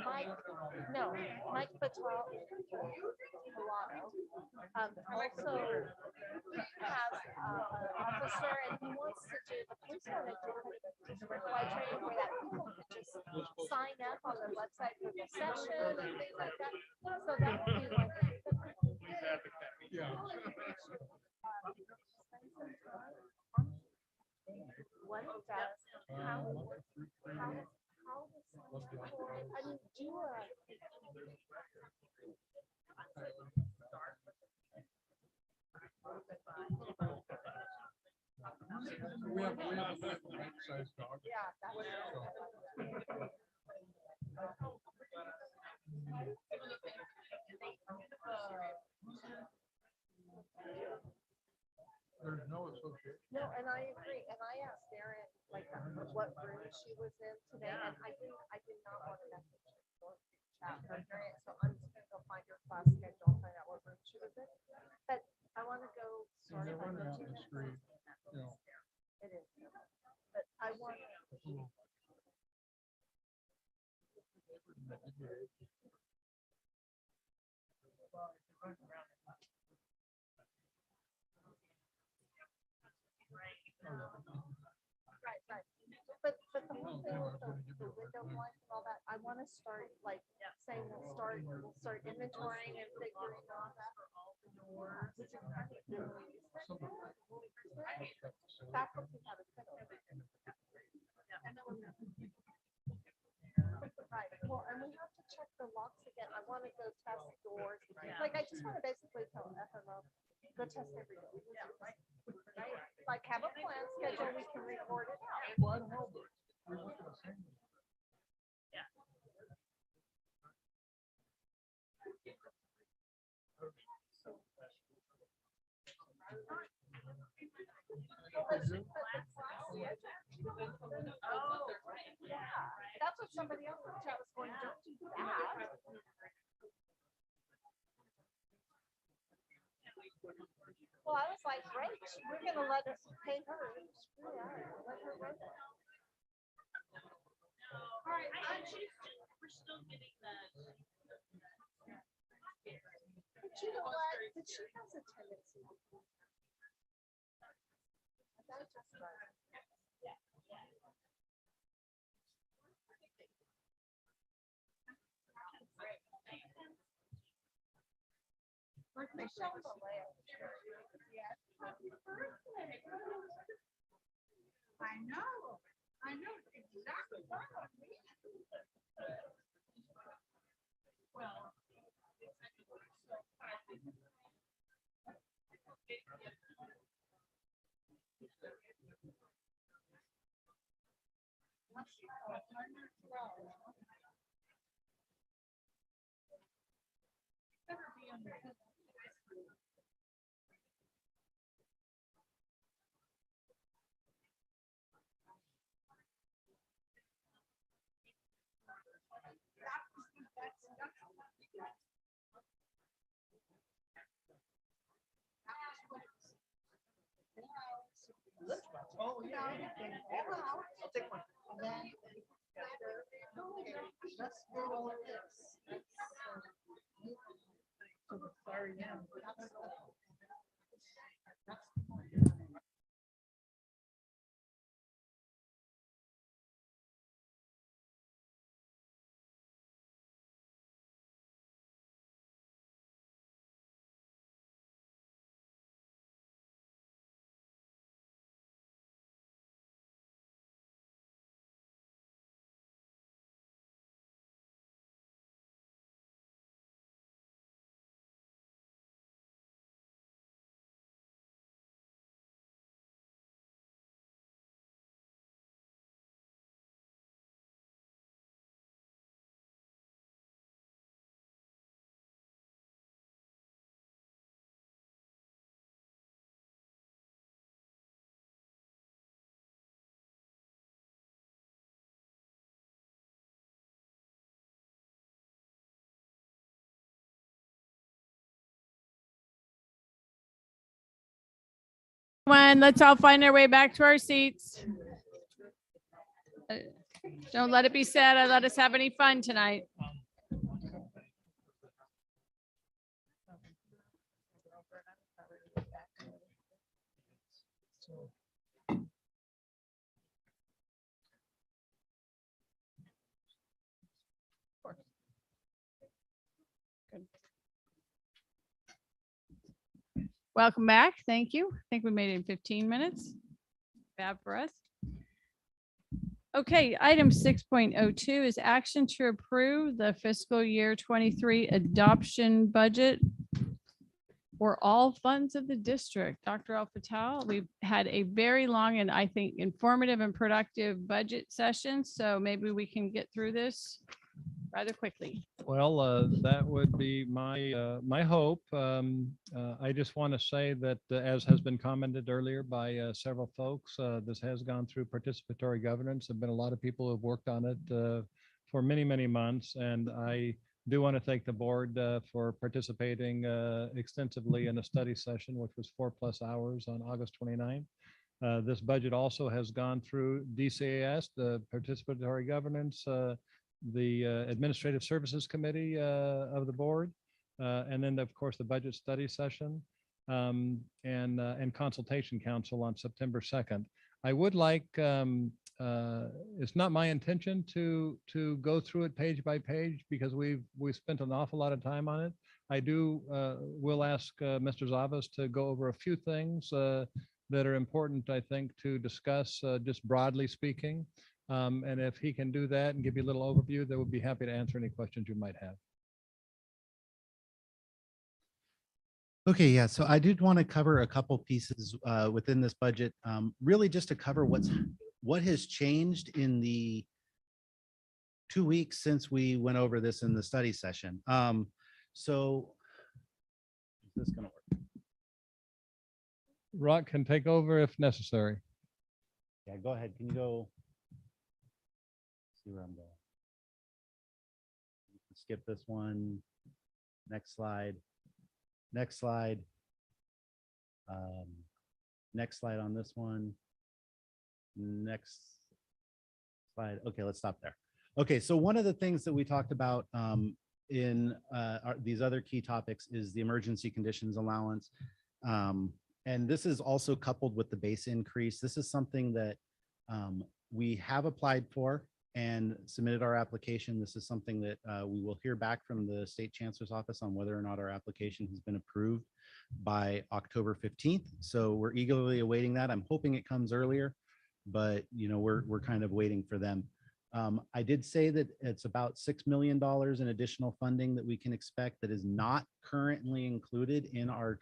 Speaker 8: I know, Mike Patel, Milano, also has an officer, and he wants to do, the police want to do reply training where that people can just sign up on the website for the session and things like that, so that would be like. What it does, how does, I mean, do a.
Speaker 6: We have a size dog.
Speaker 8: Yeah, that's.
Speaker 6: There's no association.
Speaker 8: No, and I agree, and I asked Erin, like, what room she was in today, and I did not want to message her or chat her during it, so I'm just gonna go find her class schedule, find out what room she was in. But I want to go
Speaker 6: When
Speaker 8: sort
Speaker 6: they're
Speaker 8: of.
Speaker 6: running out in the street, you know.
Speaker 8: It is, but I want. Right, right. But the whole thing with the window blinds and all that, I want to start like saying we'll start inventorying and figuring all that. Right, well, and we have to check the locks again. I want to go test doors. Like, I just want to basically tell FMO, go test every door. Right? Like, have a plan schedule, we can record it out. Yeah. Oh, yeah, that's what somebody else in the chat was going, don't do that. Well, I was like, great, we're gonna let us pay her. Screw that, let her run it. All right, we're still getting that. But you know what, but she has a tendency. That's just right. Yeah. Michelle Vallejo. I know exactly. Well. Oh, yeah. I'll take one. Let's go with this. Sorry, yeah.
Speaker 1: Let's all find our way back to our seats. Don't let it be said, I let us have any fun tonight. Welcome back. Thank you. I think we made it in 15 minutes. Bad for us. Okay, item 6.02 is action to approve the fiscal year 23 adoption budget for all funds of the district. Dr. El Fattal, we've had a very long and I think informative and productive budget session, so maybe we can get through this rather quickly.
Speaker 7: Well, that would be my hope. I just want to say that as has been commented earlier by several folks, this has gone through participatory governance. There've been a lot of people who have worked on it for many, many months. And I do want to thank the board for participating extensively in a study session, which was 4+ hours on August 29th. This budget also has gone through DCAS, the participatory governance, the Administrative Services Committee of the board, and then of course the budget study session and Consultation Council on September 2nd. I would like, it's not my intention to go through it page by page because we've spent an awful lot of time on it,
Speaker 9: I will ask Mr. Zavas to go over a few things that are important, I think, to discuss, just broadly speaking. And if he can do that and give you a little overview, then we'll be happy to answer any questions you might have.
Speaker 11: Okay, yeah, so I did want to cover a couple pieces within this budget, really just to cover what has changed in the 2 weeks since we went over this in the study session. So is this going to work?
Speaker 9: Rock can take over if necessary.
Speaker 11: Yeah, go ahead. Can you go see where I'm going? Skip this one. Next slide. Next slide. Next slide on this one. Next slide. Okay, let's stop there. Okay, so one of the things that we talked about in these other key topics is the emergency conditions allowance. And this is also coupled with the base increase. This is something that we have applied for and submitted our application. This is something that we will hear back from the State Chancellor's Office on whether or not our application has been approved by October 15th. So we're eagerly awaiting that. I'm hoping it comes earlier, but we're kind of waiting for them. I did say that it's about $6 million in additional funding that we can expect that is not currently included in our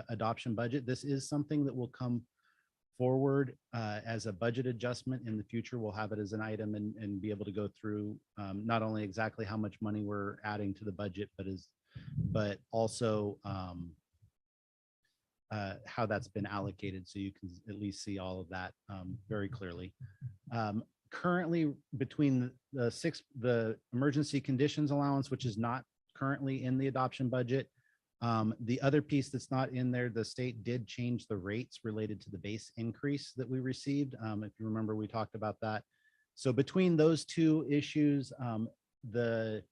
Speaker 11: adoption budget. This is something that will come forward as a budget adjustment in the future. We'll have it as an item and be able to go through not only exactly how much money we're adding to the budget, but also how that's been allocated, so you can at least see all of that very clearly. Currently, between the emergency conditions allowance, which is not currently in the adoption budget, the other piece that's not in there, the state did change the rates related to the base increase that we received. If you remember, we talked about that. So between those two issues, the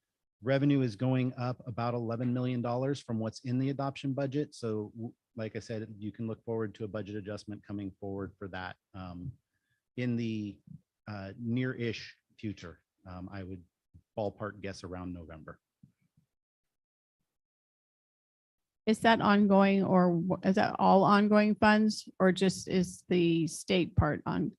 Speaker 11: revenue is going up about $11 million from what's in the adoption budget. So like I said, you can look forward to a budget adjustment coming forward for that in the near-ish future. I would ballpark guess around November.
Speaker 1: Is that ongoing, or is that all ongoing funds, or just is the state part on,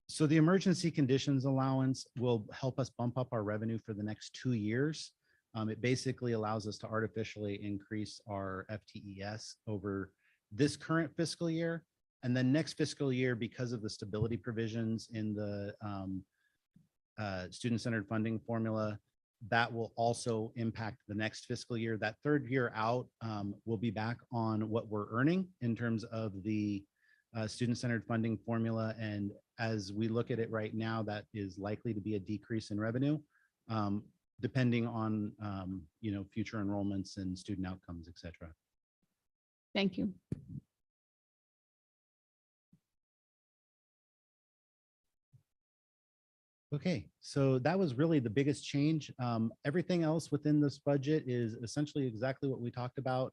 Speaker 11: So the emergency conditions allowance will help us bump up our revenue for the next 2 years. It basically allows us to artificially increase our FTES over this current fiscal year. And then next fiscal year, because of the stability provisions in the student-centered funding formula, that will also impact the next fiscal year. That third year out, we'll be back on what we're earning in terms of the student-centered funding formula. And as we look at it right now, that is likely to be a decrease in revenue, depending on future enrollments and student outcomes, et cetera.
Speaker 1: Thank you.
Speaker 11: Okay, so that was really the biggest change. Everything else within this budget is essentially exactly what we talked about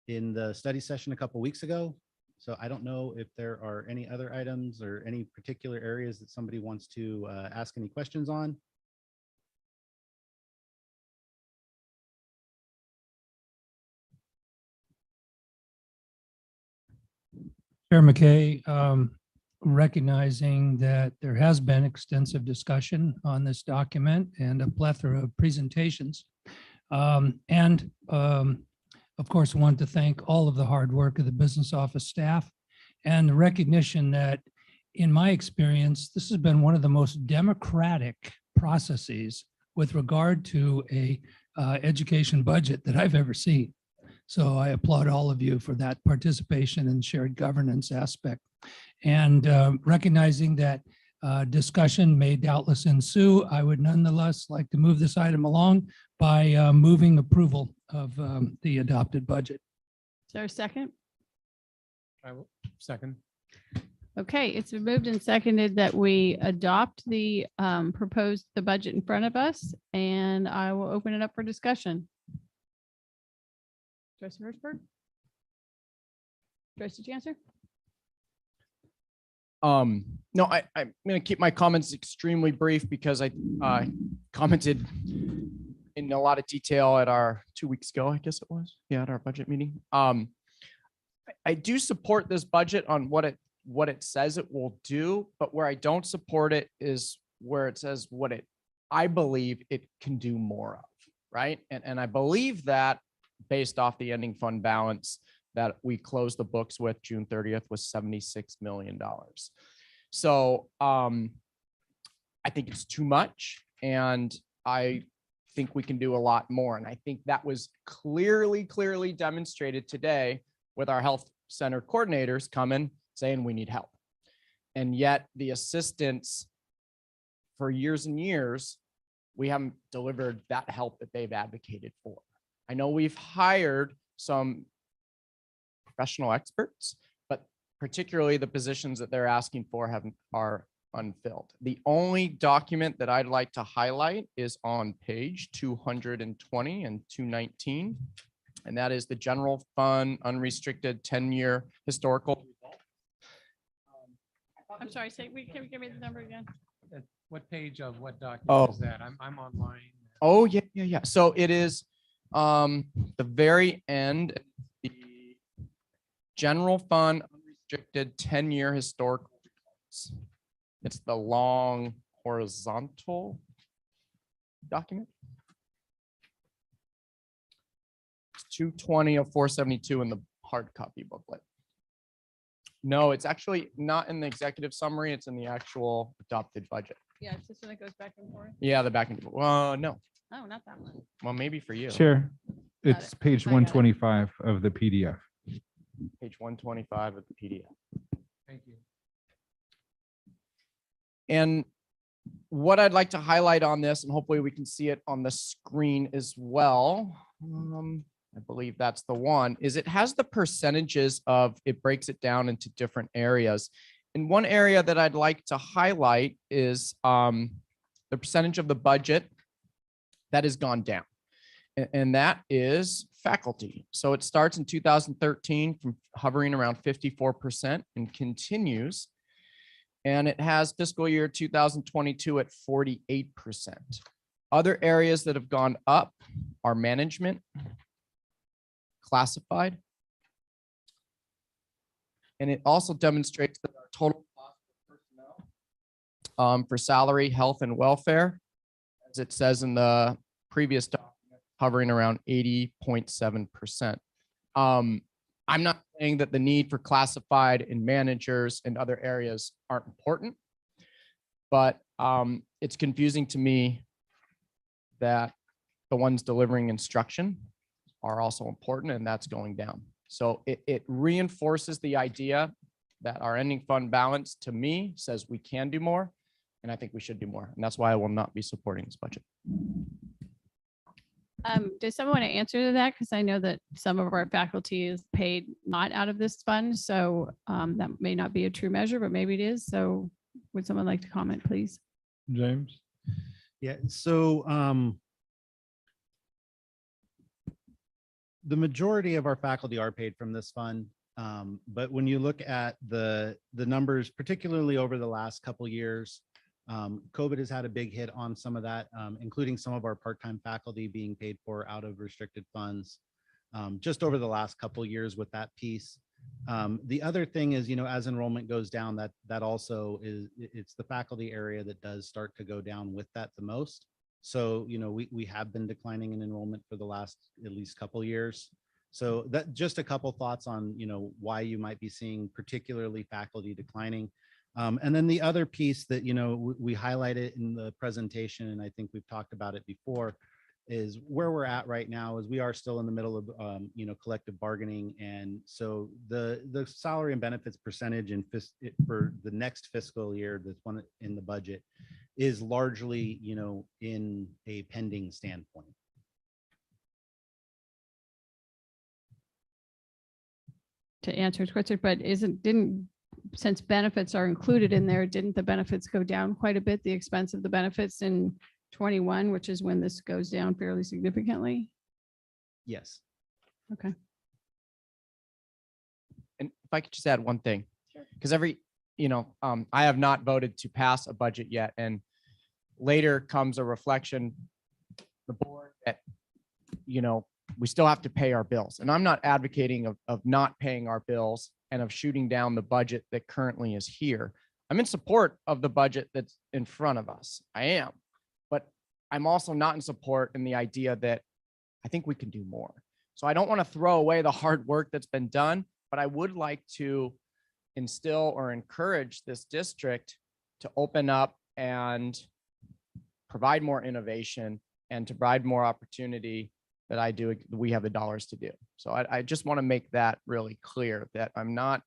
Speaker 11: in the study session a couple weeks ago. So I don't know if there are any other items or any particular areas that somebody wants to ask any questions on.
Speaker 17: Chair McKay, recognizing that there has been extensive discussion on this document and a plethora of presentations. Of course, I want to thank all of the hard work of the business office staff and the recognition that, in my experience, this has been one of the most democratic processes with regard to a education budget that I've ever seen. So I applaud all of you for that participation and shared governance aspect. And recognizing that discussion may doubtless ensue, I would nonetheless like to move this item along by moving approval of the adopted budget.
Speaker 1: Is there a second?
Speaker 7: I will second.
Speaker 1: Okay, it's been moved and seconded that we adopt the the budget in front of us, and I will open it up for discussion. Trustee Hertzberg? Trustee Chancellor?
Speaker 13: No, I'm going to keep my comments extremely brief because I commented in a lot of detail at our 2 weeks ago, I guess it was. Yeah, at our budget meeting. I do support this budget on what it says it will do, but where I don't support it is where it says I believe it can do more of, right? And I believe that based off the ending fund balance that we closed the books with June 30th was $76 million. So I think it's too much, and I think we can do a lot more. And I think that was clearly demonstrated today with our health center coordinators coming saying we need help. And yet the assistants for years and years, we haven't delivered that help that they've advocated for. I know we've hired some professional experts, but particularly the positions that they're asking for are unfilled. The only document that I'd like to highlight is on page 220 and 219. And that is the general fund unrestricted 10-year historical.
Speaker 1: I'm sorry, can you give me the number again?
Speaker 7: What page of what
Speaker 13: Oh.
Speaker 7: document is that? I'm online.
Speaker 13: Oh, yeah. So it is the very end, the general fund unrestricted 10-year historical. It's the long horizontal document. 220 of 472 in the hard copy booklet. No, it's actually not in the executive summary. It's in the actual adopted budget.
Speaker 1: Yeah, it's just when it goes back and forth.
Speaker 13: Yeah, the back and no.
Speaker 1: Oh, not that one.
Speaker 13: Well, maybe for you.
Speaker 20: Chair,
Speaker 1: Got
Speaker 20: it's
Speaker 1: it.
Speaker 20: page
Speaker 1: I got it.
Speaker 20: 125 of the PDF.
Speaker 13: Page 125 of the PDF.
Speaker 7: Thank you.
Speaker 13: And what I'd like to highlight on this, and hopefully we can see it on the screen as well. I believe that's the one, is it has the percentages of, it breaks it down into different areas. And one area that I'd like to highlight is the percentage of the budget that has gone down. And that is faculty. So it starts in 2013 from hovering around 54% and continues. And it has fiscal year 2022 at 48%. Other areas that have gone up are management, classified. And it also demonstrates that our total cost of personnel for salary, health, and welfare, as it says in the previous document, hovering around 80.7%. I'm not saying that the need for classified and managers and other areas aren't important, but it's confusing to me that the ones delivering instruction are also important, and that's going down. So it reinforces the idea that our ending fund balance, to me, says we can do more, and I think we should do more. And that's why I will not be supporting this budget.
Speaker 1: Does someone want to answer to that? Because I know that some of our faculty is paid not out of this fund. So that may not be a true measure, but maybe it is. So would someone like to comment, please?
Speaker 20: James?
Speaker 11: Yeah, so the majority of our faculty are paid from this fund. But when you look at the numbers, particularly over the last couple years, COVID has had a big hit on some of that, including some of our part-time faculty being paid for out of restricted funds just over the last couple of years with that piece. The other thing is, as enrollment goes down, that also is, it's the faculty area that does start to go down with that the most. So, we have been declining in enrollment for the last at least couple of years. So that just a couple thoughts on, why you might be seeing particularly faculty declining. And then the other piece that, we highlighted in the presentation, and I think we've talked about it before, is where we're at right now is we are still in the middle of, collective bargaining. And so the salary and benefits percentage for the next fiscal year, that's one in the budget, is largely, in a pending standpoint.
Speaker 1: To answer his question, but since benefits are included in there, didn't the benefits go down quite a bit? The expense of the benefits in 21, which is when this goes down fairly significantly?
Speaker 11: Yes.
Speaker 1: Okay.
Speaker 13: And if I could just add one thing, because I have not voted to pass a budget yet, and later comes a reflection the board that, you know, we still have to pay our bills. And I'm not advocating of not paying our bills and of shooting down the budget that currently is here. I'm in support of the budget that's in front of us. I am. But I'm also not in support in the idea that I think we can do more. So I don't want to throw away the hard work that's been done, but I would like to instill or encourage this district to open up and provide more innovation and to provide more opportunity that we have the dollars to do. So I just want to make that really clear that I'm not,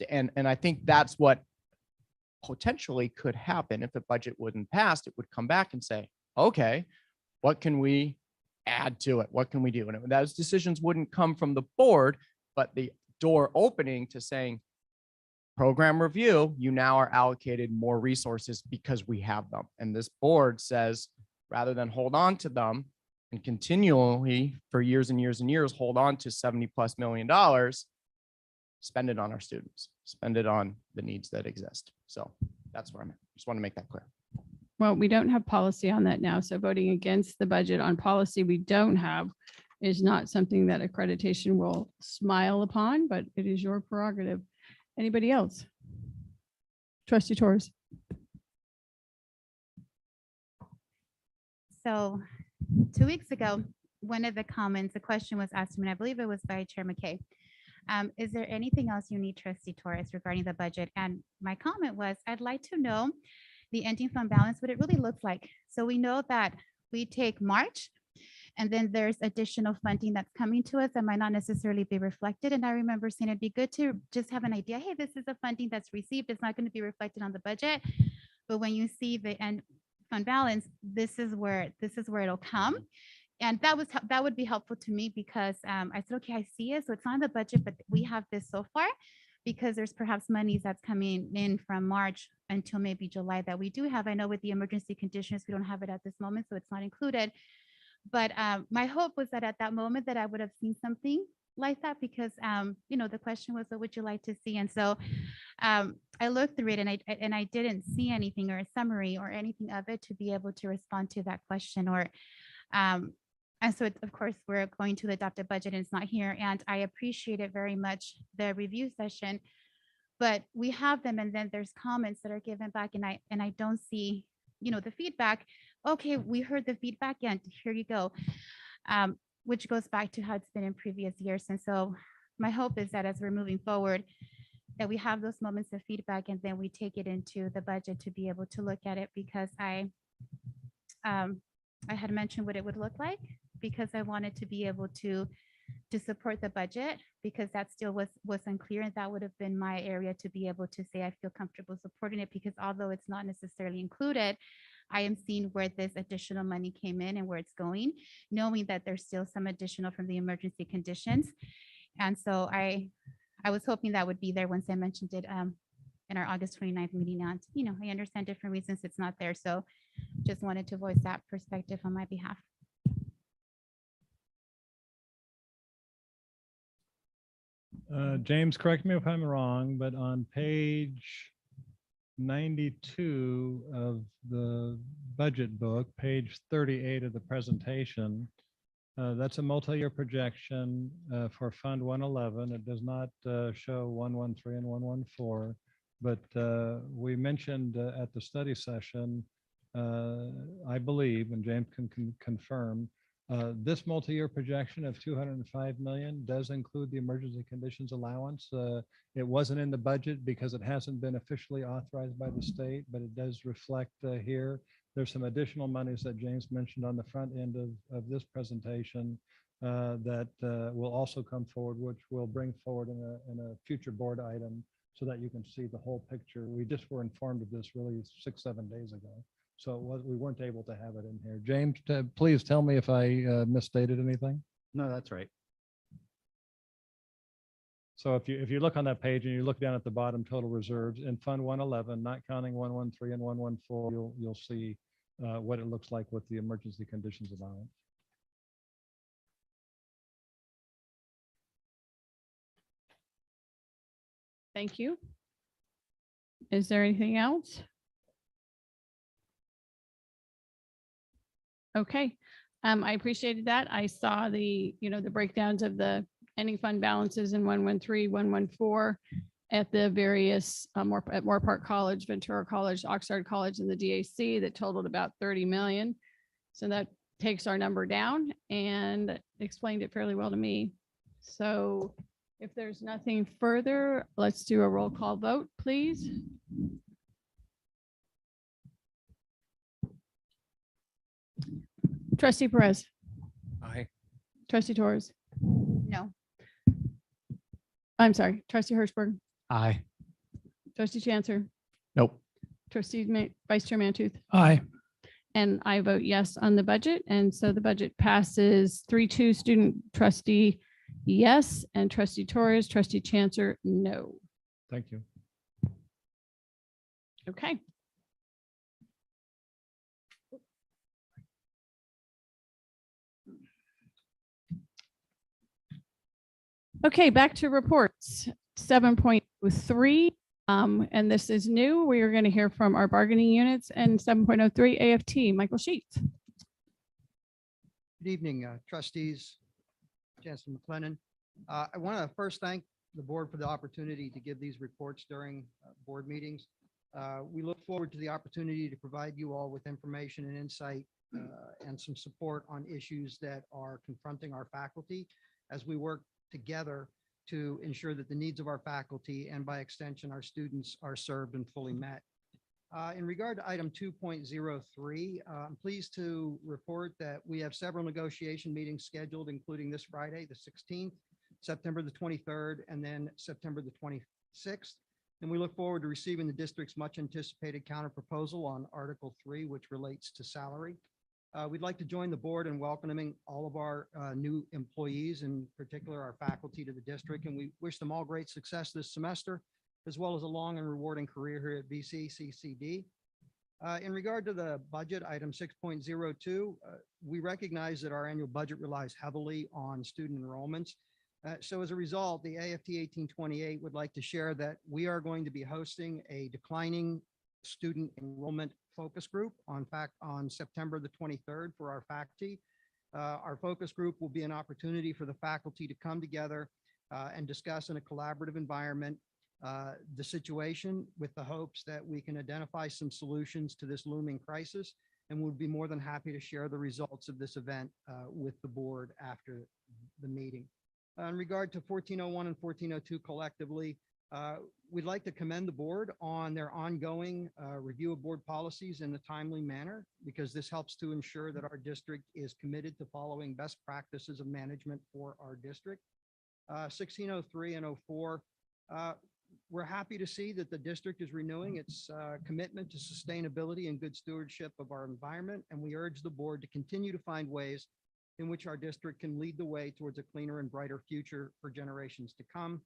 Speaker 13: and I think that's what potentially could happen if the budget wouldn't pass. It would come back and say, okay, what can we add to it? What can we do? And those decisions wouldn't come from the board, but the door opening to saying, program review, you now are allocated more resources because we have them. And this board says, rather than hold on to them and continually for years and years and years, hold on to $70+ million, spend it on our students, spend it on the needs that exist. So that's where I'm at. Just want to make that clear.
Speaker 1: Well, we don't have policy on that now. So voting against the budget on policy we don't have is not something that accreditation will smile upon, but it is your prerogative. Anybody else? Trustee Torres.
Speaker 12: So 2 weeks ago, one of the comments, a question was asked to me, and I believe it was by Chair McKay. Is there anything else you need, Trustee Torres, regarding the budget? And my comment was, I'd like to know the ending fund balance, what it really looks like. So we know that we take March, and then there's additional funding that's coming to us that might not necessarily be reflected. And I remember saying it'd be good to just have an idea, hey, this is the funding that's received. It's not going to be reflected on the budget. But when you see the end fund balance, this is where it'll come. And that would be helpful to me because I said, okay, I see it. So it's not in the budget, but we have this so far because there's perhaps monies that's coming in from March until maybe July that we do have. I know with the emergency conditions, we don't have it at this moment, so it's not included. But my hope was that at that moment that I would have seen something like that because, the question was, what would you like to see? And so I looked through it and I didn't see anything or a summary or anything of it to be able to respond to that question and so of course, we're going to adopt a budget and it's not here. And I appreciate it very much, the review session, but we have them and then there's comments that are given back and I don't see, the feedback. Okay, we heard the feedback and here you go, which goes back to how it's been in previous years. And so my hope is that as we're moving forward, that we have those moments of feedback and then we take it into the budget to be able to look at it because I had mentioned what it would look like because I wanted to be able to support the budget because that still was unclear and that would have been my area to be able to say I feel comfortable supporting it because although it's not necessarily included, I am seeing where this additional money came in and where it's going, knowing that there's still some additional from the emergency conditions. And so I was hoping that would be there once I mentioned it in our August 29th meeting. And, I understand different reasons it's not there. So just wanted to voice that perspective on my behalf.
Speaker 9: James, correct me if I'm wrong, but on page 92 of the budget book, page 38 of the presentation, that's a multi-year projection for Fund 111. It does not show 113 and 114, but we mentioned at the study session, I believe, and James can confirm, this multi-year projection of 205 million does include the emergency conditions allowance. It wasn't in the budget because it hasn't been officially authorized by the state, but it does reflect here. There's some additional monies that James mentioned on the front end of this presentation that will also come forward, which we'll bring forward in a future board item so that you can see the whole picture. We just were informed of this really 6-7 days ago. So we weren't able to have it in here. James, please tell me if I misstated anything.
Speaker 11: No, that's right.
Speaker 9: So if you look on that page and you look down at the bottom, total reserves in Fund 111, not counting 113 and 114, you'll see what it looks like with the emergency conditions allowance.
Speaker 1: Thank you. Is there anything else? Okay. I appreciated that. I saw the, the breakdowns of the ending fund balances in 113, 114 at the various, at Moore Park College, Ventura College, Oxnard College, and the DAC that totaled about 30 million. So that takes our number down and explained it fairly well to me. So if there's nothing further, let's do a roll call vote, please. Trustee Perez,
Speaker 7: Aye.
Speaker 1: Trustee Torres.
Speaker 12: No.
Speaker 1: I'm sorry, Trustee Hirschberg,
Speaker 15: Aye.
Speaker 1: Trustee Chancellor,
Speaker 13: Nope.
Speaker 1: Vice Chair Mantooth.
Speaker 17: Aye.
Speaker 1: And I vote yes on the budget. And so the budget passes 3-2. Student trustee, yes, and trustee Torres, trustee Chancellor, no.
Speaker 9: Thank you.
Speaker 1: Okay. Okay, back to reports. 7.03. And this is new. We are going to hear from our bargaining units and 7.03 AFT, Michael Sheets.
Speaker 4: Good evening, trustees, Chancellor McLennan. I want to first thank the board for the opportunity to give these reports during board meetings. We look forward to the opportunity to provide you all with information and insight and some support on issues that are confronting our faculty as we work together to ensure that the needs of our faculty and by extension our students are served and fully met. In regard to item 2.03, I'm pleased to report that we have several negotiation meetings scheduled, including this Friday, the 16th, September the 23rd, and then September the 26th. And we look forward to receiving the district's much anticipated counter proposal on Article 3, which relates to salary. We'd like to join the board in welcoming all of our new employees, in particular our faculty, to the district, and we wish them all great success this semester, as well as a long and rewarding career here at VCCCD. In regard to the budget, item 6.02, we recognize that our annual budget relies heavily on student enrollments. So as a result, the AFT 1828 would like to share that we are going to be hosting a declining student enrollment focus group on September the 23rd for our faculty. Our focus group will be an opportunity for the faculty to come together and discuss in a collaborative environment the situation with the hopes that we can identify some solutions to this looming crisis, and we'll be more than happy to share the results of this event with the board after the meeting. In regard to 1401 and 1402 collectively, we'd like to commend the board on their ongoing review of board policies in a timely manner, because this helps to ensure that our district is committed to following best practices of management for our district. 1603 and 04, we're happy to see that the district is renewing its commitment to sustainability and good stewardship of our environment, and we urge the board to continue to find ways in which our district can lead the way towards a cleaner and brighter future for generations to come.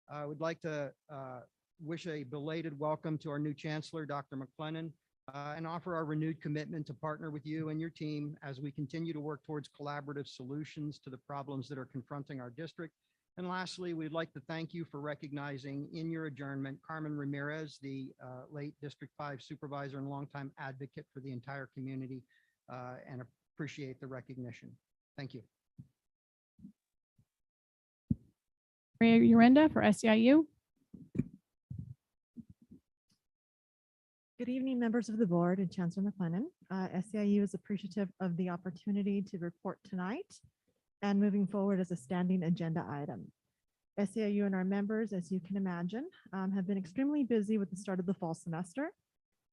Speaker 4: I would like to wish a belated welcome to our new chancellor, Dr. McLennan, and offer our renewed commitment to partner with you and your team as we continue to work towards collaborative solutions to the problems that are confronting our district. And lastly, we'd like to thank you for recognizing in your adjournment Carmen Ramirez, the late District 5 supervisor and longtime advocate for the entire community, and appreciate the recognition. Thank you.
Speaker 1: Maria Urenda for SEIU.
Speaker 10: Good evening, members of the board and Chancellor McLennan. SEIU is appreciative of the opportunity to report tonight and moving forward as a standing agenda item. SEIU and our members, as you can imagine, have been extremely busy with the start of the fall semester.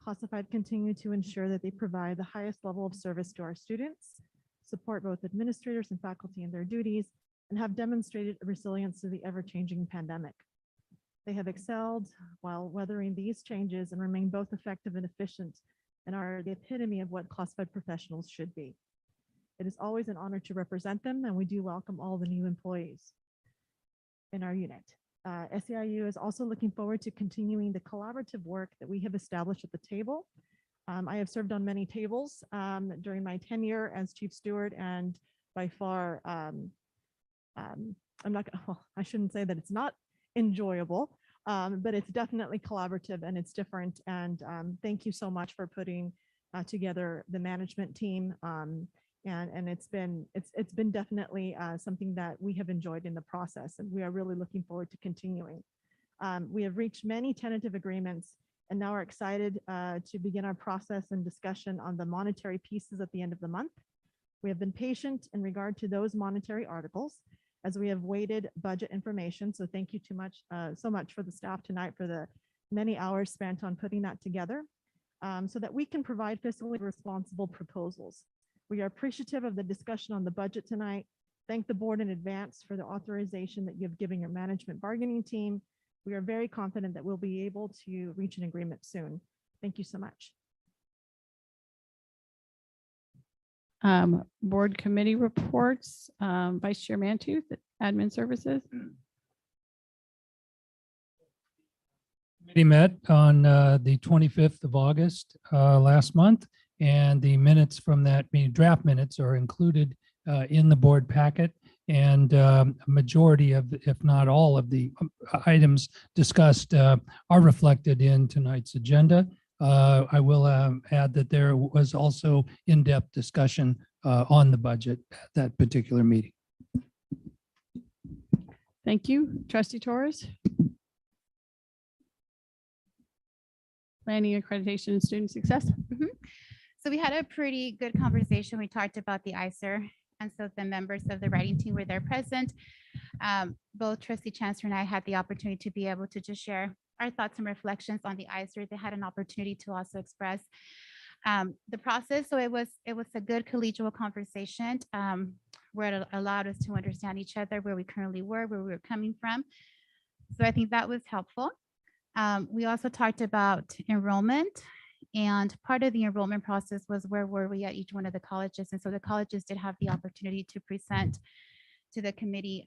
Speaker 10: Classified continue to ensure that they provide the highest level of service to our students, support both administrators and faculty in their duties, and have demonstrated resilience to the ever-changing pandemic. They have excelled while weathering these changes and remain both effective and efficient, and are the epitome of what classified professionals should be. It is always an honor to represent them, and we do welcome all the new employees in our unit. SEIU is also looking forward to continuing the collaborative work that we have established at the table. I have served on many tables during my tenure as chief steward, and by far, I shouldn't say that it's not enjoyable, but it's definitely collaborative and it's different. And thank you so much for putting together the management team And it's been definitely something that we have enjoyed in the process, and we are really looking forward to continuing. We have reached many tentative agreements and now are excited to begin our process and discussion on the monetary pieces at the end of the month. We have been patient in regard to those monetary articles as we have weighted budget information. So thank you so much for the staff tonight for the many hours spent on putting that together so that we can provide fiscally responsible proposals. We are appreciative of the discussion on the budget tonight. Thank the board in advance for the authorization that you have given your management bargaining team. We are very confident that we'll be able to reach an agreement soon. Thank you so much.
Speaker 1: Board committee reports, Vice Chair Mantooth, Admin Services.
Speaker 17: Committee met on the 25th of August last month, and the minutes from that meeting, draft minutes, are included in the board packet. And a majority of, if not all of the items discussed are reflected in tonight's agenda. I will add that there was also in-depth discussion on the budget at that particular meeting.
Speaker 1: Thank you. Trustee Torres. Planning, accreditation, and student success.
Speaker 12: So we had a pretty good conversation. We talked about the ICER, and so the members of the writing team were there present. Both Trustee Chancellor and I had the opportunity to be able to just share our thoughts and reflections on the ICER. They had an opportunity to also express the process. So it was a good collegial conversation where it allowed us to understand each other, where we currently were, where we were coming from. So I think that was helpful. We also talked about enrollment, and part of the enrollment process was where were we at each one of the colleges. And so the colleges did have the opportunity to present to the committee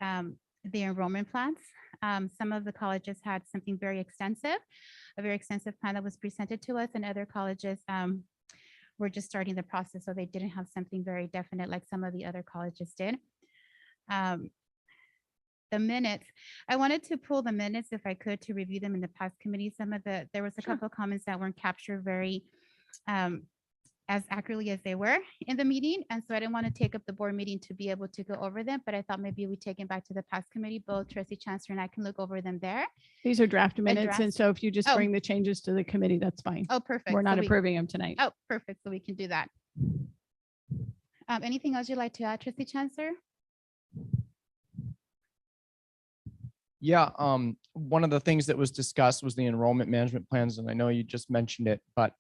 Speaker 12: the enrollment plans. Some of the colleges had something very extensive, a very extensive plan that was presented to us, and other colleges were just starting the process. So they didn't have something very definite like some of the other colleges did. The minutes, I wanted to pull the minutes if I could to review them in the past committee. There was a couple of comments that weren't captured very as accurately as they were in the meeting. And so I didn't want to take up the board meeting to be able to go over them, but I thought maybe we take it back to the past committee. Both Trustee Chancellor and I can look over them there.
Speaker 1: These are draft minutes.
Speaker 12: draft.
Speaker 1: And so if you just
Speaker 12: Oh.
Speaker 1: bring the changes to the committee, that's fine.
Speaker 12: Oh, perfect.
Speaker 1: We're
Speaker 12: So
Speaker 1: not
Speaker 12: we-
Speaker 1: approving them tonight.
Speaker 12: Oh, perfect. So we can do that. Anything else you'd like to add, Trustee Chancellor?
Speaker 13: Yeah, one of the things that was discussed was the enrollment management plans, and I know you just mentioned it, but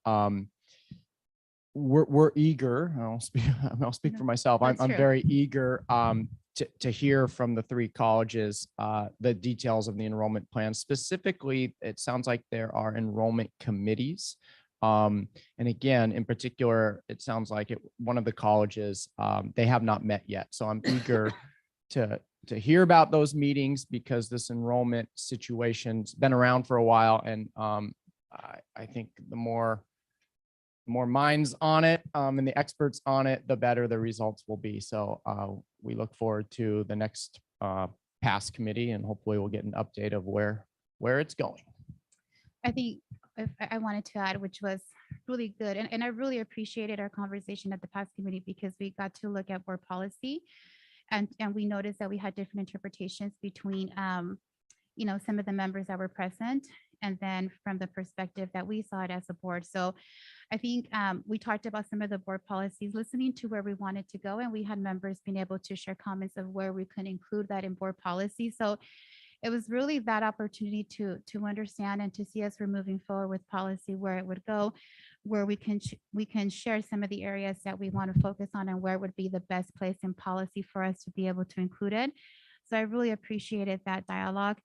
Speaker 13: we're eager. I'll speak for myself. I'm
Speaker 12: That's true.
Speaker 13: very eager to hear from the three colleges the details of the enrollment plan. Specifically, it sounds like there are enrollment committees. And again, in particular, it sounds like one of the colleges, they have not met yet. So I'm eager to hear about those meetings because this enrollment situation's been around for a while. And I think the more minds on it and the experts on it, the better the results will be. So we look forward to the next pass committee, and hopefully we'll get an update of where it's going.
Speaker 12: I think if I wanted to add, which was really good, and I really appreciated our conversation at the past committee because we got to look at board policy, and we noticed that we had different interpretations between some of the members that were present, and then from the perspective that we saw it as a board. So I think we talked about some of the board policies, listening to where we wanted to go, and we had members being able to share comments of where we could include that in board policy. So it was really that opportunity to understand and to see as we're moving forward with policy, where it would go, where we can share some of the areas that we want to focus on, and where would be the best place in policy for us to be able to include it. So I really appreciated that dialogue.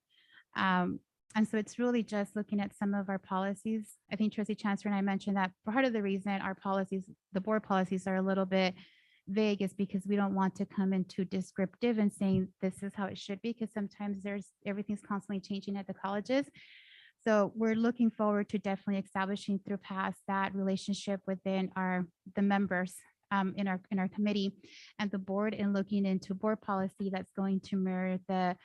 Speaker 12: And so it's really just looking at some of our policies. I think Trustee Chancellor and I mentioned that part of the reason our policies, the board policies, are a little bit vague is because we don't want to come in too descriptive and saying this is how it should be, because sometimes everything's constantly changing at the colleges. So we're looking forward to definitely establishing through past that relationship within the members in our committee and the board, and looking into board policy that's going to mirror the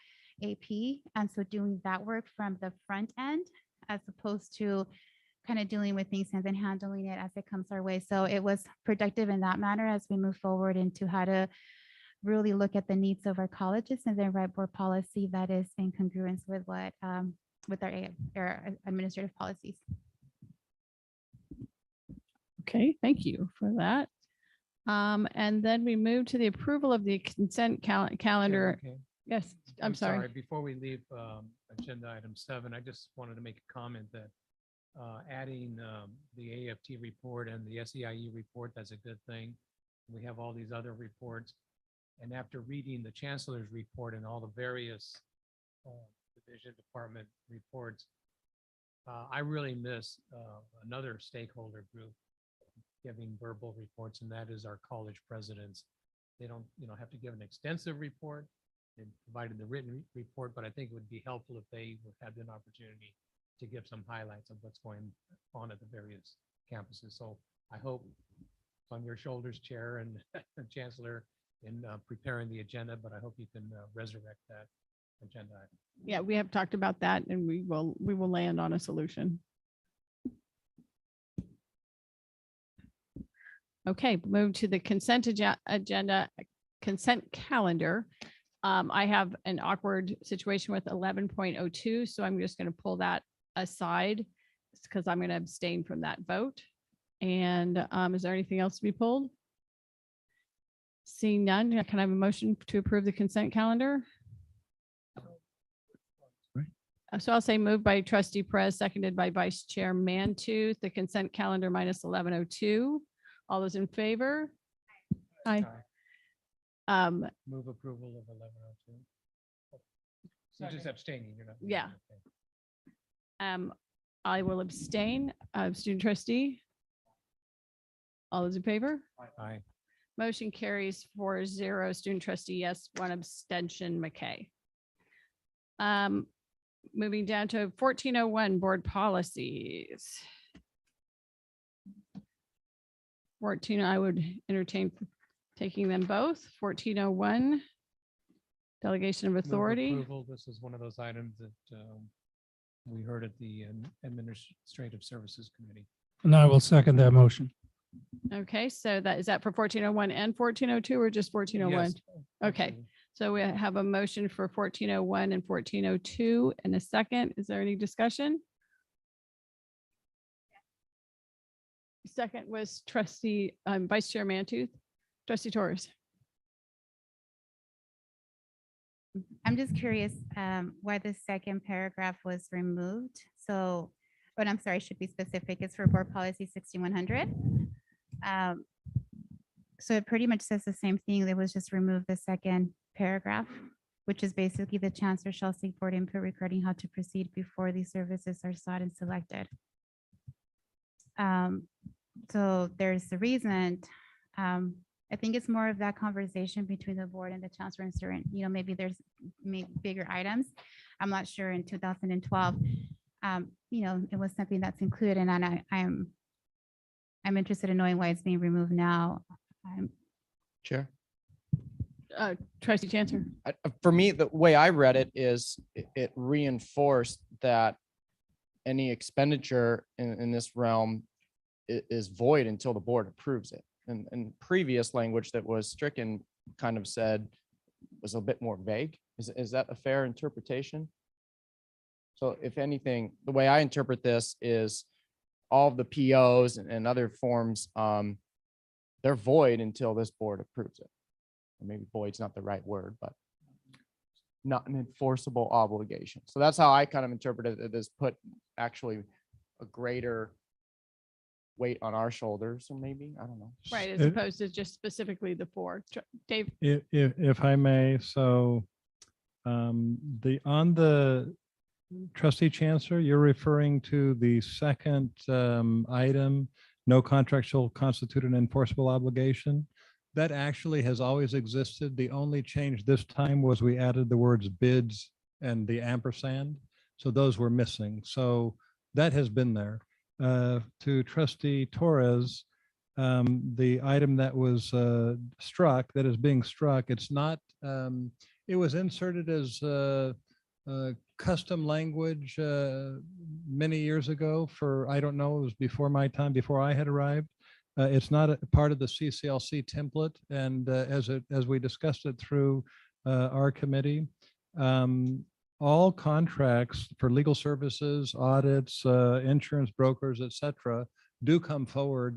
Speaker 12: AP. And so doing that work from the front end, as opposed to kind of dealing with things and then handling it as it comes our way. So it was productive in that manner as we move forward into how to really look at the needs of our colleges and then write board policy that is in congruence with what with our administrative policies.
Speaker 1: Okay, thank you for that. And then we move to the approval of the consent calendar.
Speaker 7: Okay.
Speaker 1: Yes, I'm sorry.
Speaker 7: Before we leave agenda item 7, I just wanted to make a comment that adding the AFT report and the SEIU report, that's a good thing. We have all these other reports. And after reading the chancellor's report and all the various division department reports, I really miss another stakeholder group giving verbal reports, and that is our college presidents. They don't, have to give an extensive report and provided the written report, but I think it would be helpful if they would have an opportunity to give some highlights of what's going on at the various campuses. So I hope it's on your shoulders, Chair and Chancellor, in preparing the agenda, but I hope you can resurrect that agenda item.
Speaker 1: Yeah, we have talked about that and we will land on a solution. Okay, move to the consent agenda, consent calendar. I have an awkward situation with 11.02, so I'm just going to pull that aside because I'm going to abstain from that vote. And is there anything else to be pulled? Seeing none, can I have a motion to approve the consent calendar? So I'll say moved by Trustee Perez, seconded by Vice Chair Mantooth, the consent calendar minus 1102. All those in favor? Aye.
Speaker 7: Move approval of 1102. You're just abstaining, you're not.
Speaker 1: Yeah.
Speaker 7: Okay.
Speaker 1: I will abstain. Student trustee? All those in favor?
Speaker 7: Aye.
Speaker 1: Motion carries 4-0. Student trustee, yes, 1 abstention, McKay. Moving down to 1401 board policies. 14, I would entertain taking them both. 1401, delegation of
Speaker 7: Move
Speaker 1: authority.
Speaker 7: approval. This is one of those items that we heard at the Administrative Services Committee.
Speaker 17: And I will second that motion.
Speaker 1: Okay, so that is that for 1401 and 1402 or just 1401?
Speaker 7: Yes,
Speaker 1: Okay,
Speaker 7: absolutely.
Speaker 1: so we have a motion for 1401 and 1402 and a second. Is there any discussion? Second was trustee, Vice Chair Mantooth. Trustee Torres.
Speaker 12: I'm just curious why the second paragraph was removed. So, but I'm sorry, I should be specific. It's for board policy 6100. So it pretty much says the same thing. It was just remove the second paragraph, which is basically the chancellor shall seek board input regarding how to proceed before these services are sought and selected. So there's the reason. I think it's more of that conversation between the board and the chancellor and certain, maybe there's bigger items. I'm not sure in 2012, it was something that's included, and I'm interested in knowing why it's being removed now.
Speaker 13: Chair.
Speaker 1: Trustee Chancellor.
Speaker 13: For me, the way I read it is it reinforced that any expenditure in this realm is void until the board approves it. And previous language that was stricken kind of said was a bit more vague. Is that a fair interpretation? So if anything, the way I interpret this is all of the POs and other forms, they're void until this board approves it. Or maybe void's not the right word, but not an enforceable obligation. So that's how I kind of interpreted it, is put actually a greater weight on our shoulders, or maybe, I don't know.
Speaker 1: Right, as opposed to just specifically the 4. Dave.
Speaker 9: If I may, so on the trustee chancellor, you're referring to the second item, no contract shall constitute an enforceable obligation. That actually has always existed. The only change this time was we added the words bids and the ampersand. So those were missing. So that has been there. To Trustee Torres, the item that was struck, that is being struck, it's not, it was inserted as custom language many years ago for, I don't know, it was before my time, before I had arrived. It's not a part of the CCLC template. And as we discussed it through our committee, all contracts for legal services, audits, insurance brokers, et cetera, do come forward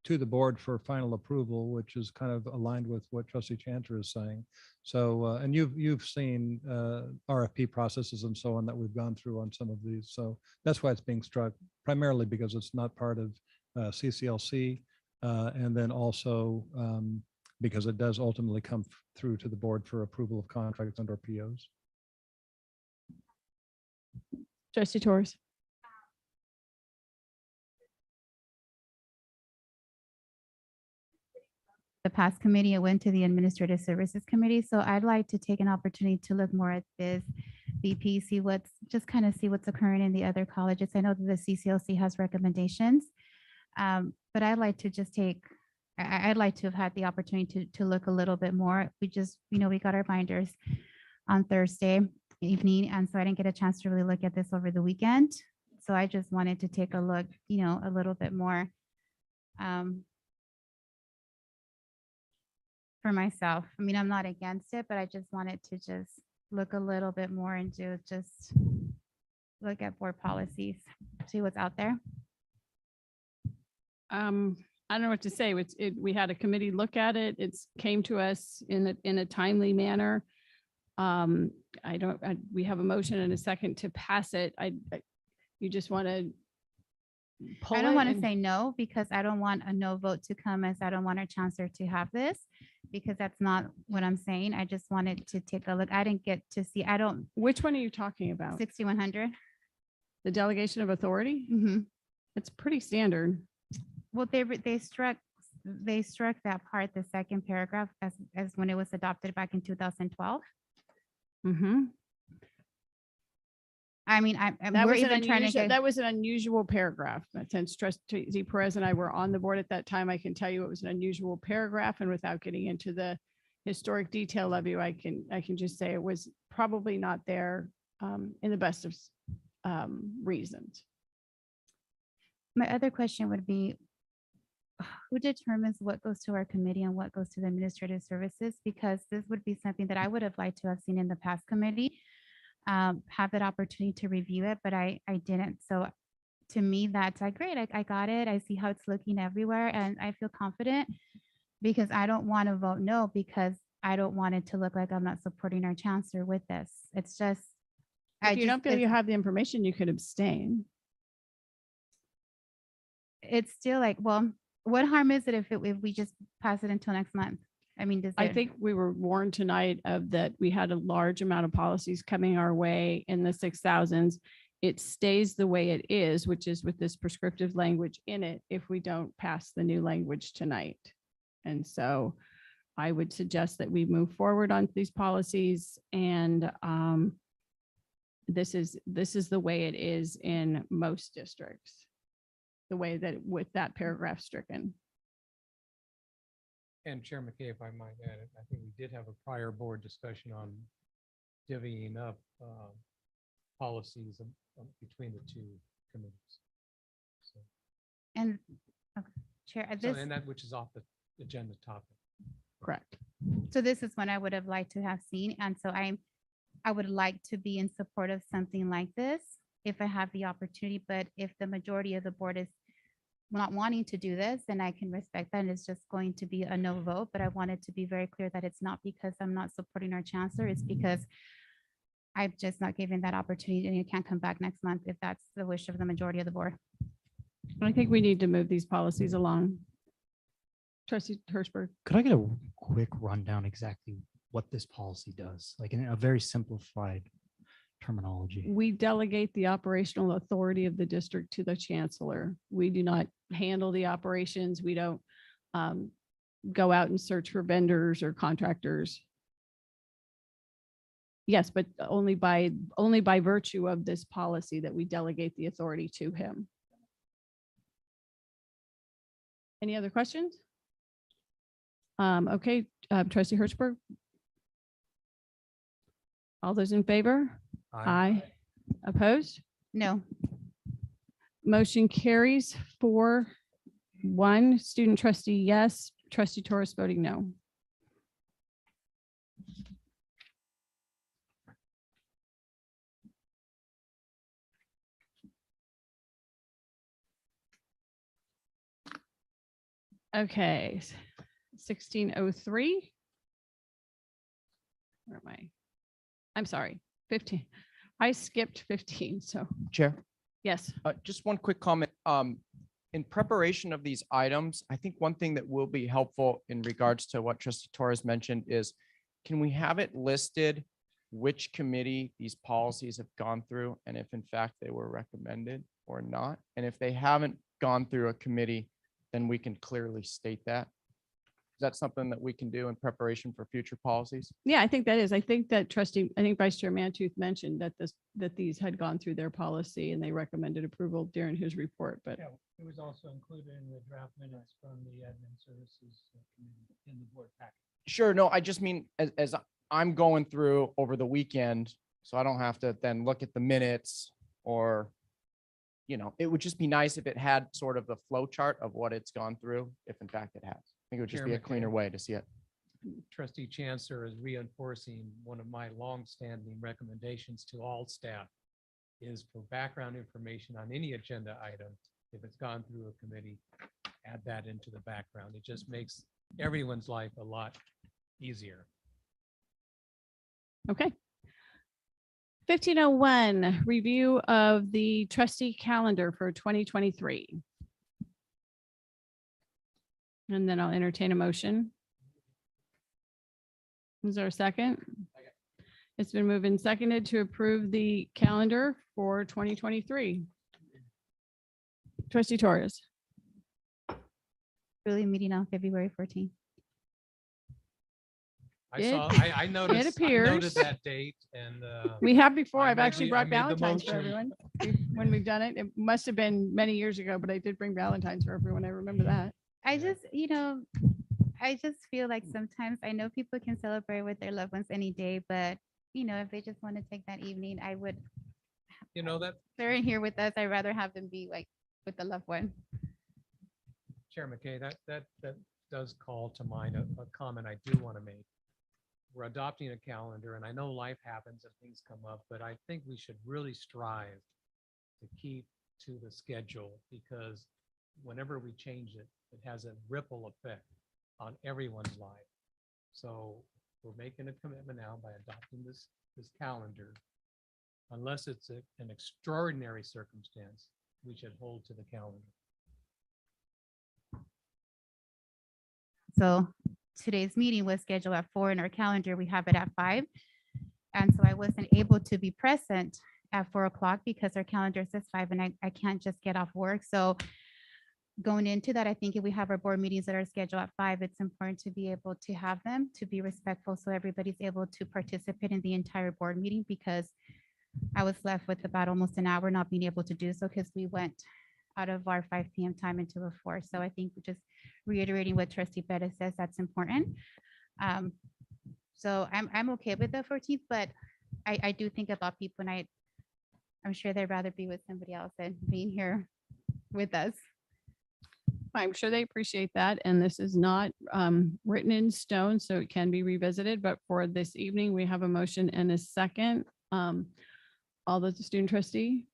Speaker 9: to the board for final approval, which is kind of aligned with what Trustee Chanter is saying. So, and you've seen RFP processes and so on that we've gone through on some of these. So that's why it's being struck, primarily because it's not part of CCLC, and then also because it does ultimately come through to the board for approval of contracts under POs.
Speaker 1: Trustee Torres.
Speaker 12: The past committee, it went to the Administrative Services Committee. So I'd like to take an opportunity to look more at this VP, see what's, just kind of see what's occurring in the other colleges. I know that the CCLC has recommendations, but I'd like to just take, I'd like to have had the opportunity to look a little bit more. We just, we got our binders on Thursday evening, and so I didn't get a chance to really look at this over the weekend. So I just wanted to take a look, a little bit more for myself. I mean, I'm not against it, but I just wanted to just look a little bit more into just look at board policies, see what's out there.
Speaker 1: I don't know what to say. We had a committee look at it. It's came to us in a timely manner. We have a motion and a second to pass it. You just want to pull
Speaker 12: I don't
Speaker 1: it
Speaker 12: want to
Speaker 1: and-
Speaker 12: say no, because I don't want a no vote to come, as I don't want our chancellor to have this, because that's not what I'm saying. I just wanted to take a look. I didn't get to see,
Speaker 1: Which one are you talking about?
Speaker 12: 6100.
Speaker 1: The delegation of authority?
Speaker 12: Mhm.
Speaker 1: It's pretty standard.
Speaker 12: Well, they struck that part, the second paragraph, as when it was adopted back in 2012.
Speaker 1: Mm-hmm.
Speaker 12: I mean, we're even trying to get.
Speaker 1: That was an unusual paragraph. But since Trustee Perez and I were on the board at that time, I can tell you it was an unusual paragraph. And without getting into the historic detail of you, I can just say it was probably not there in the best of reasons.
Speaker 12: My other question would be, who determines what goes to our committee and what goes to the administrative services? Because this would be something that I would have liked to have seen in the past committee, have that opportunity to review it, but I didn't. So to me, that's like, great, I got it. I see how it's looking everywhere, and I feel confident, because I don't want to vote no, because I don't want it to look like I'm not supporting our chancellor with this. It's just,
Speaker 1: If you don't feel you have the information, you could abstain.
Speaker 12: it's still like, well, what harm is it if we just pass it until next month? I mean, does
Speaker 1: I
Speaker 12: it?
Speaker 1: think we were warned tonight of that we had a large amount of policies coming our way in the 6,000s. It stays the way it is, which is with this prescriptive language in it, if we don't pass the new language tonight. And so I would suggest that we move forward on these policies, and this is the way it is in most districts, the way that with that paragraph stricken.
Speaker 7: And Chair McKay, if I might add, I think we did have a prior board discussion on divvying up policies between the two committees. So,
Speaker 12: And okay, Chair,
Speaker 7: and that which is off the agenda topic.
Speaker 1: Correct.
Speaker 12: So this is one I would have liked to have seen. And so I would like to be in support of something like this if I have the opportunity. But if the majority of the board is not wanting to do this, then I can respect that. And it's just going to be a no vote. But I wanted to be very clear that it's not because I'm not supporting our chancellor. It's because I've just not given that opportunity, and you can't come back next month if that's the wish of the majority of the board.
Speaker 1: I think we need to move these policies along. Trustee Hirschberg.
Speaker 15: Could I get a quick rundown exactly what this policy does, like in a very simplified terminology?
Speaker 1: We delegate the operational authority of the district to the chancellor. We do not handle the operations. We don't go out and search for vendors or contractors. Yes, but only by virtue of this policy that we delegate the authority to him. Any other questions? Okay, Trustee Hirschberg. All those in favor? Aye. Opposed?
Speaker 12: No.
Speaker 1: Motion carries 4-1. Student trustee, yes. Trustee Torres voting no. Okay, 1603. Where am I? I'm sorry, 15. I skipped 15, so
Speaker 13: Chair,
Speaker 1: yes.
Speaker 13: just one quick comment. In preparation of these items, I think one thing that will be helpful in regards to what Trustee Torres mentioned is, can we have it listed which committee these policies have gone through and if in fact they were recommended or not? And if they haven't gone through a committee, then we can clearly state that. Is that something that we can do in preparation for future policies?
Speaker 1: Yeah, I think that is. I think that I think Vice Chair Mantooth mentioned that these had gone through their policy and they recommended approval during his report, but
Speaker 7: Yeah, it was also included in the draft minutes from the admin services committee in the board packet.
Speaker 13: Sure. No, I just mean as I'm going through over the weekend, so I don't have to then look at the minutes or, it would just be nice if it had sort of the flow chart of what it's gone through, if in fact it has. I think it would just be a
Speaker 7: Chairman,
Speaker 13: cleaner way to see it.
Speaker 7: Trustee Chancellor is reinforcing one of my longstanding recommendations to all staff is for background information on any agenda item. If it's gone through a committee, add that into the background. It just makes everyone's life a lot easier.
Speaker 1: okay. 1501, review of the trustee calendar for 2023. And then I'll entertain a motion. Is there a second? It's been moved and seconded to approve the calendar for 2023. Trustee Torres.
Speaker 12: Really meeting on February 14th.
Speaker 7: I noticed, I
Speaker 1: appears.
Speaker 7: noted that date and.
Speaker 1: We have before.
Speaker 7: I
Speaker 1: I've
Speaker 7: made
Speaker 1: actually
Speaker 7: the- I
Speaker 1: brought
Speaker 7: made the
Speaker 1: Valentine's for
Speaker 7: motion.
Speaker 1: everyone when we've done it. It must have been many years ago, but I did bring Valentine's for everyone. I remember that.
Speaker 12: I just, I just feel like sometimes I know people can celebrate with their loved ones any day, but if they just want to take that evening, I would.
Speaker 7: That
Speaker 12: They're in here with us. I'd rather have them be like with the loved one.
Speaker 7: Chair McKay, that does call to mind a comment I do want to make. We're adopting a calendar and I know life happens and things come up, but I think we should really strive to keep to the schedule because whenever we change it, it has a ripple effect on everyone's life. So we're making a commitment now by adopting this calendar. Unless it's an extraordinary circumstance, we should hold to the calendar.
Speaker 12: So today's meeting was scheduled at 4 in our calendar. We have it at 5. And so I wasn't able to be present at 4 o'clock because our calendar says 5 and I can't just get off work. So going into that, I think if we have our board meetings that are scheduled at 5, it's important to be able to have them, to be respectful so everybody's able to participate in the entire board meeting because I was left with about almost an hour not being able to do so because we went out of our 5 p.m. time into a 4. So I think just reiterating what Trustee Bettis says, that's important. So I'm okay with the 14th, but I do think about people and I'm sure they'd rather be with somebody else than being here with us.
Speaker 1: I'm sure they appreciate that. And this is not written in stone, so it can be revisited. But for this evening, we have a motion and a second. All those student trustee?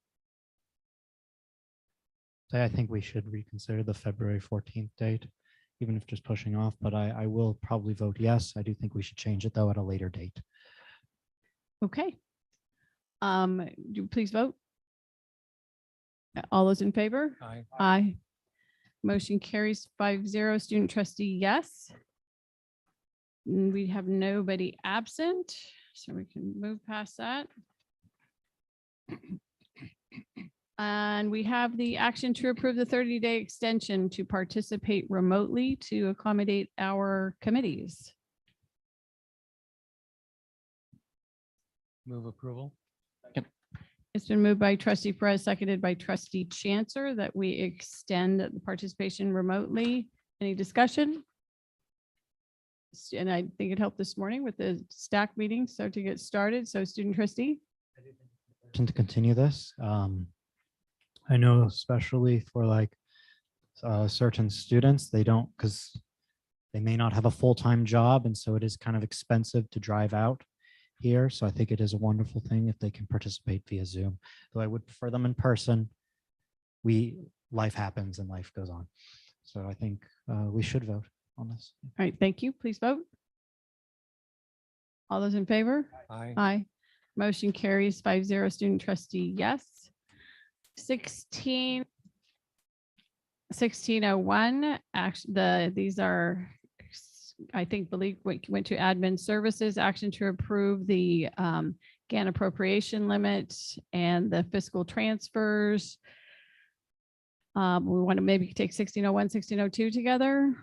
Speaker 15: I think we should reconsider the February 14th date, even if just pushing off, but I will probably vote yes. I do think we should change it though at a later date.
Speaker 1: Okay. Do you please vote? All those in favor?
Speaker 7: Aye.
Speaker 1: Aye. Motion carries 5-0. Student trustee, yes. We have nobody absent, so we can move past that. And we have the action to approve the 30-day extension to participate remotely to accommodate our committees.
Speaker 7: Move approval.
Speaker 1: It's been moved by trustee Perez, seconded by trustee Chancellor that we extend the participation remotely. Any discussion? And I think it helped this morning with the stack meeting. So to get started, so student trustee.
Speaker 7: I do think
Speaker 15: important to continue this. I know especially for like certain students, they don't, because they may not have a full-time job, and so it is kind of expensive to drive out here. So I think it is a wonderful thing if they can participate via Zoom, though I would prefer them in person. Life happens and life goes on. So I think we should vote on this.
Speaker 1: All right, thank you. Please vote. All those in favor?
Speaker 7: Aye.
Speaker 1: Aye. Motion carries 5-0. Student trustee, yes. 1601, actually, these are, I think, went to admin services, action to approve the GAN appropriation limit and the fiscal transfers. We want to maybe take 1601, 1602 together.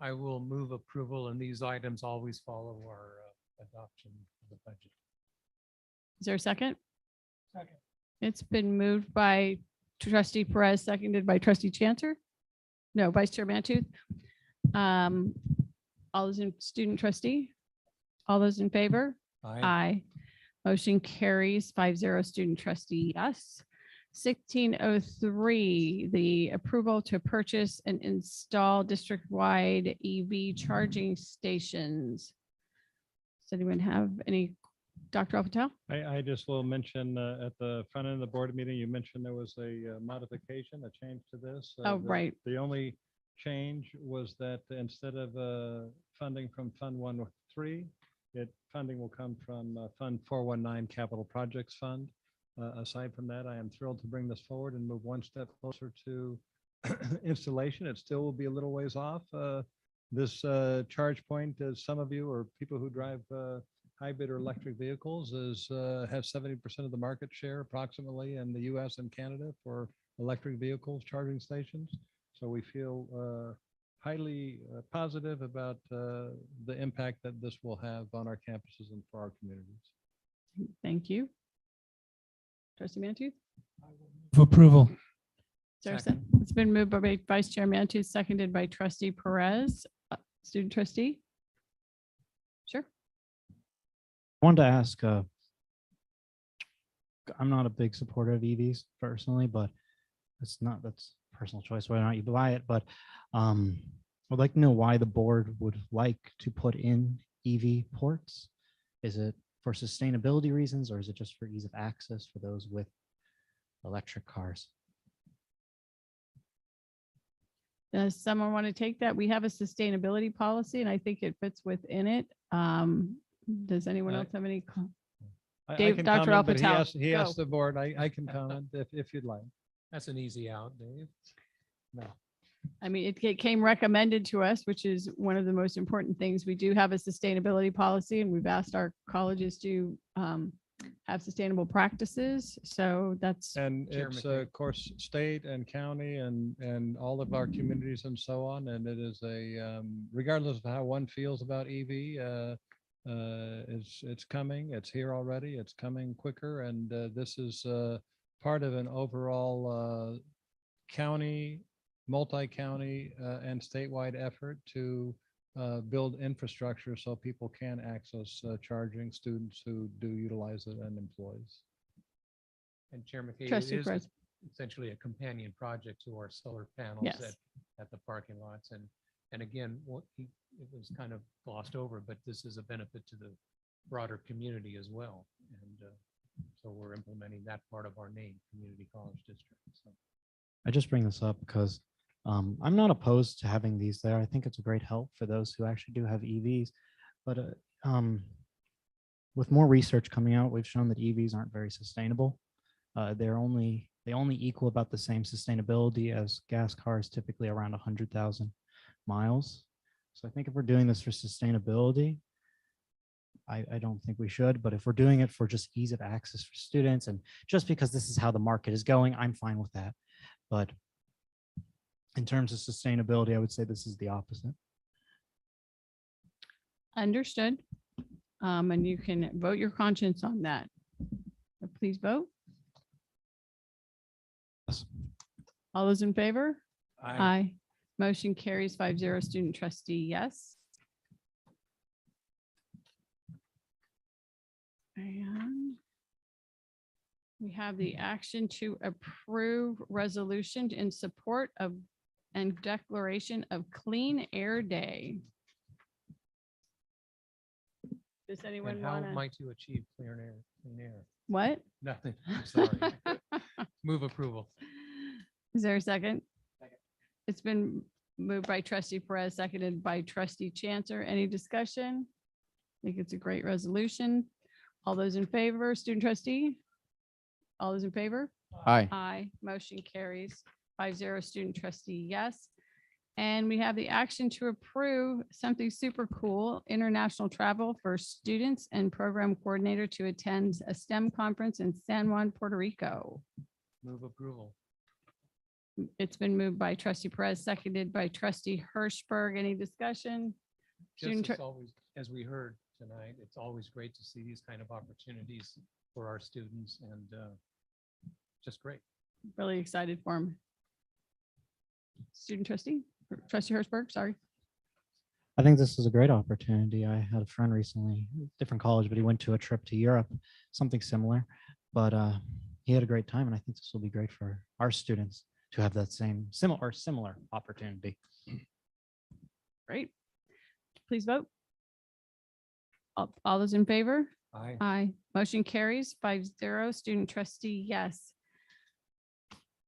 Speaker 7: I will move approval, and these items always follow our adoption of the budget.
Speaker 1: Is there a second? Second. It's been moved by trustee Perez, seconded by trustee Chancer. No, vice chair Mantooth. All those in student trustee? All those in favor?
Speaker 7: Aye.
Speaker 1: Motion carries 5-0. Student trustee, yes. 1603, the approval to purchase and install district-wide EV charging stations. Does anyone have any? Dr. Patel?
Speaker 9: I just will mention at the front end of the board meeting, you mentioned there was a modification, a change to this.
Speaker 1: Oh, right.
Speaker 9: The only change was that instead of funding from Fund 103, funding will come from Fund 419 Capital Projects Fund. Aside from that, I am thrilled to bring this forward and move one step closer to installation. It still will be a little ways off. This charge point, as some of you or people who drive hybrid or electric vehicles, have 70% of the market share approximately in the US and Canada for electric vehicles charging stations. So we feel highly positive about the impact that this will have on our campuses and for our communities.
Speaker 1: Thank you. Trustee Mantooth?
Speaker 17: For approval.
Speaker 1: It's been moved by Vice Chair Mantooth, seconded by Trustee Perez. Student trustee? Sure.
Speaker 15: I wanted to ask, I'm not a big supporter of EVs personally, but that's personal choice whether or not you buy it. But I'd like to know why the board would like to put in EV ports. Is it for sustainability reasons, or is it just for ease of access for those with electric cars?
Speaker 1: Does someone want to take that? We have a sustainability policy, and I think it fits within it. Does anyone else have any?
Speaker 9: I can
Speaker 1: Dr.
Speaker 9: comment, but
Speaker 1: Al-Patel,
Speaker 9: he
Speaker 1: go.
Speaker 9: asked the board. I can comment if you'd like.
Speaker 7: That's an easy out, Dave.
Speaker 9: No.
Speaker 1: I mean, it came recommended to us, which is one of the most important things. We do have a sustainability policy, and we've asked our colleges to have sustainable practices. So that's.
Speaker 9: And it's of course state and county and all of our communities and so on. And it is regardless of how one feels about EV, it's coming. It's here already. It's coming quicker. And this is part of an overall county, multi-county and statewide effort to build infrastructure so people can access charging, students who do utilize it, and employees.
Speaker 7: And Chair McKay,
Speaker 1: Trustee
Speaker 7: it is
Speaker 1: Perez.
Speaker 7: essentially a companion project to our solar panels
Speaker 1: Yes.
Speaker 7: at the parking lots. And again, it was kind of glossed over, but this is a benefit to the broader community as well. And so we're implementing that part of our name, Community College District. So.
Speaker 15: I just bring this up because I'm not opposed to having these there. I think it's a great help for those who actually do have EVs. But with more research coming out, we've shown that EVs aren't very sustainable. They only equal about the same sustainability as gas cars, typically around 100,000 miles. So I think if we're doing this for sustainability, I don't think we should. But if we're doing it for just ease of access for students, and just because this is how the market is going, I'm fine with that. But in terms of sustainability, I would say this is the opposite.
Speaker 1: Understood. And you can vote your conscience on that. Please vote.
Speaker 15: Yes.
Speaker 1: All those in favor?
Speaker 7: Aye.
Speaker 1: Motion carries 5-0. Student trustee, yes. And We have the action to approve resolution in support of and declaration of Clean Air Day. Does anyone
Speaker 7: And how
Speaker 1: want to,
Speaker 7: might you achieve clear air, clean air?
Speaker 1: what?
Speaker 7: Nothing, I'm sorry. Move approval.
Speaker 1: Is there a second? It's been moved by trustee Perez, seconded by trustee Chancer. Any discussion? I think it's a great resolution. All those in favor, student trustee? All those in favor?
Speaker 13: Aye.
Speaker 1: Aye. Motion carries 5-0. Student trustee, yes. And we have the action to approve something super cool, international travel for students and program coordinator to attend a STEM conference in San Juan, Puerto Rico.
Speaker 7: Move approval.
Speaker 1: It's been moved by trustee Perez, seconded by trustee Hirschberg. Any discussion? Student
Speaker 7: Just
Speaker 1: tr-
Speaker 7: as always, as we heard tonight, it's always great to see these kind of opportunities for our students and just great.
Speaker 1: Really excited for him. Student trustee, or trustee Hirschberg, sorry.
Speaker 15: I think this is a great opportunity. I had a friend recently, different college, but he went to a trip to Europe, something similar. But he had a great time, and I think this will be great for our students to have that same similar opportunity.
Speaker 1: Great. Please vote. All those in favor?
Speaker 7: Aye.
Speaker 1: Aye. Motion carries 5-0. Student trustee, yes.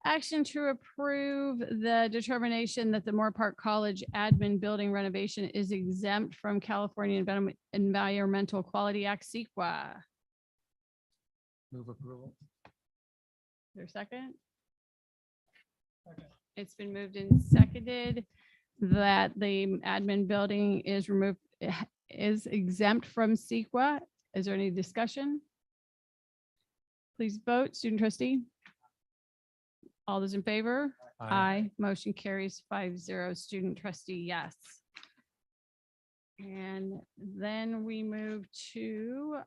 Speaker 1: Action to approve the determination that the Moore Park College admin building renovation is exempt from California Environmental Quality Act, CEQA.
Speaker 7: Move approval.
Speaker 1: Is there a second? It's been moved and seconded that the admin building is removed, is exempt from CEQA. Is there any discussion? Please vote. Student trustee. All those in favor? Aye. Motion carries 5-0. Student trustee, yes. And then we move to,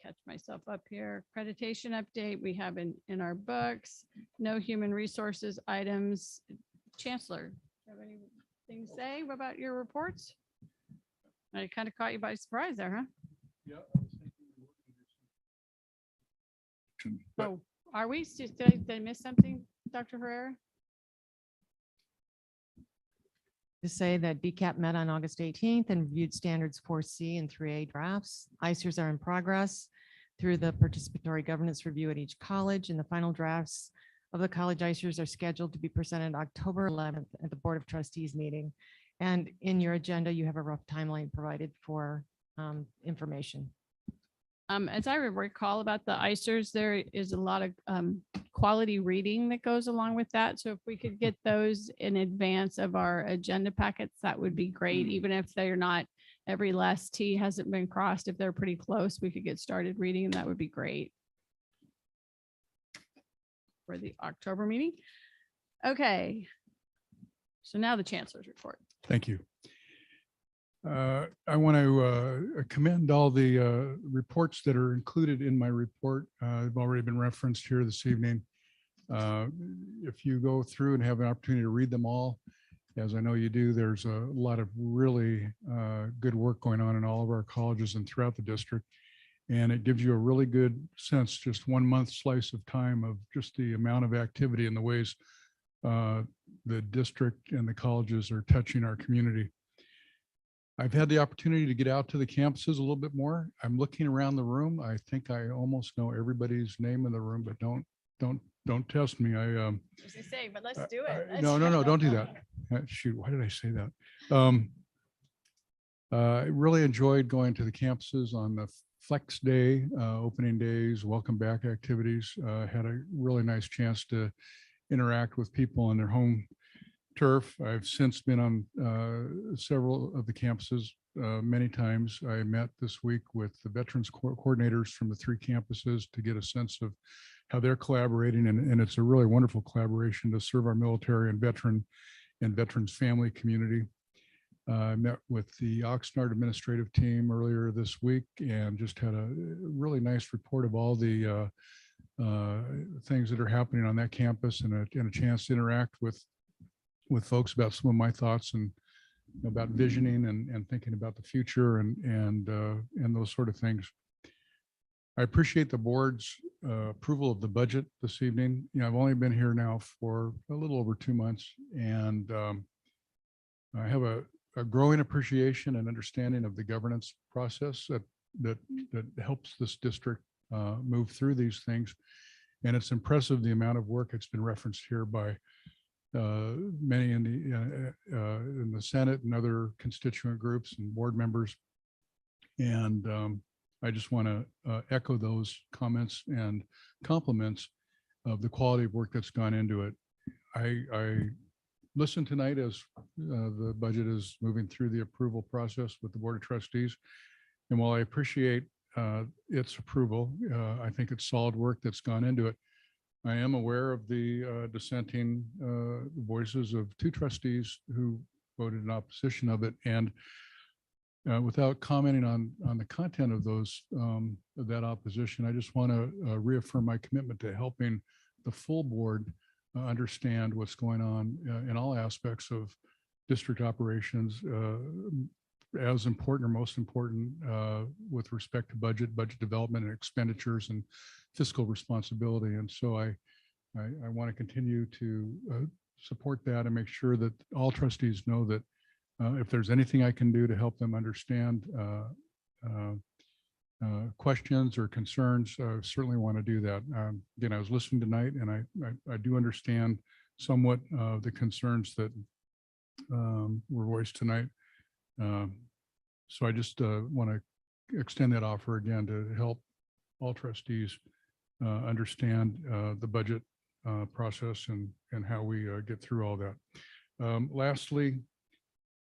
Speaker 1: catch myself up here, accreditation update. We have in our books, no human resources items. Chancellor, do you have anything to say about your reports? I kind of caught you by surprise there, huh? Oh, are we? Did I miss something, Dr. Herrera?
Speaker 14: To say that DCAP met on August 18th and reviewed standards 4C and 3A drafts. ICERs are in progress through the participatory governance review at each college, and the final drafts of the college ICERs are scheduled to be presented October 11th at the Board of Trustees meeting. And in your agenda, you have a rough timeline provided for information.
Speaker 1: As I recall about the ICERs, there is a lot of quality reading that goes along with that. So if we could get those in advance of our agenda packets, that would be great. Even if they're not, every last T hasn't been crossed. If they're pretty close, we could get started reading and that would be great for the October meeting. Okay. So now the chancellor's report.
Speaker 16: Thank you. I want to commend all the reports that are included in my report. Have already been referenced here this evening. If you go through and have an opportunity to read them all, as I know you do, there's a lot of really good work going on in all of our colleges and throughout the district. And it gives you a really good sense, just 1 month slice of time of just the amount of activity and the ways the district and the colleges are touching our community. I've had the opportunity to get out to the campuses a little bit more. I'm looking around the room. I think I almost know everybody's name in the room, but don't test me.
Speaker 1: I was gonna say, but let's do it.
Speaker 16: No, don't do that. Shoot, why did I say that? I really enjoyed going to the campuses on the Flex Day, opening days, welcome back activities. Had a really nice chance to interact with people on their home turf. I've since been on several of the campuses many times. I met this week with the veterans coordinators from the 3 campuses to get a sense of how they're collaborating. And it's a really wonderful collaboration to serve our military and veterans family community. I met with the Oxnard administrative team earlier this week and just had a really nice report of all the things that are happening on that campus and a chance to interact with folks about some of my thoughts and about visioning and thinking about the future and those sort of things. I appreciate the board's approval of the budget this evening. You know, I've only been here now for a little over 2 months, and I have a growing appreciation and understanding of the governance process that helps this district move through these things. And it's impressive the amount of work that's been referenced here by many in the Senate and other constituent groups and board members. And I just want to echo those comments and compliments of the quality of work that's gone into it. I listened tonight as the budget is moving through the approval process with the Board of Trustees. And while I appreciate its approval, I think it's solid work that's gone into it. I am aware of the dissenting voices of 2 trustees who voted in opposition of it. And without commenting on the content of that opposition, I just want to reaffirm my commitment to helping the full board understand what's going on in all aspects of district operations, as important or most important with respect to budget development and expenditures and fiscal responsibility. And so I want to continue to support that and make sure that all trustees know that if there's anything I can do to help them understand questions or concerns, I certainly want to do that. Again, I was listening tonight, and I do understand somewhat the concerns that were voiced tonight. So I just want to extend that offer again to help all trustees understand the budget process and how we get through all that. Lastly,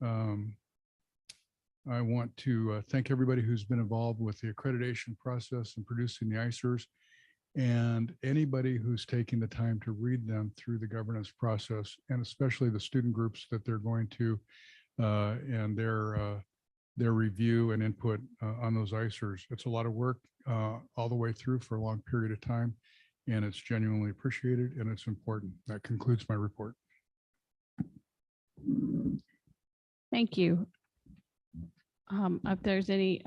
Speaker 16: I want to thank everybody who's been involved with the accreditation process and producing the ICERs, and anybody who's taking the time to read them through the governance process, and especially the student groups that they're going to and their review and input on those ICERs. It's a lot of work all the way through for a long period of time, and it's genuinely appreciated and it's important. That concludes my report.
Speaker 1: Thank you. If there's any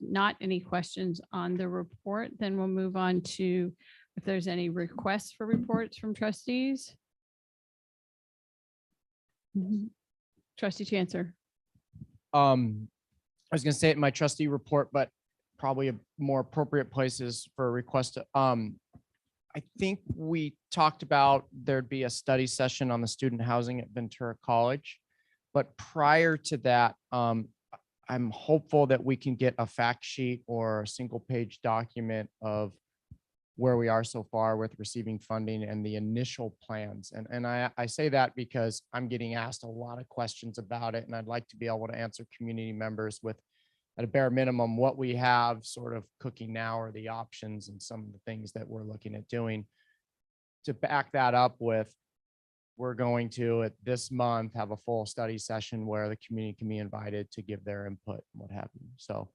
Speaker 1: not any questions on the report, then we'll move on to if there's any requests for reports from trustees. Trustee Chancellor.
Speaker 13: I was going to say it in my trustee report, but probably a more appropriate places for a request. I think we talked about there'd be a study session on the student housing at Ventura College, but prior to that, I'm hopeful that we can get a fact sheet or a single page document of where we are so far with receiving funding and the initial plans. And I say that because I'm getting asked a lot of questions about it, and I'd like to be able to answer community members with, at a bare minimum, what we have sort of cooking now or the options and some of the things that we're looking at doing. To back that up with, we're going to, at this month, have a full study session where the community can be invited to give their input and what have you. So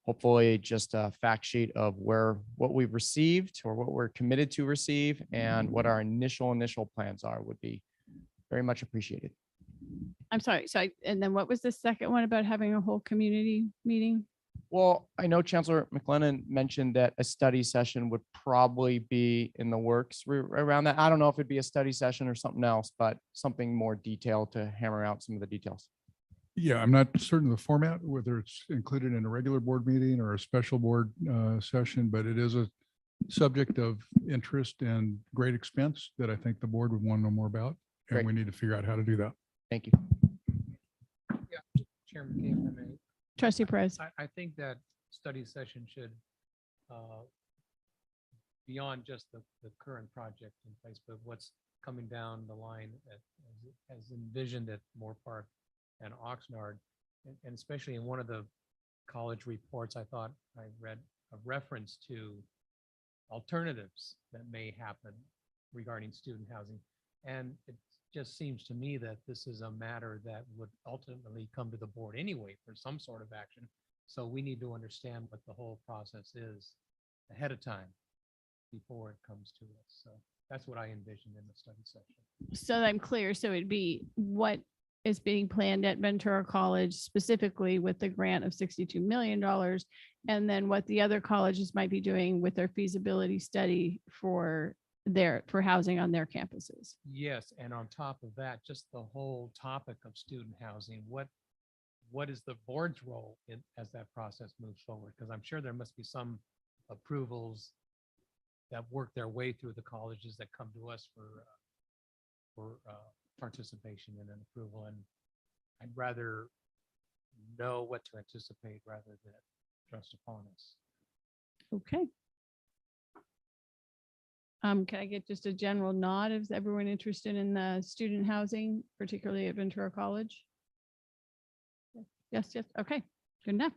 Speaker 13: hopefully just a fact sheet of what we've received or what we're committed to receive and what our initial plans are would be very much appreciated.
Speaker 1: I'm sorry. And then what was the second one about having a whole community meeting?
Speaker 13: Well, I know Chancellor McLennan mentioned that a study session would probably be in the works around that. I don't know if it'd be a study session or something else, but something more detailed to hammer out some of the details.
Speaker 16: Yeah, I'm not certain of the format, whether it's included in a regular board meeting or a special board session, but it is a subject of interest and great expense that I think the board would want to know more about. And
Speaker 13: Great.
Speaker 16: we need to figure out how to do that.
Speaker 13: Thank you.
Speaker 7: Yeah, Chairman King, if I may.
Speaker 1: Trustee Perez.
Speaker 7: I think that study session should, beyond just the current project in place, but what's coming down the line as envisioned at Moore Park and Oxnard, and especially in one of the college reports, I thought I read a reference to alternatives that may happen regarding student housing. And it just seems to me that this is a matter that would ultimately come to the board anyway for some sort of action. So we need to understand what the whole process is ahead of time before it comes to us. So that's what I envisioned in the study session.
Speaker 1: So that I'm clear. So it'd be what is being planned at Ventura College, specifically with the grant of $62 million, and then what the other colleges might be doing with their feasibility study for housing on their campuses.
Speaker 7: Yes, and on top of that, just the whole topic of student housing, what is the board's role in, as that process moves forward? Because I'm sure there must be some approvals that work their way through the colleges that come to us for participation in an approval. And I'd rather know what to anticipate rather than trust upon us.
Speaker 1: Okay. Can I get just a general nod? Is everyone interested in the student housing, particularly at Ventura College? Yes, yes. Okay, good enough.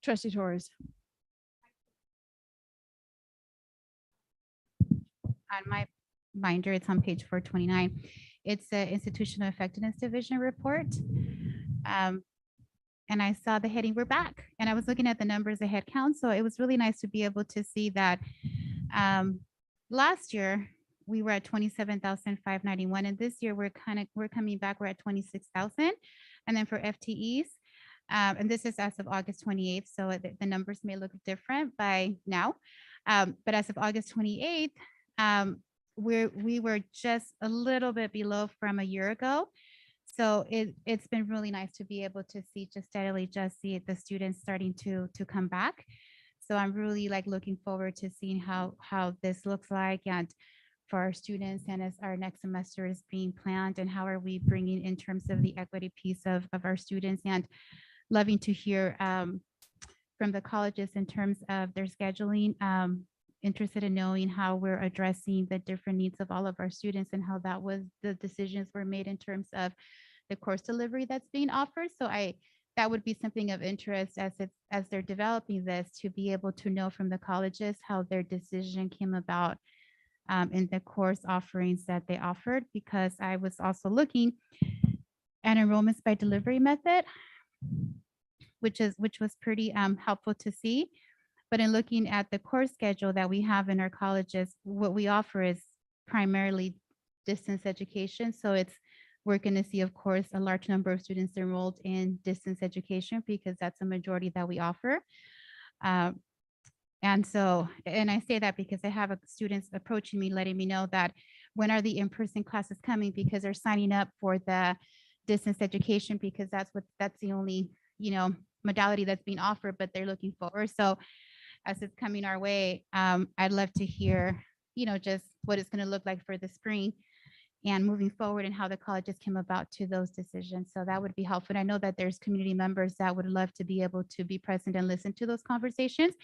Speaker 1: Trustee Torres.
Speaker 12: On my binder, it's on page 429. It's the Institutional Effectiveness Division report. And I saw the heading, we're back. And I was looking at the numbers, the head count. So it was really nice to be able to see that last year we were at 27,591. And this year we're coming back, we're at 26,000. And then for FTEs, and this is as of August 28th. So the numbers may look different by now. But as of August 28th, we were just a little bit below from a year ago. So it's been really nice to be able to see just steadily see the students starting to come back. So I'm really looking forward to seeing how this looks like and for our students and as our next semester is being planned and how are we bringing in terms of the equity piece of our students, and loving to hear from the colleges in terms of their scheduling. Interested in knowing how we're addressing the different needs of all of our students and how the decisions were made in terms of the course delivery that's being offered. So that would be something of interest as they're developing this, to be able to know from the colleges how their decision came about in the course offerings that they offered, because I was also looking at enrollments by delivery method, which was pretty helpful to see. But in looking at the course schedule that we have in our colleges, what we offer is primarily distance education. So we're going to see, of course, a large number of students enrolled in distance education because that's a majority that we offer. And I say that because I have students approaching me, letting me know that when are the in-person classes coming, because they're signing up for the distance education because that's the only, modality that's being offered, but they're looking forward. So as it's coming our way, I'd love to hear, just what it's going to look like for the spring and moving forward and how the colleges came about to those decisions. So that would be helpful. And I know that there's community members that would love to be able to be present and listen to those conversations,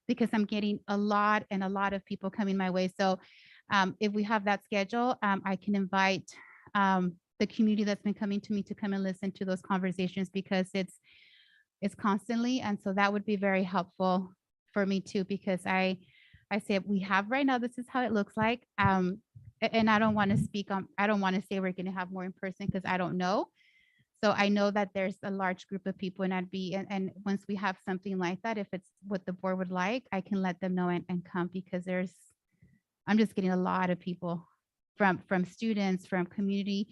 Speaker 12: because I'm getting a lot of people coming my way. So if we have that schedule, I can invite the community that's been coming to me to come and listen to those conversations, because it's constantly. And so that would be very helpful for me too, because I say we have right now, this is how it looks like. And I don't want to I don't want to say we're going to have more in person because I don't know. So I know that there's a large group of people, and and once we have something like that, if it's what the board would like, I can let them know and come, because I'm just getting a lot of people from students, from community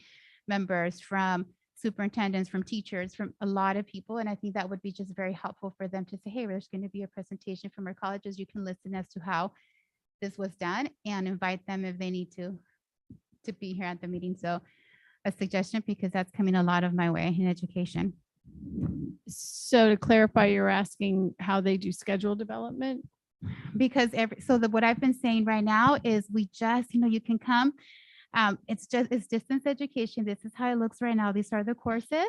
Speaker 12: members, from superintendents, from teachers, from a lot of people. And I think that would be just very helpful for them to say, hey, there's going to be a presentation from our colleges. You can listen as to how this was done and invite them if they need to be here at the meeting. So a suggestion, because that's coming a lot of my way in education.
Speaker 1: So to clarify, you're asking how they do schedule development?
Speaker 12: Because what I've been saying right now is we just, you can come. It's distance education. This is how it looks right now. These are the courses.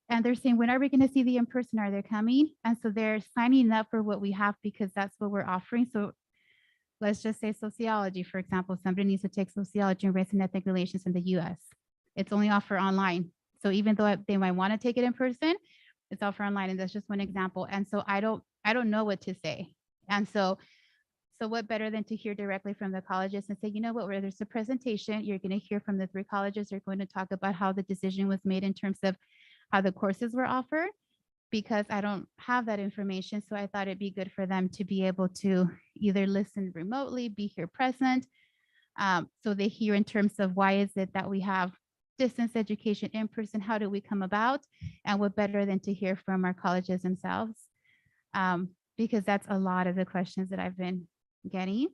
Speaker 12: And they're saying, when are we going to see the in-person? Are they coming? And so they're signing up for what we have, because that's what we're offering. So let's just say sociology, for example. Somebody needs to take sociology and race and ethnic relations in the US. It's only offered online. So even though they might want to take it in person, it's offered online. And that's just one example. And so I don't know what to say. And so what better than to hear directly from the colleges and say, you know what, where there's a presentation, you're going to hear from the 3 colleges. They're going to talk about how the decision was made in terms of how the courses were offered, because I don't have that information. So I thought it'd be good for them to be able to either listen remotely, be here present. So they hear in terms of why is it that we have distance education in person, how do we come about? And what better than to hear from our colleges themselves? Because that's a lot of the questions that I've been getting.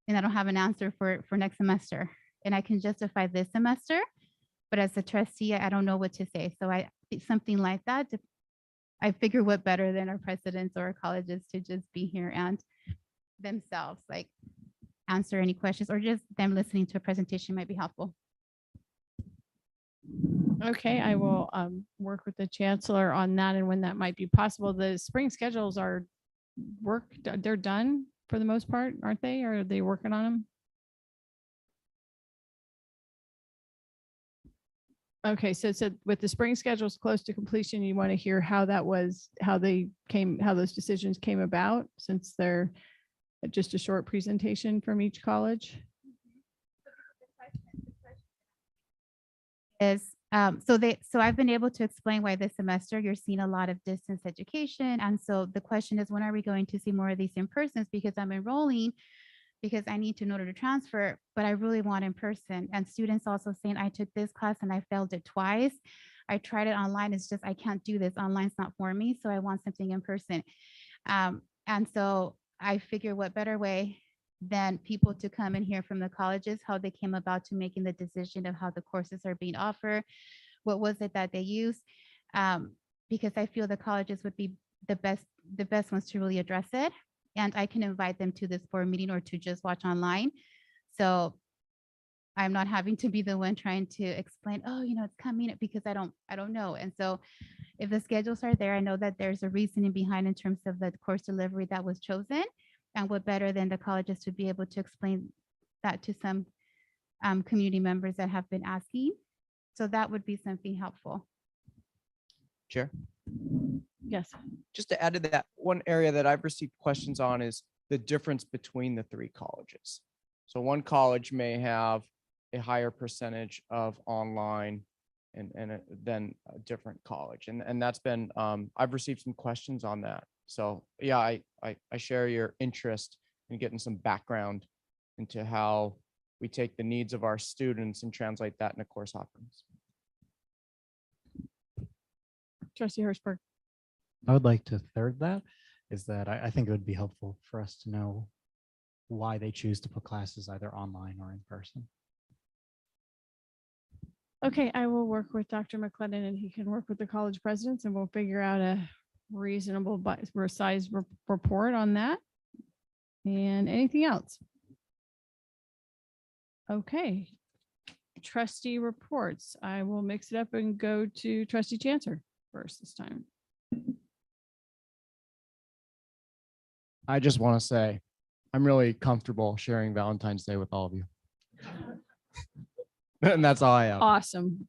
Speaker 12: And I don't have an answer for next semester. And I can justify this semester, but as a trustee, I don't know what to say. So something like that, I figure what better than our presidents or our colleges to just be here and themselves like answer any questions, or just them listening to a presentation might be helpful.
Speaker 1: Okay, I will work with the chancellor on that and when that might be possible. The spring schedules are they're done for the most part, aren't they? Or are they working on them? Okay, so with the spring schedules close to completion, you want to hear how that was, how those decisions came about, since they're just a short presentation from each college?
Speaker 12: So I've been able to explain why this semester you're seeing a lot of distance education. And so the question is, when are we going to see more of these in persons? Because I'm enrolling because I need to in order to transfer, but I really want in person. And students also saying, I took this class and I failed it twice. I tried it online. It's just, I can't do this. Online's not for me. So I want something in person. And so I figure what better way than people to come and hear from the colleges, how they came about to making the decision of how the courses are being offered. What was it that they used? Because I feel the colleges would be the best ones to really address it. And I can invite them to this board meeting or to just watch online. So I'm not having to be the one trying to explain, oh, it's coming, because I don't know. And so if the schedules are there, I know that there's a reasoning behind in terms of the course delivery that was chosen. And what better than the colleges to be able to explain that to some community members that have been asking. So that would be something helpful.
Speaker 13: Chair,
Speaker 1: Yes.
Speaker 13: just to add to that, one area that I've received questions on is the difference between the three colleges. So one college may have a higher percentage of online than a different college. And that's been, I've received some questions on that. So yeah, I share your interest in getting some background into how we take the needs of our students and translate that into course offerings.
Speaker 1: Trustee Hirschberg.
Speaker 15: I would like to third that, is that I think it would be helpful for us to know why they choose to put classes either online or in person.
Speaker 1: Okay, I will work with Dr. McClellan and he can work with the college presidents and we'll figure out a reasonable size report on that. And anything else? Okay. Trustee reports. I will mix it up and go to Trustee Chancellor first this time.
Speaker 13: I just want to say, I'm really comfortable sharing Valentine's Day with all of you. And that's all I have.
Speaker 1: Awesome.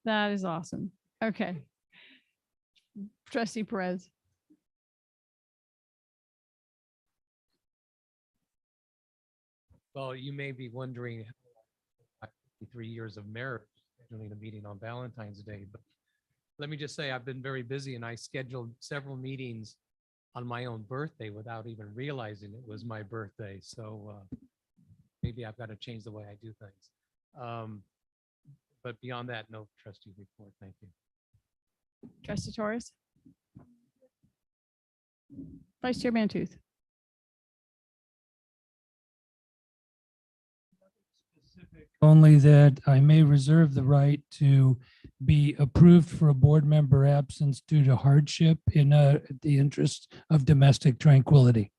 Speaker 1: That is awesome. Okay. Trustee Perez.
Speaker 7: Well, you may be wondering, 3 years of marriage, scheduling a meeting on Valentine's Day, but let me just say I've been very busy and I scheduled several meetings on my own birthday without even realizing it was my birthday. So maybe I've got to change the way I do things. But beyond that, no trustee report. Thank you.
Speaker 1: Trustee Torres. Vice Chair Mantooth.
Speaker 17: Only that I may reserve the right to be approved for a board member absence due to hardship in the interest of domestic tranquility.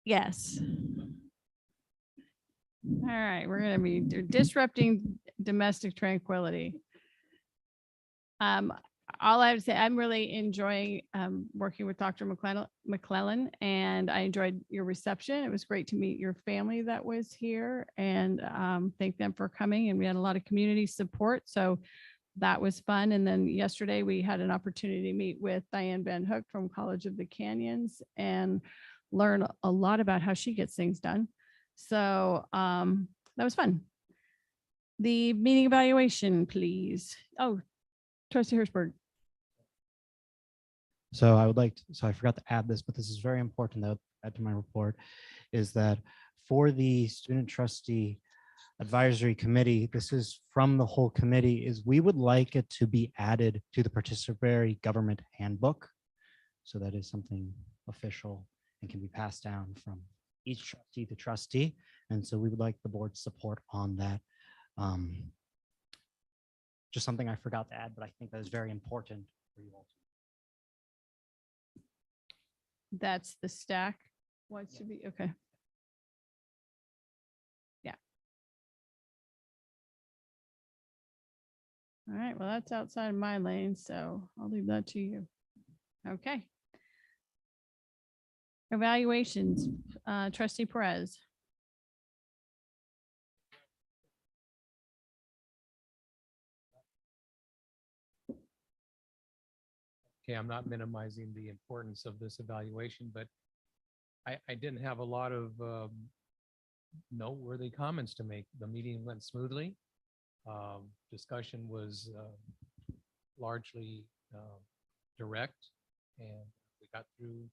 Speaker 1: Yes. All right, we're going to be disrupting domestic tranquility. All I have to say, I'm really enjoying working with Dr. McClellan, and I enjoyed your reception. It was great to meet your family that was here, and thank them for coming. And we had a lot of community support, so that was fun. And then yesterday we had an opportunity to meet with Diane Van Hook from College of the Canyons and learn a lot about how she gets things done. So that was fun. The meeting evaluation, please. Oh, Trustee Hirschberg.
Speaker 15: So I would like to, so I forgot to add this, but this is very important to add to my report, is that for the student trustee advisory committee, this is from the whole committee, is we would like it to be added to the participatory government handbook. So that is something official and can be passed down from each trustee to trustee. And so we would like the board's support on that. Just something I forgot to add, but I think that is very important for you all.
Speaker 1: That's the stack. What should be, okay. Yeah. All right, well, that's outside of my lane, so I'll leave that to you. Okay. Evaluations, trustee Perez.
Speaker 7: Okay, I'm not minimizing the importance of this evaluation, but I didn't have a lot of noteworthy comments to make. The meeting went smoothly. Discussion was largely direct, and we got through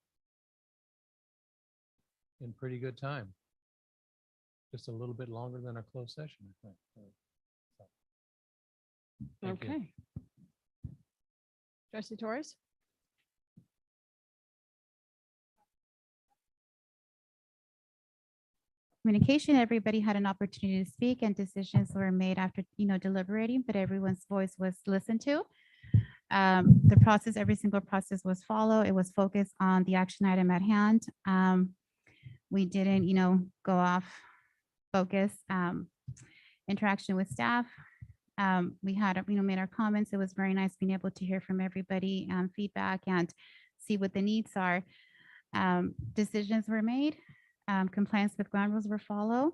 Speaker 7: in pretty good time. Just a little bit longer than a closed session, I think. So, thank you.
Speaker 1: Okay. Trustee Torres?
Speaker 12: Communication, everybody had an opportunity to speak and decisions were made after, deliberating, but everyone's voice was listened to. The process, every single process was followed. It was focused on the action item at hand. We didn't, go off focus. Interaction with staff. We had, made our comments. It was very nice being able to hear from everybody, feedback and see what the needs are. Decisions were made. Compliance with ground rules were followed.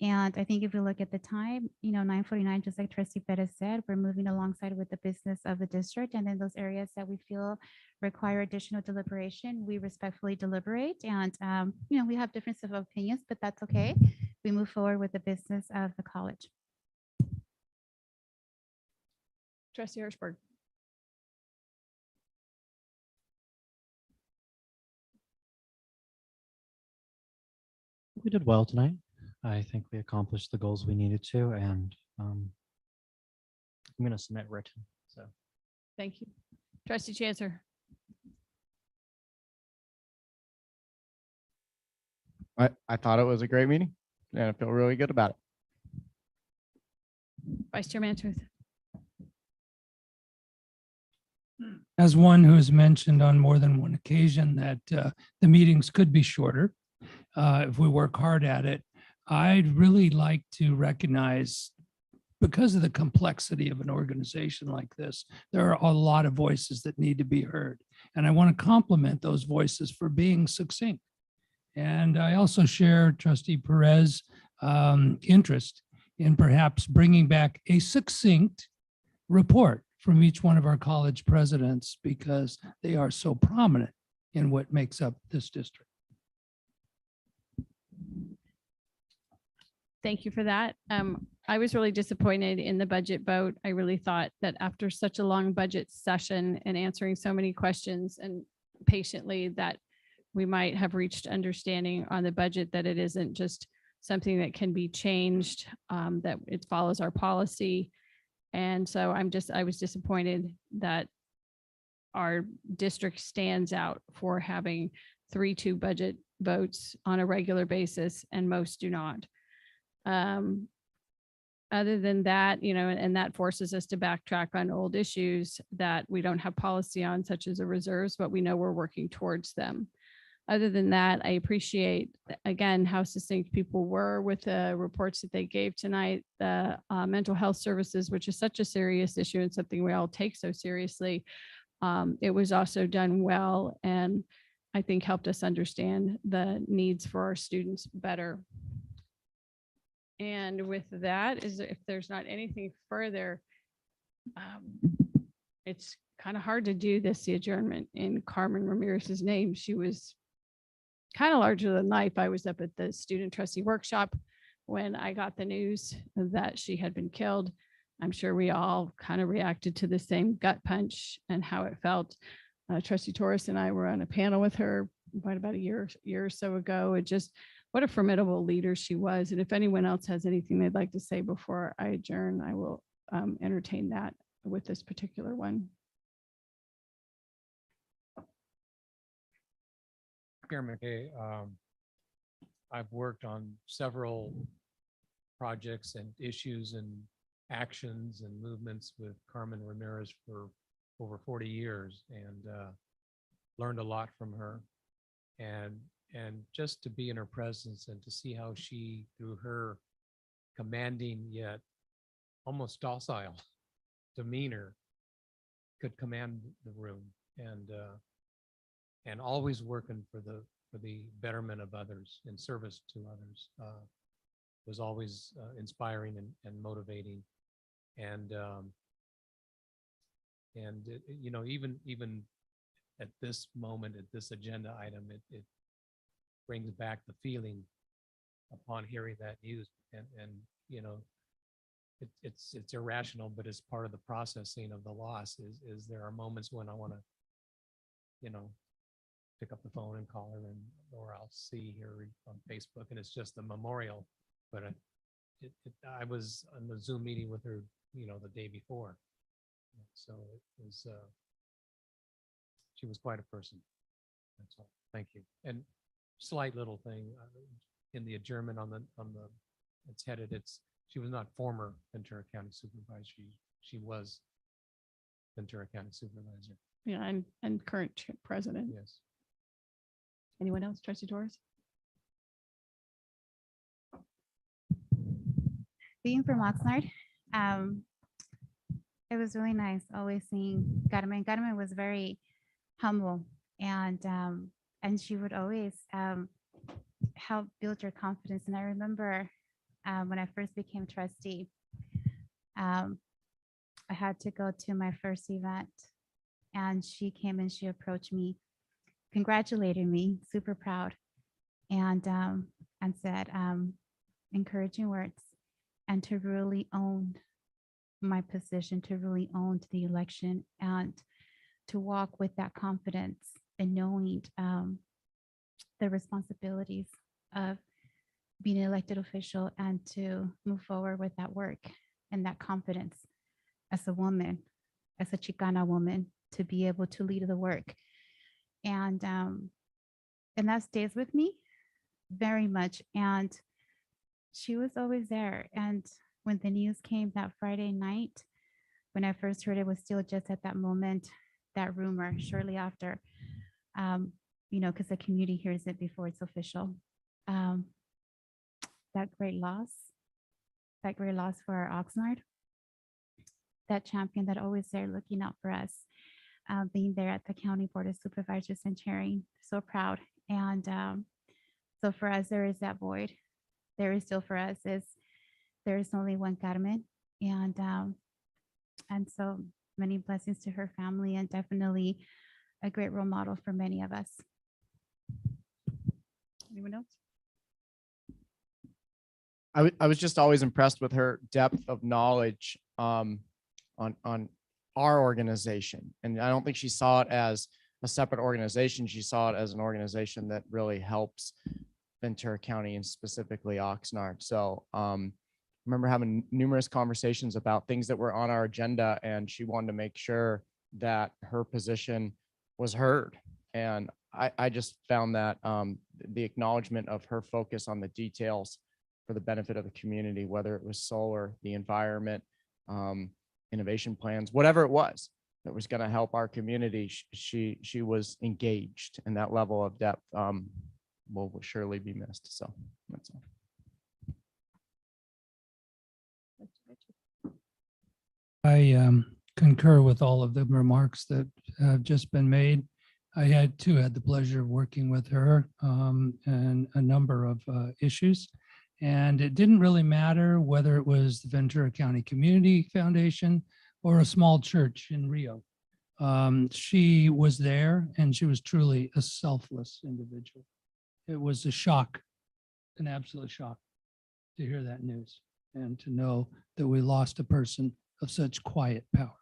Speaker 12: And I think if we look at the time, 9:49, just like Trustee Perez said, we're moving alongside with the business of the district. And then those areas that we feel require additional deliberation, we respectfully deliberate. And, we have differences of opinions, but that's okay. We move forward with the business of the college.
Speaker 1: Trustee Hirschberg.
Speaker 15: We did well tonight. I think we accomplished the goals we needed to, and I'm going to submit written. So
Speaker 1: Thank you. Trustee Chancellor.
Speaker 13: I thought it was a great meeting and I feel really good about it.
Speaker 1: Vice Chair Mantooth.
Speaker 17: As one who has mentioned on more than one occasion that the meetings could be shorter if we work hard at it, I'd really like to recognize, because of the complexity of an organization like this, there are a lot of voices that need to be heard. And I want to compliment those voices for being succinct. And I also share Trustee Perez's interest in perhaps bringing back a succinct report from each one of our college presidents, because they are so prominent in what makes up this district.
Speaker 1: Thank you for that. I was really disappointed in the budget vote. I really thought that after such a long budget session and answering so many questions and patiently, that we might have reached understanding on the budget, that it isn't just something that can be changed, that it follows our policy. And so I was disappointed that our district stands out for having 3-2 budget votes on a regular basis, and most do not. Other than that, and that forces us to backtrack on old issues that we don't have policy on, such as the reserves, but we know we're working towards them. Other than that, I appreciate, again, how succinct people were with the reports that they gave tonight. The mental health services, which is such a serious issue and something we all take so seriously. It was also done well, and I think helped us understand the needs for our students better. And with that, if there's not anything further, it's kind of hard to do the adjournment in Carmen Ramirez's name. She was kind of larger than life. I was up at the student trustee workshop when I got the news that she had been killed. I'm sure we all kind of reacted to the same gut punch and how it felt. Trustee Torres and I were on a panel with her about a year or so ago. It just what a formidable leader she was. And if anyone else has anything they'd like to say before I adjourn, I will entertain that with this particular one.
Speaker 7: Chairman McKay, I've worked on several projects and issues and actions and movements with Carmen Ramirez for over 40 years, and learned a lot from her. And just to be in her presence and to see how she, through her commanding yet almost docile demeanor, could command the room, and always working for the betterment of others and service to others, was always inspiring and motivating. And you know, even at this moment, at this agenda item, it brings back the feeling upon hearing that news. And you know, it's irrational, but it's part of the processing of the loss. Is there are moments when I want to, you know, pick up the phone and call her, or I'll see her on Facebook, and it's just a memorial. But I was on the Zoom meeting with her, you know, the day before, so it was she was quite a person. That's all. Thank you. And slight little thing in the adjournment on the it's headed. She was not former Ventura County Supervisor. She was Ventura County Supervisor.
Speaker 1: Yeah, and current president.
Speaker 7: Yes.
Speaker 1: Anyone else? Trustee Torres?
Speaker 12: Being from Oxnard, it was really nice always seeing Carmen. Carmen was very humble, and she would always help build your confidence. And I remember when I first became trustee, I had to go to my first event, and she came and she approached me, congratulated me, super proud, and said encouraging words, and to really own my position, to really own the election, and to walk with that confidence and knowing the responsibilities of being an elected official, and to move forward with that work and that confidence as a woman, as a Chicana woman, to be able to lead the work. And that stays with me very much. And she was always there. And when the news came that Friday night, when I first heard it, was still just at that moment, that rumor shortly after, you know, because the community hears it before it's official. That great loss for our Oxnard, that champion that always there looking out for us, being there at the County Board of Supervisors and chairing, so proud. And so for us, there is that void. There is still for us is there is only one Carmen, and so many blessings to her family, and definitely a great role model for many of us.
Speaker 1: Anyone else?
Speaker 13: I was just always impressed with her depth of knowledge on our organization. And I don't think she saw it as a separate organization. She saw it as an organization that really helps Ventura County and specifically Oxnard. So I remember having numerous conversations about things that were on our agenda, and she wanted to make sure that her position was heard. And I just found that the acknowledgement of her focus on the details for the benefit of the community, whether it was solar, the environment, innovation plans, whatever it was that was going to help our community, she was engaged, and that level of depth will surely be missed. So that's all.
Speaker 17: I concur with all of the remarks that have just been made. I had the pleasure of working with her and a number of issues. And it didn't really matter whether it was the Ventura County Community Foundation or a small church in Rio. She was there, and she was truly a selfless individual. It was a shock, an absolute shock to hear that news and to know that we lost a person of such quiet power.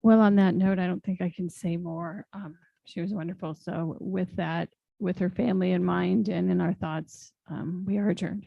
Speaker 1: Well, on that note, I don't think I can say more. She was wonderful. So with that, with her family in mind and in our thoughts. We are adjourned.